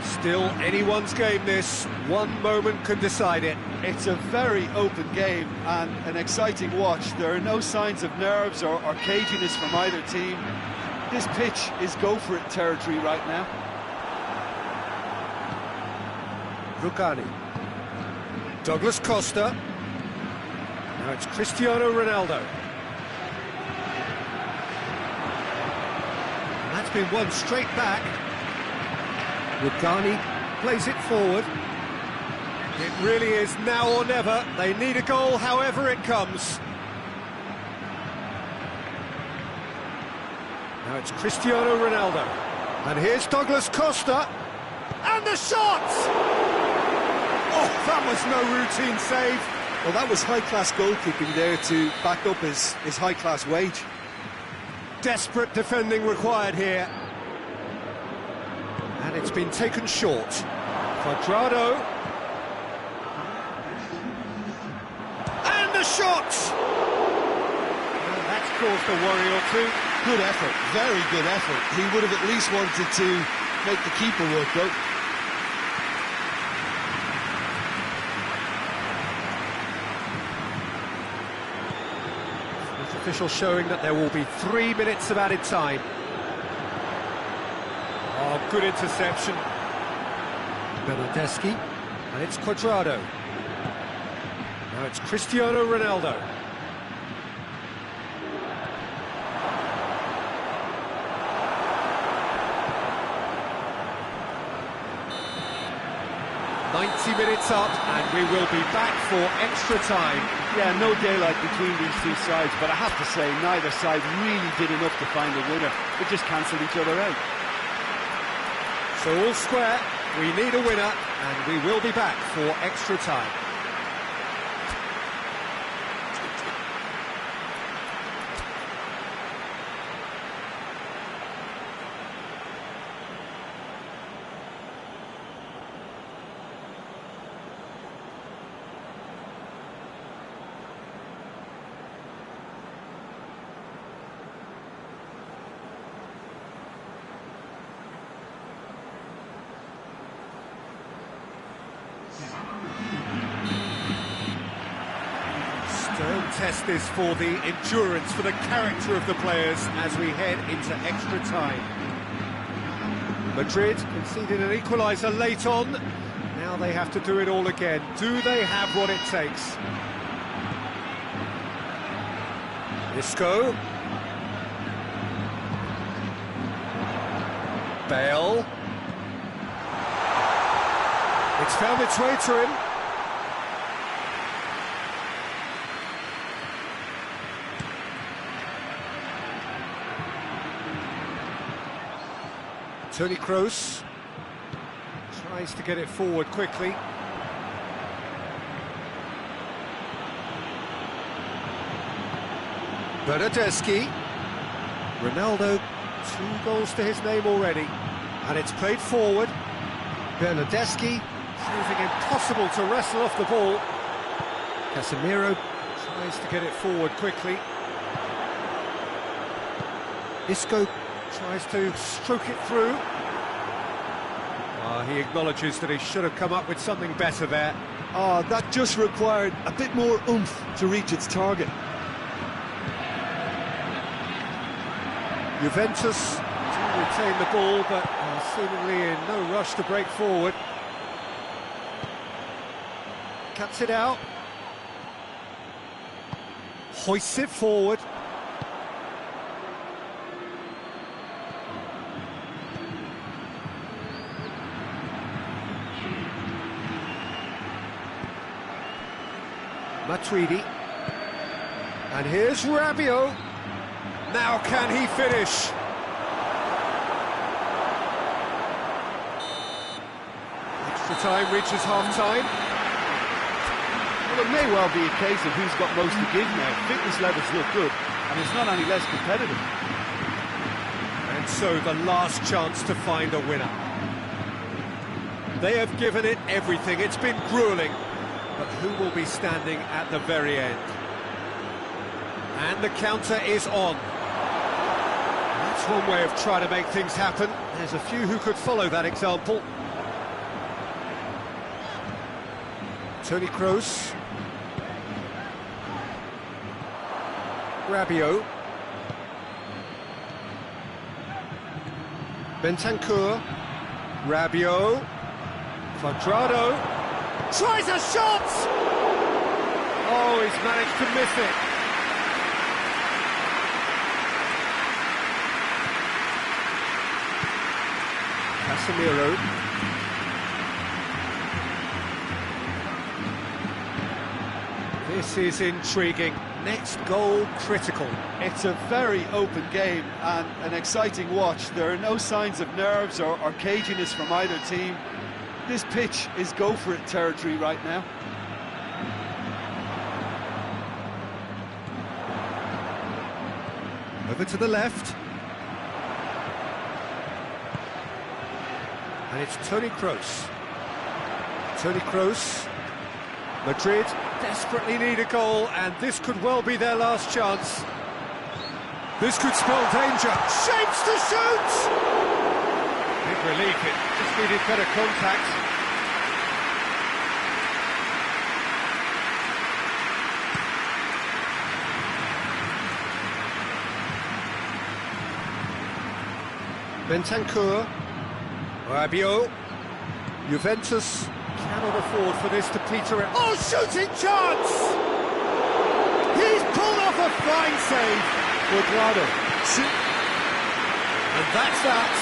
A: Still anyone's game, this. One moment can decide it.
B: It's a very open game and an exciting watch. There are no signs of nerves or caginess from either team. This pitch is go-for-it territory right now.
A: Rugani. Douglas Costa. Now it's Cristiano Ronaldo. And that's been won straight back. Rugani plays it forward. It really is now or never. They need a goal however it comes. Now it's Cristiano Ronaldo. And here's Douglas Costa. And the shot! Oh, that was no routine save.
B: Well, that was high-class goalkeeping there to back up his high-class wage.
A: Desperate defending required here. And it's been taken short. Cuadrado. And the shot! Well, that's caused a worry or two.
B: Good effort, very good effort. He would have at least wanted to make the keeper work, though.
A: Official showing that there will be 3 minutes of added time. Oh, good interception. Bernardeschi, and it's Cuadrado. Now it's Cristiano Ronaldo. Minutes up, and we will be back for extra time.
C: Yeah, no daylight between these two sides, but I have to say, neither side really did enough to find a winner. They just cancelled each other out.
A: So all square, we need a winner, and we will be back for extra time. Stern test this for the endurance, for the character of the players as we head into extra time. Madrid conceded an equaliser late on. Now they have to do it all again. Do they have what it takes? Isco. Bale. It's found its way to him. Toni Kroos tries to get it forward quickly. Bernardeschi. Ronaldo, 2 goals to his name already. And it's played forward. Bernardeschi proving impossible to wrestle off the ball. Casemiro tries to get it forward quickly. Isco tries to stroke it through. He acknowledges that he should have come up with something better there.
B: That just required a bit more oomph to reach its target.
A: Juventus do retain the ball, but seemingly in no rush to break forward. Cuts it out. Hoists it forward. Matuidi. And here's Rabiot. Now can he finish? Extra time reaches half-time.
C: Well, it may well be a case of who's got most to give now. Fitness levels look good, and it's not any less competitive.
A: And so the last chance to find a winner. They have given it everything. It's been gruelling. But who will be standing at the very end? And the counter is on. That's one way of trying to make things happen. There's a few who could follow that example. Toni Kroos. Rabiot. Bentancur. Rabiot. Cuadrado. Tries a shot! Oh, he's managed to miss it. Casemiro. This is intriguing. Next goal critical.
C: It's a very open game and an exciting watch. There are no signs of nerves or caginess from either team. This pitch is go-for-it territory right now.
A: Over to the left. And it's Toni Kroos. Toni Kroos. Madrid desperately need a goal, and this could well be their last chance. This could spell danger. Shapes to shoot! Big relief, it just needed better contact. Bentancur. Rabiot. Juventus cannot afford for this to peter out. Oh, shooting chance! He's pulled off a fine save. Cuadrado. And that's that.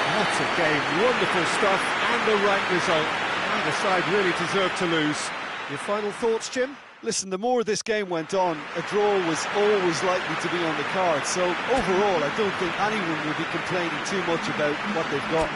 A: What a game. Wonderful stuff and the right result. Neither side really deserved to lose. Your final thoughts, Jim?
C: Listen, the more this game went on, a draw was always likely to be on the card. So overall, I don't think anyone will be complaining too much about what they've got.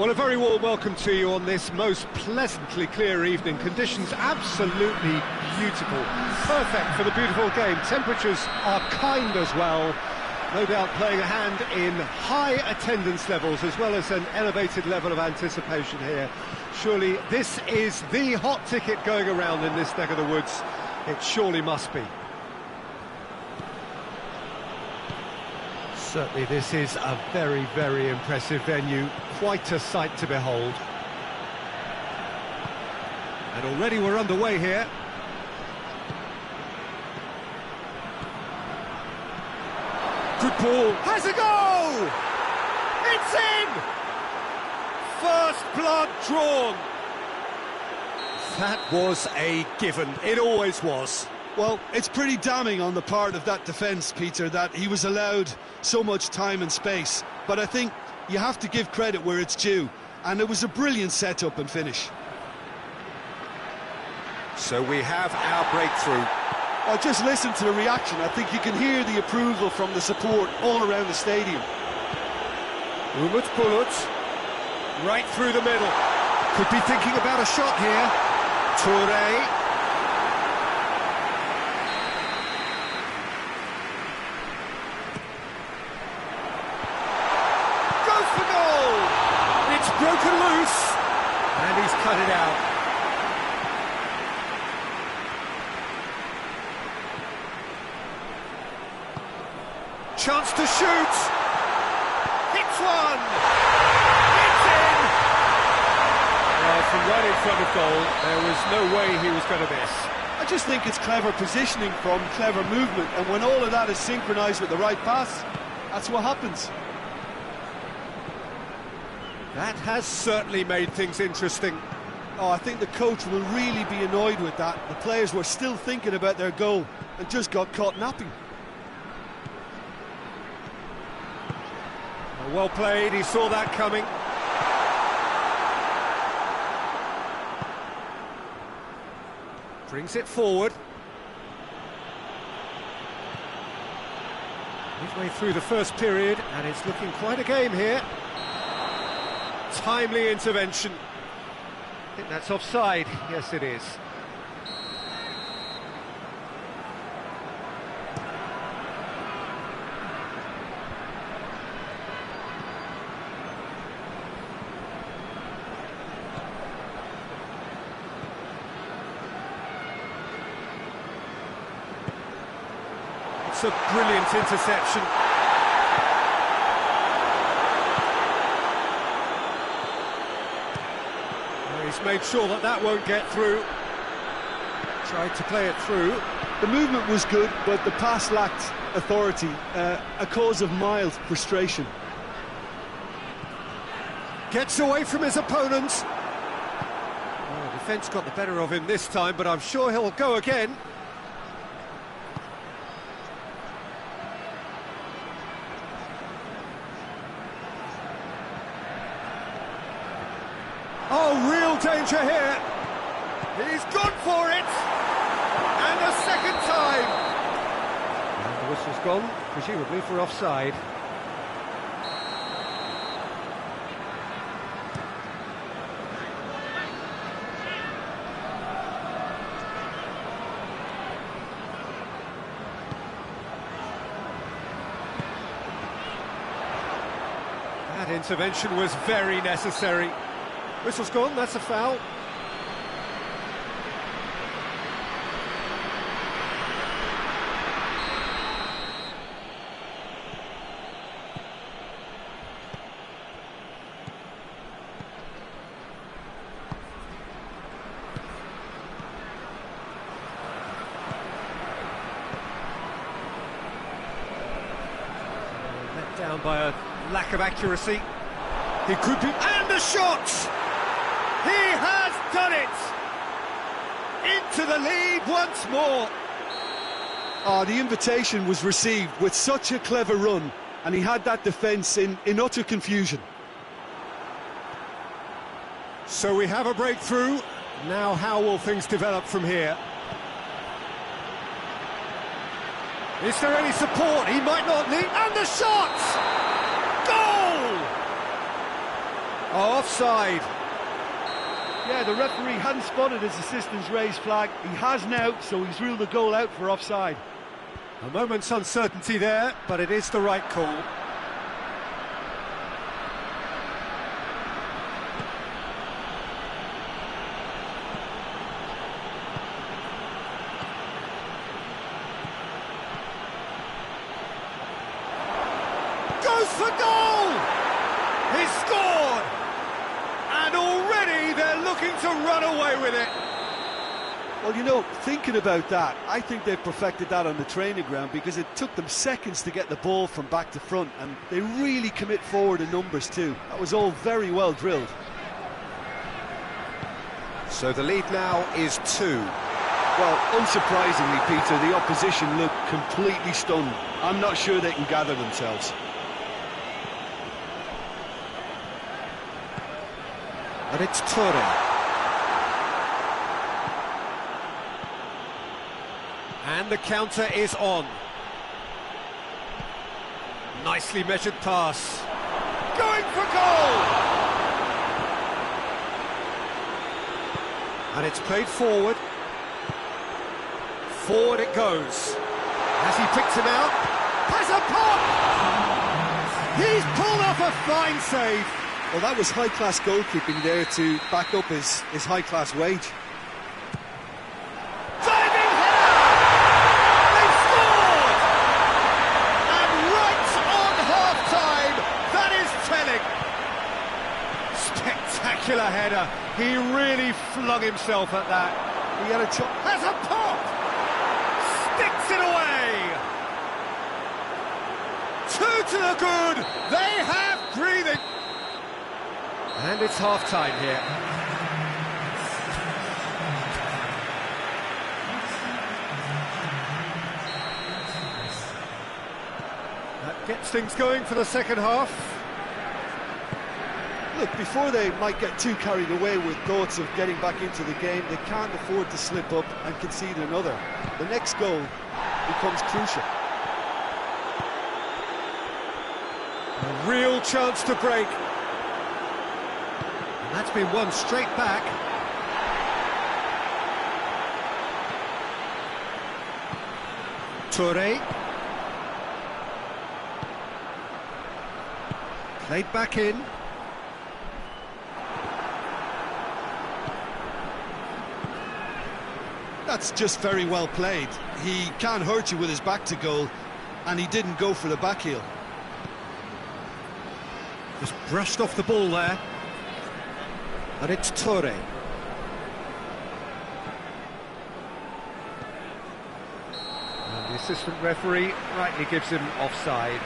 A: Well, a very warm welcome to you on this most pleasantly clear evening. Conditions absolutely beautiful. Perfect for the beautiful game. Temperatures are kind as well. No doubt playing a hand in high attendance levels as well as an elevated level of anticipation here. Surely this is the hot ticket going around in this neck of the woods. It surely must be. Certainly this is a very, very impressive venue. Quite a sight to behold. And already we're underway here. Good ball. Has a goal! It's in! First blood drawn. That was a given. It always was.
B: Well, it's pretty damning on the part of that defence, Peter, that he was allowed so much time and space. But I think you have to give credit where it's due. And it was a brilliant setup and finish.
A: So we have our breakthrough.
C: Oh, just listen to the reaction. I think you can hear the approval from the support all around the stadium.
A: Umut Bulut, right through the middle. Could be thinking about a shot here. Toure. Broken loose, and he's cut it out. Chance to shoot. Hits one. It's in. Well, from right in front of goal, there was no way he was going to miss.
C: I just think it's clever positioning from clever movement, and when all of that is synchronised with the right pass, that's what happens.
A: That has certainly made things interesting.
C: Oh, I think the coach will really be annoyed with that. The players were still thinking about their goal and just got caught napping.
A: Well played, he saw that coming. Brings it forward. Midway through the first period, and it's looking quite a game here. Timely intervention. I think that's offside. Yes, it is. It's a brilliant interception. He's made sure that that won't get through. Tried to play it through.
B: The movement was good, but the pass lacked authority, a cause of mild frustration.
A: Gets away from his opponents. Oh, defence got the better of him this time, but I'm sure he'll go again. Oh, real danger here. He's gone for it. And a second time. And the whistle's gone, presumably for offside. That intervention was very necessary. Whistle's gone, that's a foul. Let down by a lack of accuracy. He could be... And a shot! He has done it! Into the lead once more.
B: The invitation was received with such a clever run, and he had that defence in utter confusion.
A: So we have a breakthrough. Now how will things develop from here? Is there any support? He might not need... And the shot! Goal! Oh, offside.
C: Yeah, the referee hadn't spotted his assistant's raised flag. He has now, so he's ruled the goal out for offside.
A: A moment's uncertainty there, but it is the right call. Goes for goal! He's scored! And already they're looking to run away with it.
B: Well, you know, thinking about that, I think they've perfected that on the training ground, because it took them seconds to get the ball from back to front, and they really commit forward in numbers too. That was all very well drilled.
A: So the lead now is 2.
B: Well, unsurprisingly, Peter, the opposition look completely stunned. I'm not sure they can gather themselves.
A: And it's Toure. And the counter is on. Nicely measured pass. Going for goal! And it's played forward. Forward it goes. Has he picked him out? Has a pop! He's pulled off a fine save.
B: Well, that was high-class goalkeeping there to back up his high-class wage.
A: Spectacular header. He really flung himself at that.
B: He had a chop.
A: Has a pop! Sticks it away! 2 to the good! They have breathing! And it's half-time here. That gets things going for the second half.
B: Look, before they might get too carried away with thoughts of getting back into the game, they can't afford to slip up and concede another. The next goal becomes crucial.
A: A real chance to break. And that's been won straight back. Toure. Played back in.
B: That's just very well played. He can't hurt you with his back to goal, and he didn't go for the back heel.
A: Just brushed off the ball there. And it's Toure. And the assistant referee rightly gives him offside.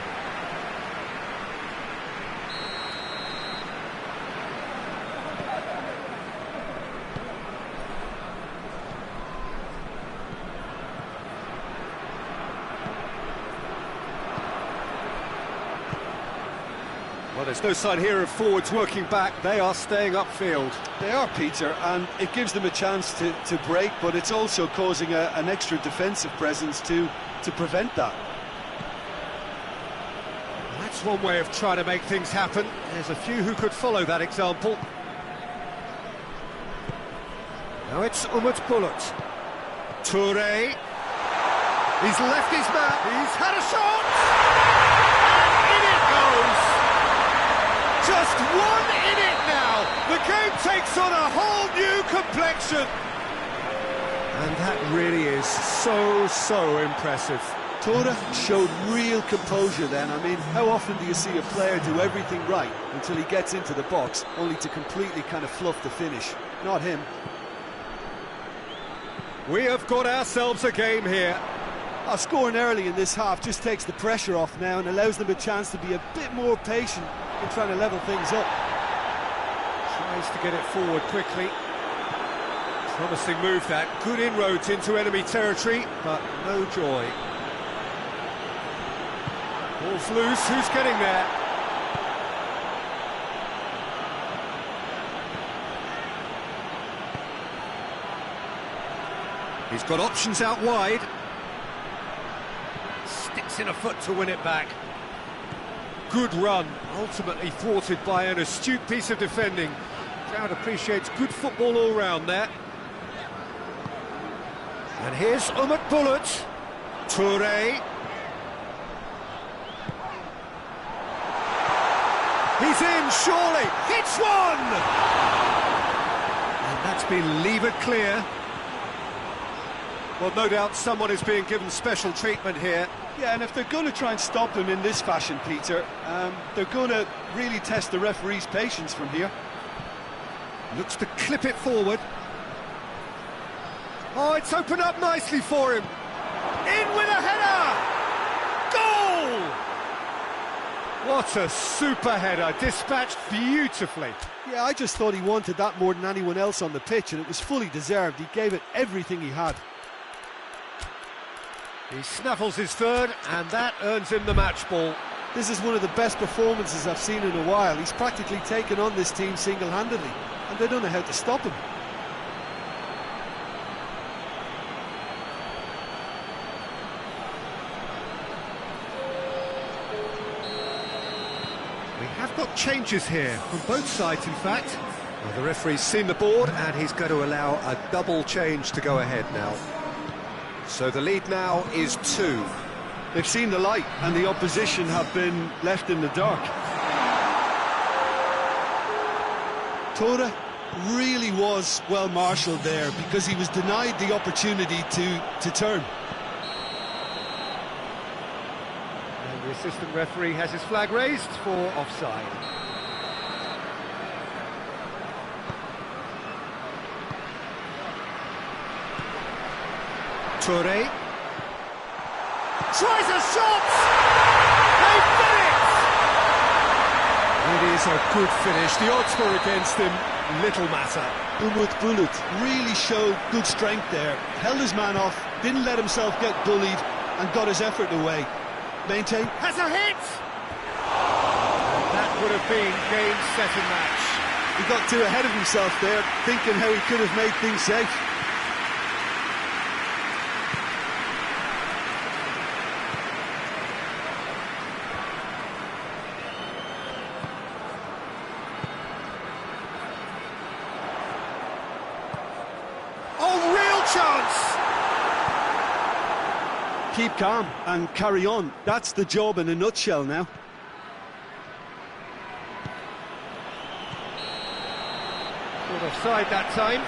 A: Well, there's no sign here of forwards working back. They are staying upfield.
B: They are, Peter, and it gives them a chance to break, but it's also causing an extra defensive presence to prevent that.
A: Well, that's one way of trying to make things happen. There's a few who could follow that example. Now it's Umut Bulut. Toure. He's left his man. He's had a shot! And in it goes! Just 1 in it now. The game takes on a whole new complexion. And that really is so impressive.
B: Toure showed real composure then. I mean, how often do you see a player do everything right until he gets into the box, only to completely kind of fluff the finish? Not him.
A: We have got ourselves a game here.
B: Scoring early in this half just takes the pressure off now and allows them a chance to be a bit more patient in trying to level things up.
A: Tries to get it forward quickly. Promising move that. Good inroads into enemy territory, but no joy. Ball's loose. Who's getting there? He's got options out wide. Sticks in a foot to win it back. good run, ultimately thwarted by an astute piece of defending. Crowd appreciates good football all round there. And here's Umut Bulut. Toure. He's in, surely. Hits one! And that's been levered clear. Well, no doubt someone is being given special treatment here.
C: Yeah, and if they're going to try and stop him in this fashion, Peter, they're going to really test the referee's patience from here.
A: Looks to clip it forward. Oh, it's opened up nicely for him. In with a header! Goal! What a super header, dispatched beautifully.
B: Yeah, I just thought he wanted that more than anyone else on the pitch, and it was fully deserved. He gave it everything he had.
A: He snaffles his third, and that earns him the match ball.
B: This is one of the best performances I've seen in a while. He's practically taken on this team single-handedly, and they don't know how to stop him.
A: We have got changes here, from both sides in fact. Well, the referee's seen the board, and he's going to allow a double change to go ahead now. So the lead now is 2.
C: They've seen the light, and the opposition have been left in the dark.
B: Toure really was well marshalled there, because he was denied the opportunity to turn.
A: And the assistant referee has his flag raised for offside. Toure tries a shot! They've done it! It is a good finish. The odds were against him. Little matter.
B: Umut Bulut really showed good strength there. Held his man off, didn't let himself get bullied, and got his effort away. Maintain.
A: Has a hit! And that would have been game, set and match.
B: He got too ahead of himself there, thinking how he could have made things safe. Keep calm and carry on. That's the job in a nutshell now.
A: Good offside that time.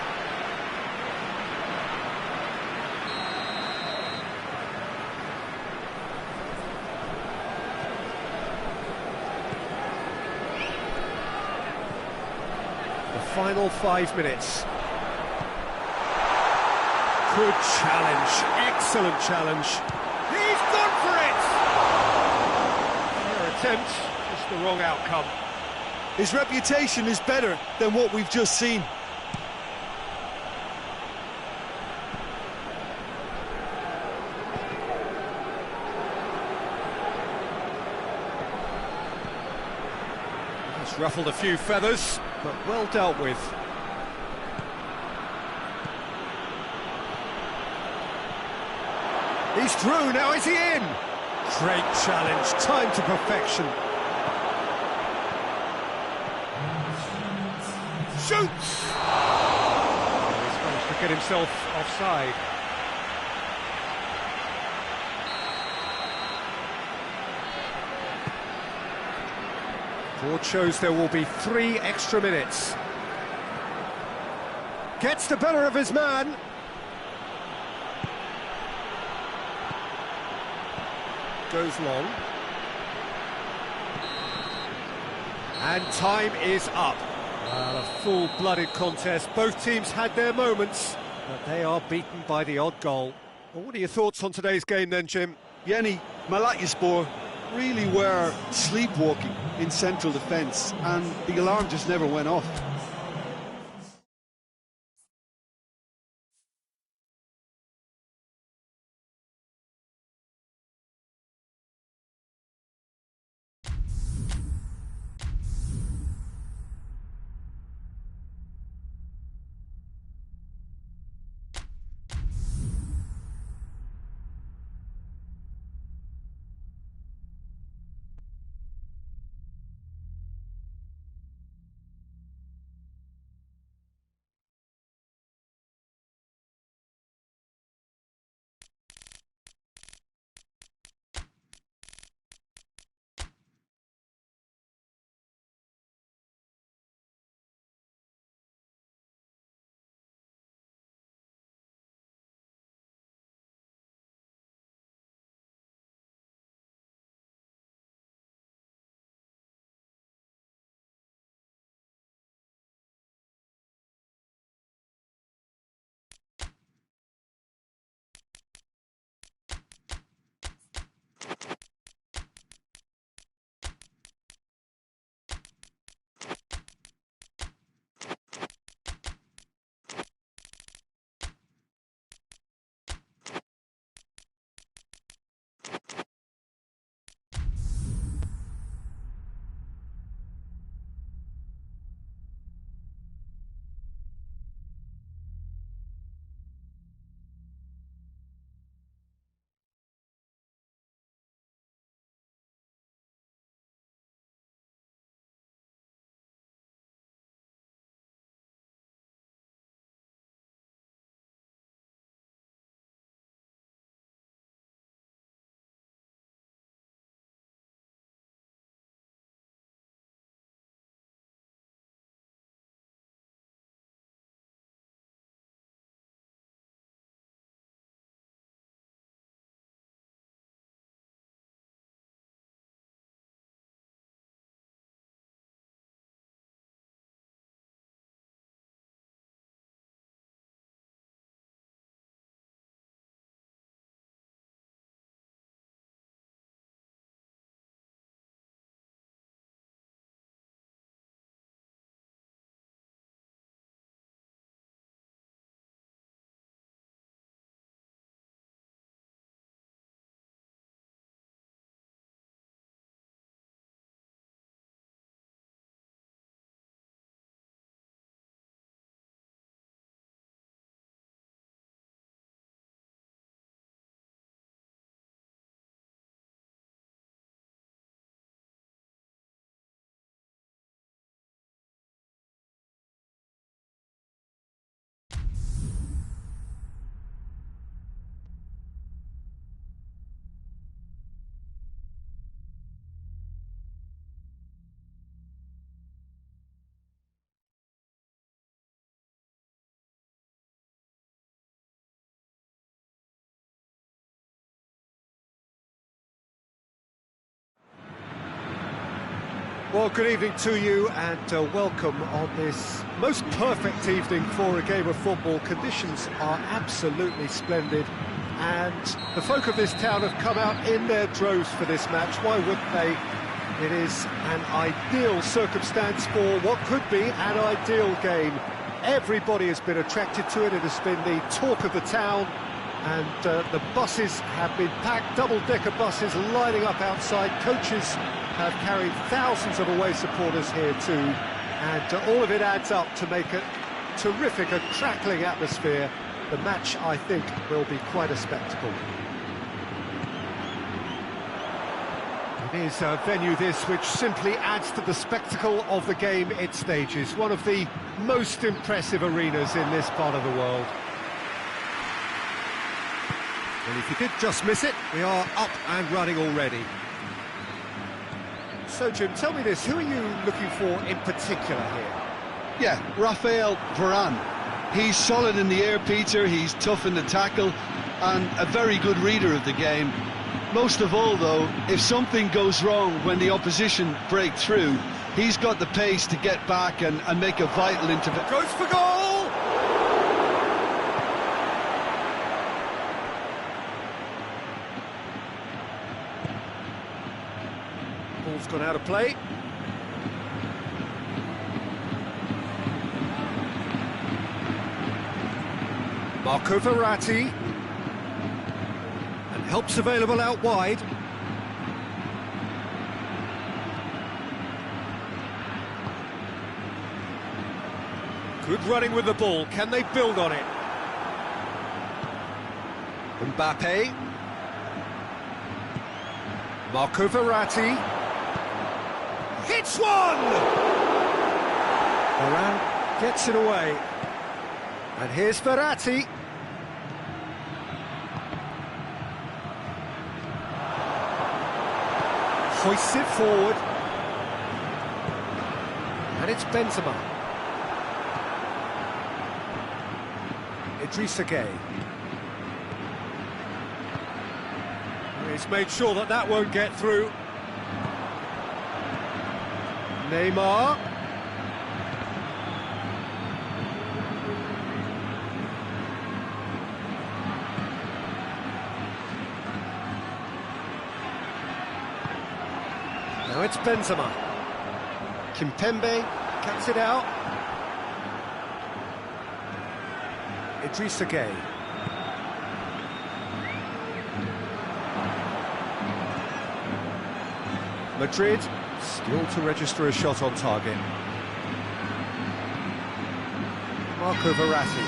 A: The final 5 minutes. Good challenge, excellent challenge. He's gone for it! Fair attempt, just the wrong outcome.
B: His reputation is better than what we've just seen.
A: He's ruffled a few feathers, but well dealt with. He's through, now is he in? Great challenge, time to perfection. Shoots! He's managed to get himself offside. Board shows there will be 3 extra minutes. Gets the better of his man. Goes long. And time is up. Well, a full-blooded contest. Both teams had their moments, but they are beaten by the odd goal. Well, what are your thoughts on today's game then, Jim?
B: Yeni, Malatyaspor really were sleepwalking in central defence, and the alarm just never went off.
A: Well, good evening to you and welcome on this most perfect evening for a game of football. Conditions are absolutely splendid and the folk of this town have come out in their droves for this match. Why wouldn't they? It is an ideal circumstance for what could be an ideal game. Everybody has been attracted to it. It has been the talk of the town, and the buses have been packed, double-decker buses lining up outside. Coaches have carried thousands of away supporters here too, and all of it adds up to make a terrific, a crackling atmosphere. The match, I think, will be quite a spectacle. It is a venue this which simply adds to the spectacle of the game it stages. One of the most impressive arenas in this part of the world. And if you did just miss it, we are up and running already. So, Jim, tell me this, who are you looking for in particular here?
B: Yeah, Rafael Varane. He's solid in the air, Peter, he's tough in the tackle, and a very good reader of the game. Most of all, though, if something goes wrong when the opposition break through, he's got the pace to get back and make a vital intervention.
A: Goes for goal! Ball's gone out of play. Marco Verratti. And help's available out wide. Good running with the ball. Can they build on it? Mbappe. Marco Verratti. Hits one! Varane gets it away. And here's Verratti. Hoists it forward. And it's Benzema. Idrissa Gueye. He's made sure that that won't get through. Neymar. it's Benzema. Kimpembe cuts it out. Idrissa Gueye. Madrid still to register a shot on target. Marco Verratti.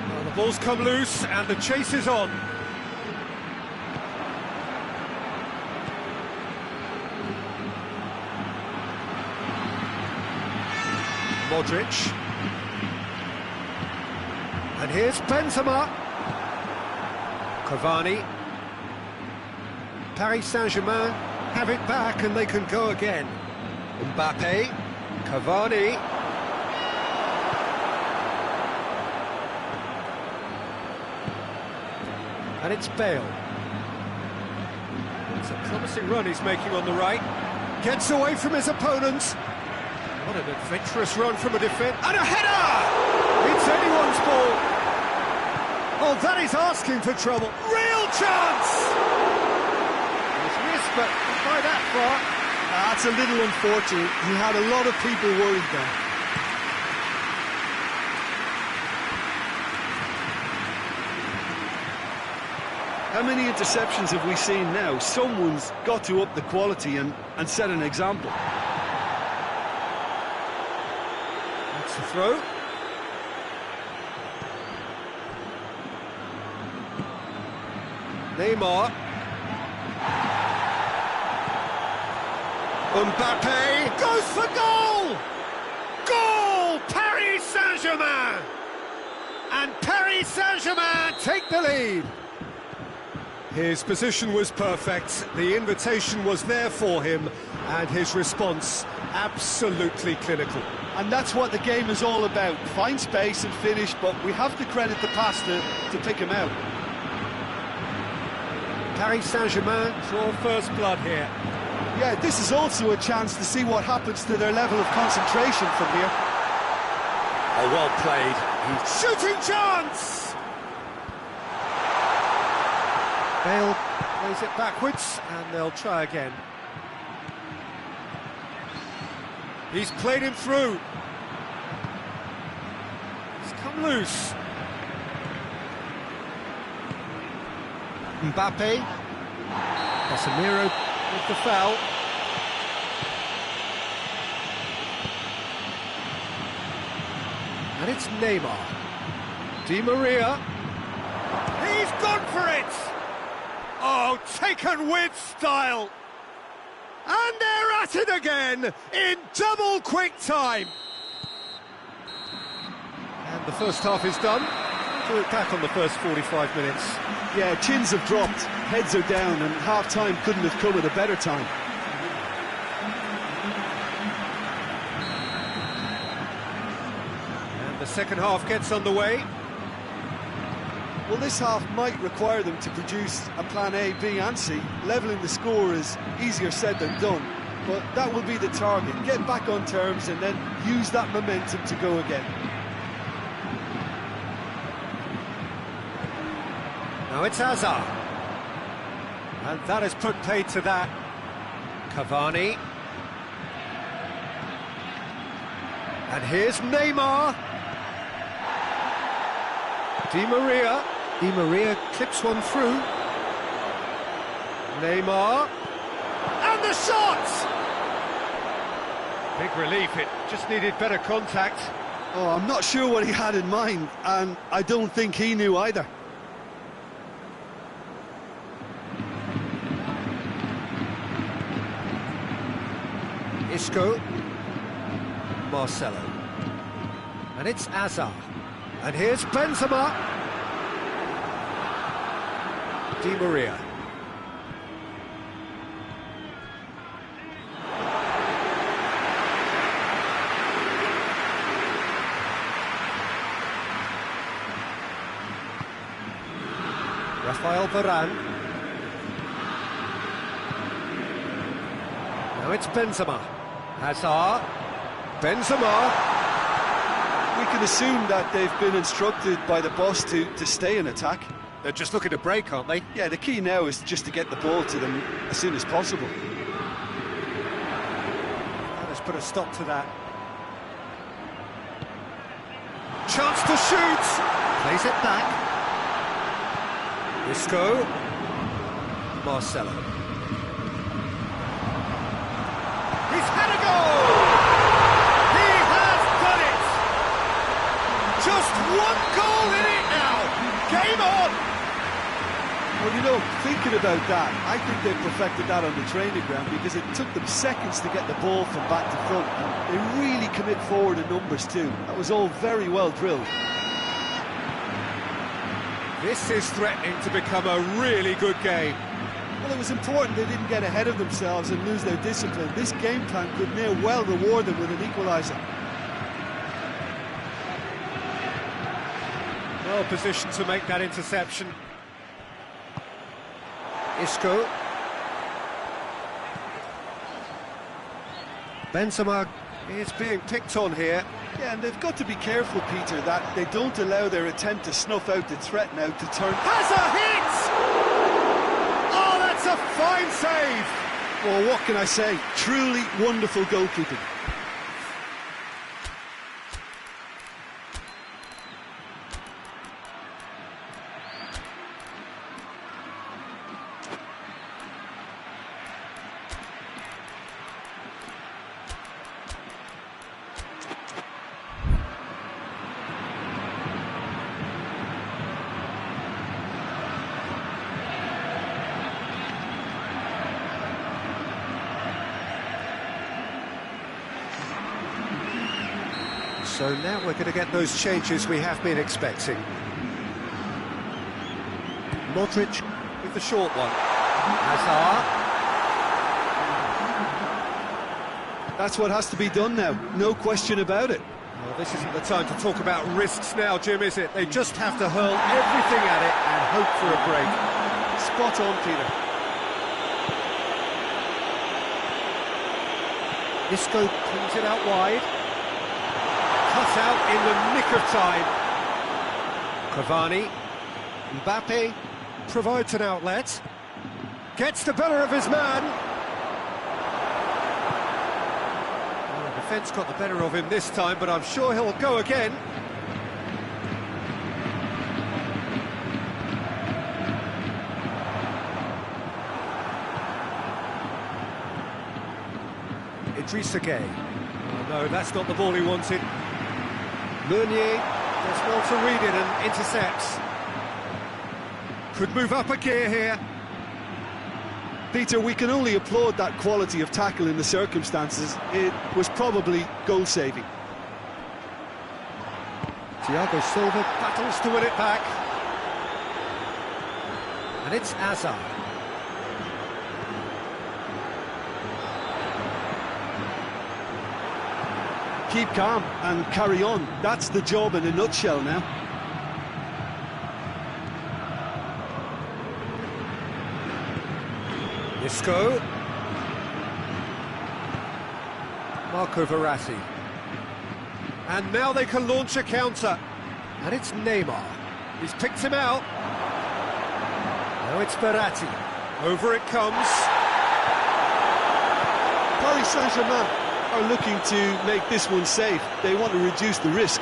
A: Well, the ball's come loose and the chase is on. Modric. And here's Benzema. Cavani. Paris Saint-Germain have it back and they can go again. Mbappe. Cavani. And it's Bale. It's a promising run he's making on the right. Gets away from his opponent. What an adventurous run from a defence. And a header! It's anyone's ball. Oh, that is asking for trouble. Real chance! It's missed, but by that far.
B: That's a little unfortunate. He had a lot of people worried there. How many interceptions have we seen now? Someone's got to up the quality and set an example.
A: That's the throw. Neymar. Mbappe goes for goal! Goal! Paris Saint-Germain! And Paris Saint-Germain take the lead. His position was perfect, the invitation was there for him, and his response absolutely clinical.
B: And that's what the game is all about. Find space and finish, but we have to credit the pass to pick him out.
A: Paris Saint-Germain draw first blood here.
B: Yeah, this is also a chance to see what happens to their level of concentration from here.
A: Oh, well played. Shooting chance! Bale plays it backwards, and they'll try again. He's played him through. He's come loose. Mbappe. Casemiro with the foul. And it's Neymar. Di Maria. He's gone for it! Oh, taken with style! And they're at it again in double quick time. And the first half is done. We'll look back on the first 45 minutes.
B: Yeah, chins have dropped, heads are down, and half-time couldn't have come at a better time.
A: And the second half gets underway.
B: Well, this half might require them to produce a plan A, B and C. Levelling the score is easier said than done, but that will be the target. Get back on terms and then use that momentum to go again.
A: Now it's Hazard. And that has put paid to that. Cavani. And here's Neymar. Di Maria. Di Maria clips one through. Neymar. And the shot! Big relief, it just needed better contact.
B: Oh, I'm not sure what he had in mind, and I don't think he knew either.
A: Isco. Marcelo. And it's Hazard. And here's Benzema. Di Maria. Rafael Varane. Now it's Benzema. Hazard. Benzema.
B: We can assume that they've been instructed by the boss to stay in attack.
A: They're just looking to break, aren't they?
B: Yeah, the key now is just to get the ball to them as soon as possible.
A: put a stop to that. Chance to shoot! Plays it back. Isco. Marcelo. He's had a goal! He has done it! Just one goal in it now! Game on!
C: Well, you know, thinking about that, I think they perfected that on the training ground because it took them seconds to get the ball from back to front. And they really commit forward in numbers too. That was all very well drilled.
A: This is threatening to become a really good game.
C: Well, it was important they didn't get ahead of themselves and lose their discipline. This game plan could now well reward them with an equaliser.
A: Well positioned to make that interception. Isco. Benzema is being picked on here.
C: Yeah, and they've got to be careful, Peter, that they don't allow their attempt to snuff out the threat now to turn...
A: Has a hit! Oh, that's a fine save!
C: Well, what can I say? Truly wonderful goalkeeping.
A: So now we're going to get those changes we have been expecting. Modric with the short one. Hazard.
C: That's what has to be done now, no question about it.
A: Well, this isn't the time to talk about risks now, Jim, is it? They just have to hurl everything at it and hope for a break.
C: Spot on, Peter.
A: Isco pulls it out wide. Cut out in the nick of time. Cavani. Mbappe provides an outlet. Gets the better of his man. Well, the defence got the better of him this time, but I'm sure he'll go again. Idrissa Gueye. Oh, no, that's not the ball he wanted. Meunier does well to read it and intercepts. Could move up a gear here.
C: Peter, we can only applaud that quality of tackle in the circumstances. It was probably goal-saving.
A: Thiago Silva battles to win it back. And it's Hazard.
C: Keep calm and carry on. That's the job in a nutshell now.
A: Isco. Marco Verratti. And now they can launch a counter. And it's Neymar. He's picked him out. Now it's Verratti. Over it comes.
C: Paris Saint-Germain are looking to make this one safe. They want to reduce the risk.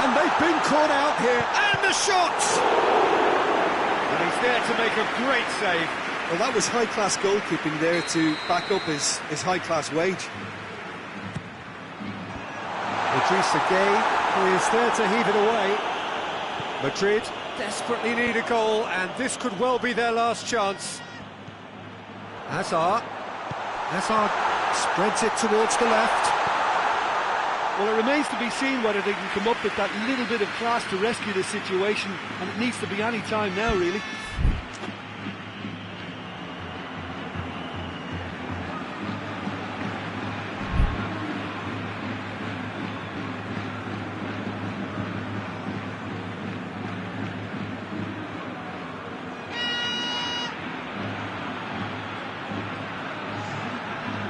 A: And they've been caught out here. And the shot! And he's there to make a great save.
C: Well, that was high-class goalkeeping there to back up his high-class wage.
A: Idrissa Gueye, who is there to heave it away. Madrid desperately need a goal, and this could well be their last chance. Hazard spreads it towards the left.
B: Well, it remains to be seen whether they can come up with that little bit of class to rescue the situation, and it needs to be any time now, really.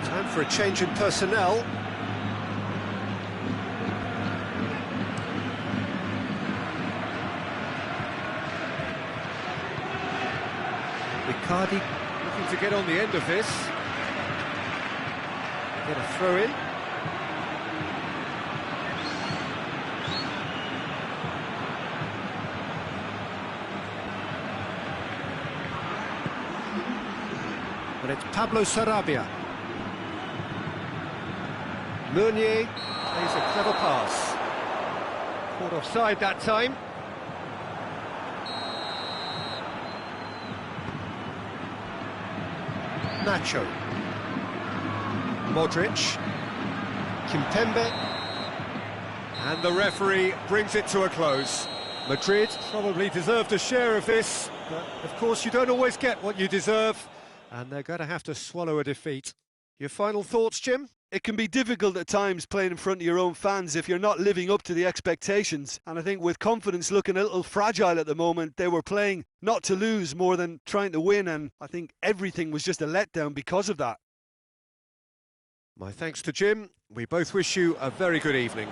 A: Time for a change in personnel. Icardi looking to get on the end of this. Get a throw in. And it's Pablo Sarabia. Meunier plays a clever pass. Caught offside that time. Nacho. Modric. Kimpembe. And the referee brings it to a close. Madrid probably deserved a share of this, but of course you don't always get what you deserve, and they're going to have to swallow a defeat. Your final thoughts, Jim?
B: It can be difficult at times playing in front of your own fans if you're not living up to the expectations. And I think with confidence looking a little fragile at the moment, they were playing not to lose more than trying to win. And I think everything was just a letdown because of that.
A: My thanks to Jim. We both wish you a very good evening.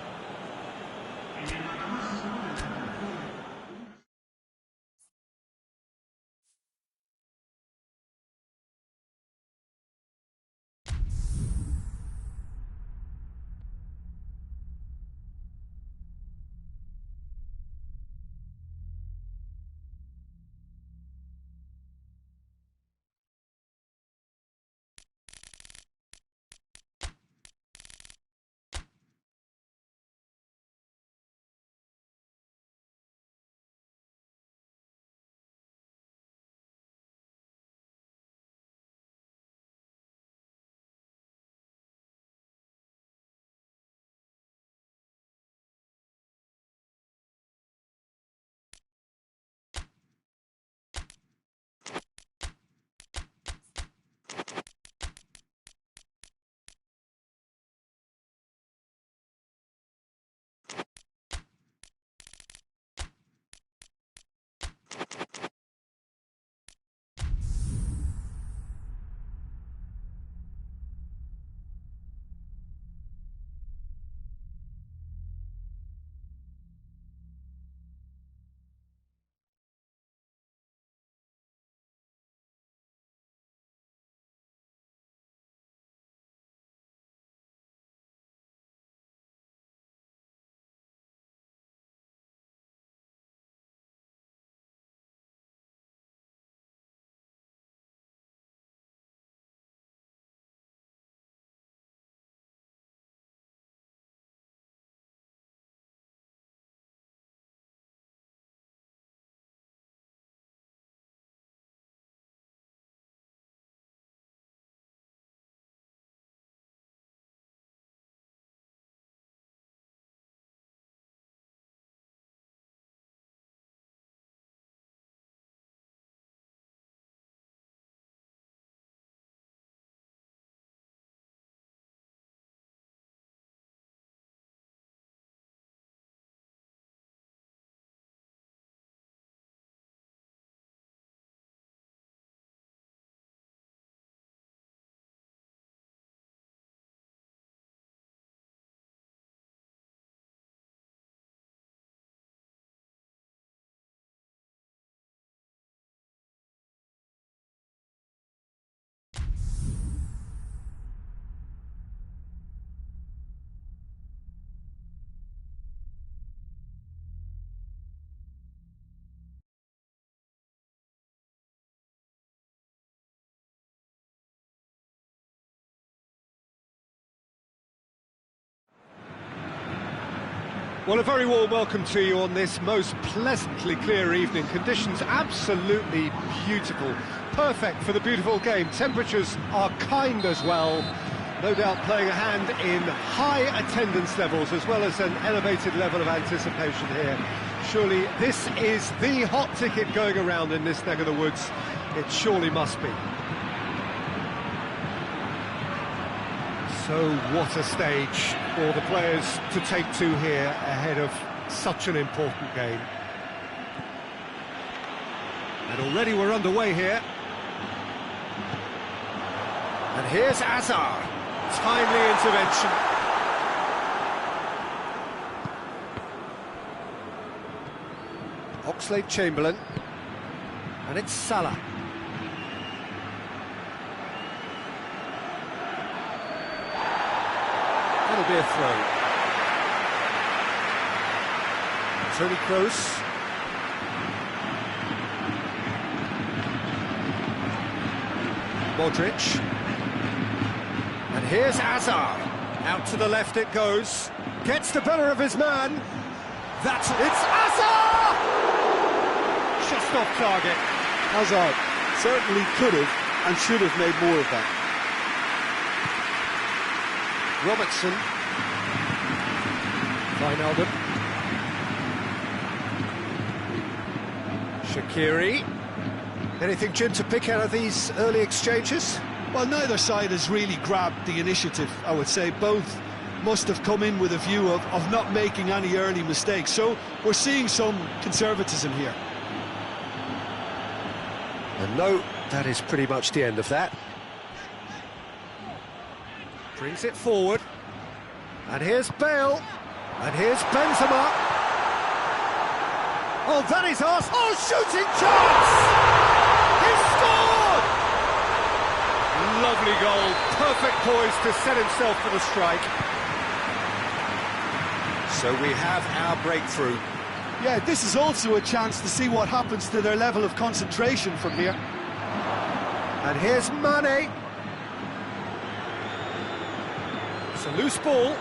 A: Well, a very warm welcome to you on this most pleasantly clear evening. Conditions absolutely beautiful, perfect for the beautiful game. Temperatures are kind as well, no doubt playing a hand in high attendance levels as well as an elevated level of anticipation here. Surely this is the hot ticket going around in this neck of the woods. It surely must be. So what a stage for the players to take to here ahead of such an important game. And already we're underway here. And here's Azar. Timely intervention. Oxlade-Chamberlain. And it's Salah. it'll be a throw. Toni Kroos. Modric. And here's Hazard. Out to the left it goes. Gets the better of his man. It's Hazard! Just off target.
B: Hazard certainly could have and should have made more of that.
A: Robertson. Wijnaldum. Shaqiri. Anything, Jim, to pick out of these early exchanges?
B: Well, neither side has really grabbed the initiative, I would say. Both must have come in with a view of not making any early mistakes. So we're seeing some conservatism here.
A: And no, that is pretty much the end of that. Brings it forward. And here's Bale. And here's Benzema. Oh, that is us. Oh, shooting chance! He scored! Lovely goal. Perfect poise to set himself for the strike. So we have our breakthrough.
B: Yeah, this is also a chance to see what happens to their level of concentration from here.
A: And here's Mane. It's a loose ball.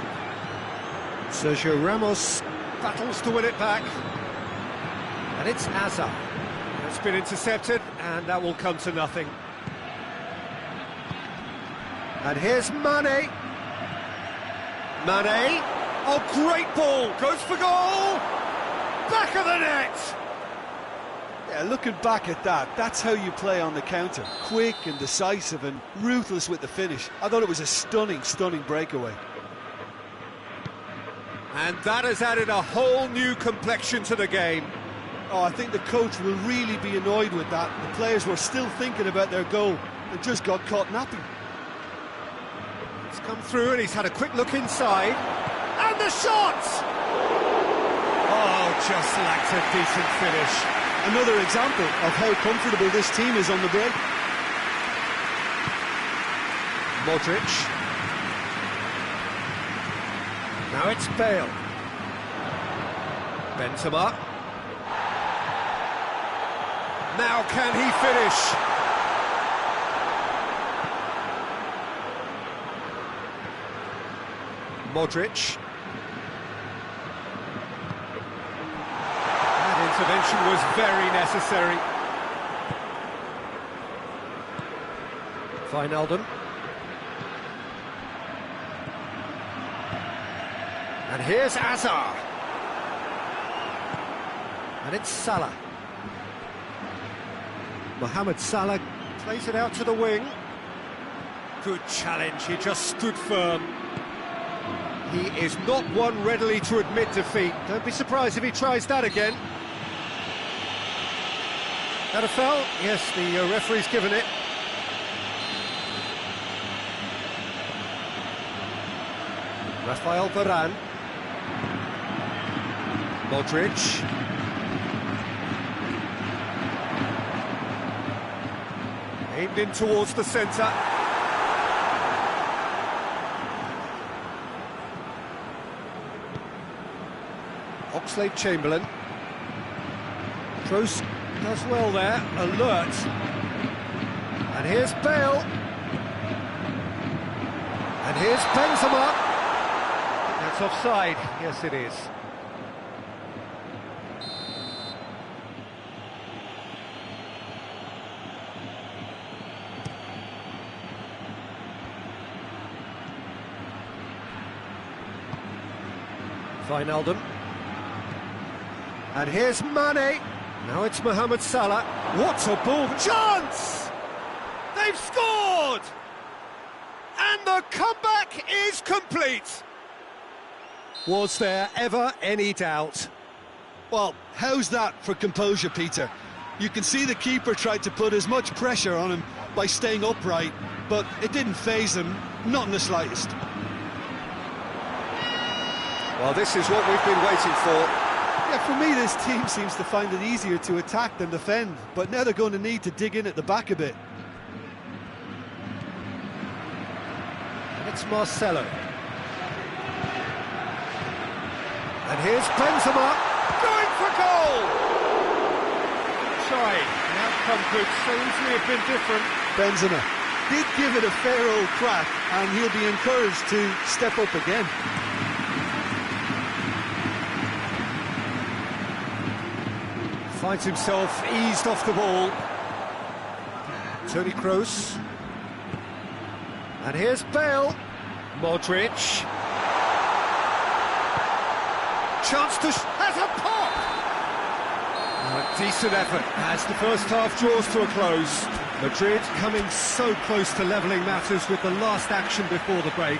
A: Sergio Ramos battles to win it back. And it's Hazard. It's been intercepted, and that will come to nothing. And here's Mane. Mane. Oh, great ball. Goes for goal. Back of the net.
B: Yeah, looking back at that, that's how you play on the counter. Quick and decisive and ruthless with the finish. I thought it was a stunning, stunning breakaway.
A: And that has added a whole new complexion to the game.
B: Oh, I think the coach will really be annoyed with that. The players were still thinking about their goal and just got caught napping.
A: He's come through and he's had a quick look inside. And the shot! Oh, just lacked a decent finish.
B: Another example of how comfortable this team is on the break.
A: Modric. Now it's Bale. Benzema. Now can he finish? Modric. That intervention was very necessary. Wijnaldum. And here's Hazard. And it's Salah. Mohamed Salah plays it out to the wing. Good challenge, he just stood firm. He is not one readily to admit defeat. Don't be surprised if he tries that again. That a foul? Yes, the referee's given it. Rafael Varane. Modric. Aimed in towards the centre. Oxlade-Chamberlain. Kroos does well there, alert. And here's Bale. And here's Benzema. That's offside, yes it is. Wijnaldum. And here's Mane. Now it's Mohamed Salah. What a ball! Chance! They've scored! And the comeback is complete. Was there ever any doubt?
B: Well, how's that for composure, Peter? You can see the keeper tried to put as much pressure on him by staying upright, but it didn't faze him, not in the slightest.
A: Well, this is what we've been waiting for.
B: Yeah, for me, this team seems to find it easier to attack than defend, but now they're going to need to dig in at the back a bit.
A: And it's Marcelo. And here's Benzema, going for goal!
E: Sorry, the outcome could so easily have been different.
B: Benzema did give it a fair old crack, and he'll be encouraged to step up again.
A: Finds himself eased off the ball. Toni Kroos. And here's Bale. Modric. Chance to... has a pop! A decent effort as the first half draws to a close. Madrid coming so close to levelling matters with the last action before the break.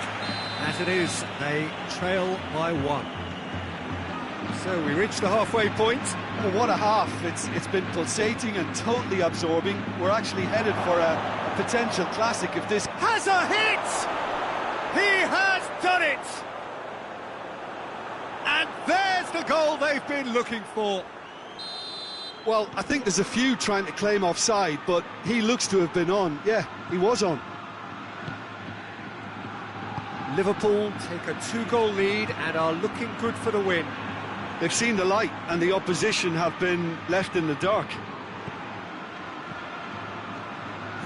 A: As it is, they trail by 1. So we reach the halfway point.
B: Oh, what a half. It's been pulsating and totally absorbing. We're actually headed for a potential classic if this...
A: Has a hit! He has done it! And there's the goal they've been looking for.
B: Well, I think there's a few trying to claim offside, but he looks to have been on. Yeah, he was on.
A: Liverpool take a 2-goal lead and are looking good for the win.
B: They've seen the light and the opposition have been left in the dark.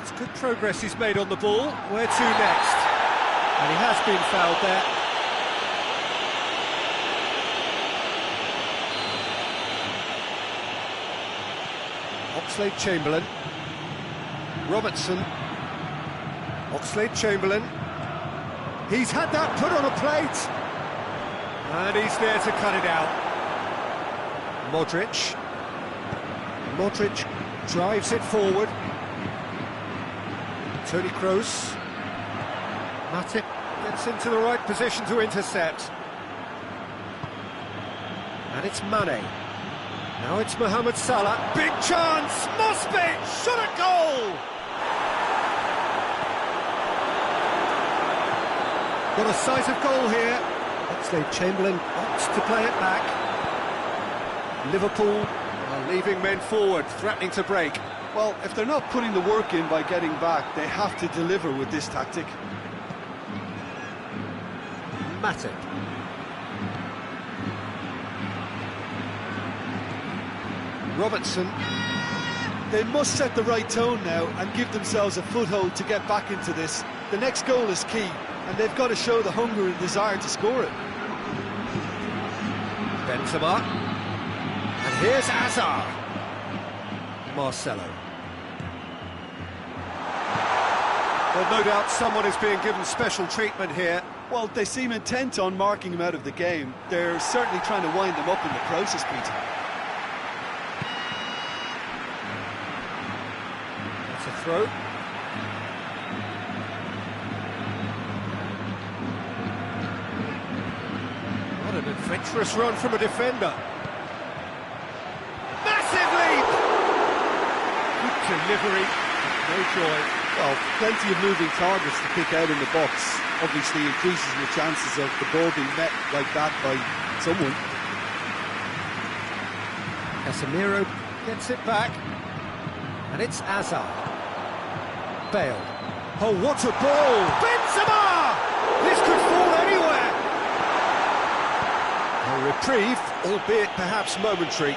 A: It's good progress he's made on the ball. Where to next? And he has been fouled there. Oxlade-Chamberlain. Robertson. Oxlade-Chamberlain. He's had that put on a plate. And he's there to cut it out. Modric. Modric drives it forward. Toni Kroos. Matip gets into the right position to intercept. And it's Mane. Now it's Mohamed Salah. Big chance! Must be! Shot a goal! Got a sight of goal here. Oxlade-Chamberlain opts to play it back. Liverpool are leaving men forward, threatening to break.
B: Well, if they're not putting the work in by getting back, they have to deliver with this tactic.
A: Matip. Robertson.
B: They must set the right tone now and give themselves a foothold to get back into this. The next goal is key, and they've got to show the hunger and desire to score it.
A: Benzema. And here's Hazard. Marcelo. Well, no doubt someone is being given special treatment here.
B: Well, they seem intent on marking him out of the game. They're certainly trying to wind him up in the process, Peter.
A: That's a throw. What an adventurous run from a defender. Massive leap! Good delivery, no joy.
B: Well, plenty of moving targets to pick out in the box. Obviously increases the chances of the ball being met like that by someone.
A: Casemiro gets it back. And it's Hazard. Bale. Oh, what a ball! Benzema! This could fall anywhere! A reprieve, albeit perhaps momentary.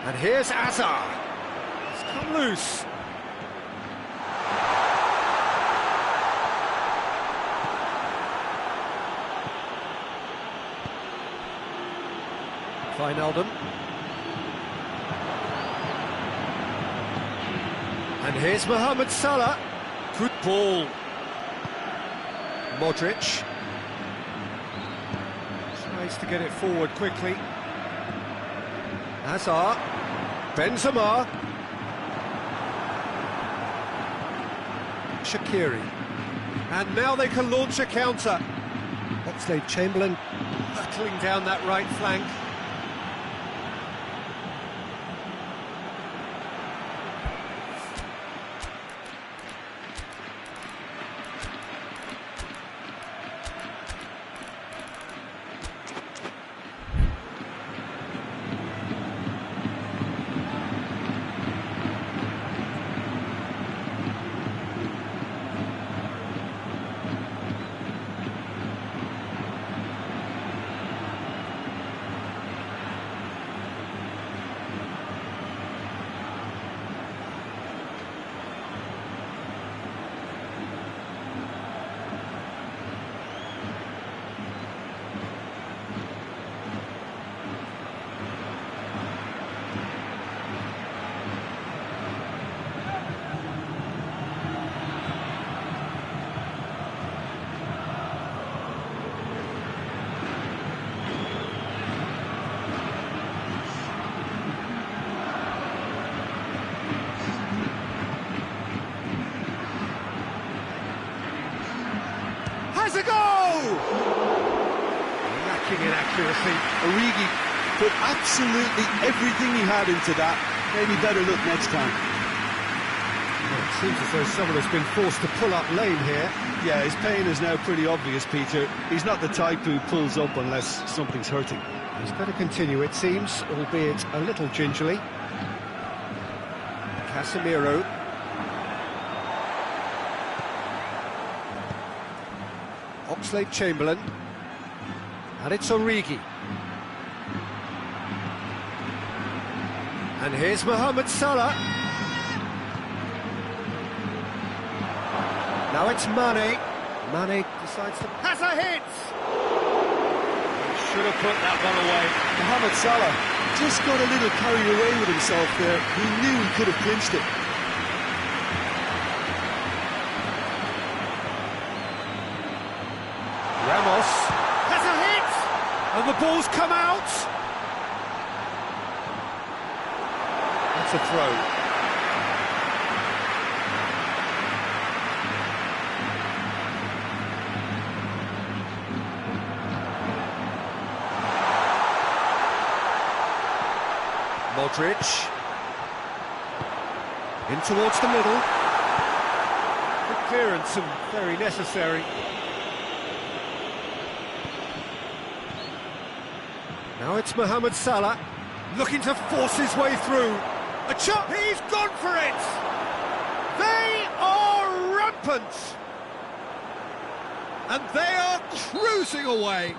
A: And here's Hazard. It's come loose. Wijnaldum. And here's Mohamed Salah. Good ball. Modric. Tries to get it forward quickly. Hazard. Benzema. Shaqiri. And now they can launch a counter. Oxlade-Chamberlain battling down that right flank. Has a go! Lacking in accuracy.
B: Origi put absolutely everything he had into that. Maybe better look next time.
A: Well, it seems as though someone has been forced to pull up lane here.
B: Yeah, his pain is now pretty obvious, Peter. He's not the type who pulls up unless something's hurting.
A: He's better continue, it seems, albeit a little gingerly. Casemiro. Oxlade-Chamberlain. And it's Origi. And here's Mohamed Salah. Now it's Mane. Mane decides to... Has a hit!
E: Should have put that one away.
B: Mohamed Salah just got a little carried away with himself there. He knew he could have clinched it.
A: Ramos has a hit! And the ball's come out! That's a throw. Modric. In towards the middle. Good clearance and very necessary. Now it's Mohamed Salah, looking to force his way through. A chop, he's gone for it! They are rampant! And they are cruising away.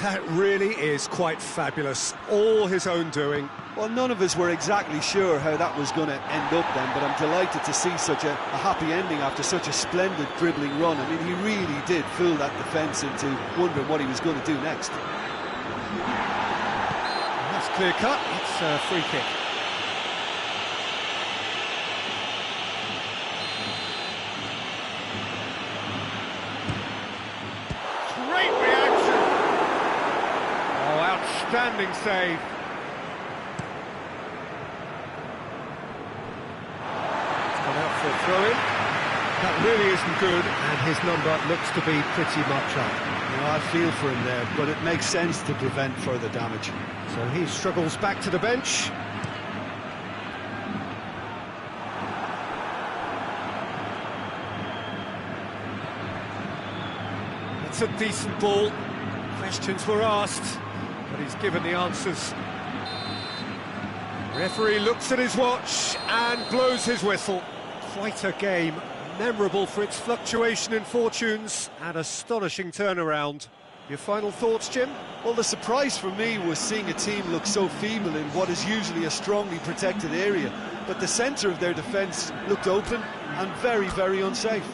A: That really is quite fabulous, all his own doing.
B: Well, none of us were exactly sure how that was going to end up then, but I'm delighted to see such a happy ending after such a splendid dribbling run. I mean, he really did fool that defence into wondering what he was going to do next.
A: That's clear cut, it's a free kick.
E: Great reaction. Oh, outstanding save.
A: It's gone out for a throw-in. That really isn't good, and his number looks to be pretty much up.
B: No, I feel for him there, but it makes sense to prevent further damage.
A: So he struggles back to the bench. It's a decent ball. Questions were asked, but he's given the answers. Referee looks at his watch and blows his whistle. Quite a game, memorable for its fluctuation in fortunes and astonishing turnaround. Your final thoughts, Jim?
B: Well, the surprise for me was seeing a team look so feeble in what is usually a strongly protected area, but the centre of their defence looked open and very, very unsafe.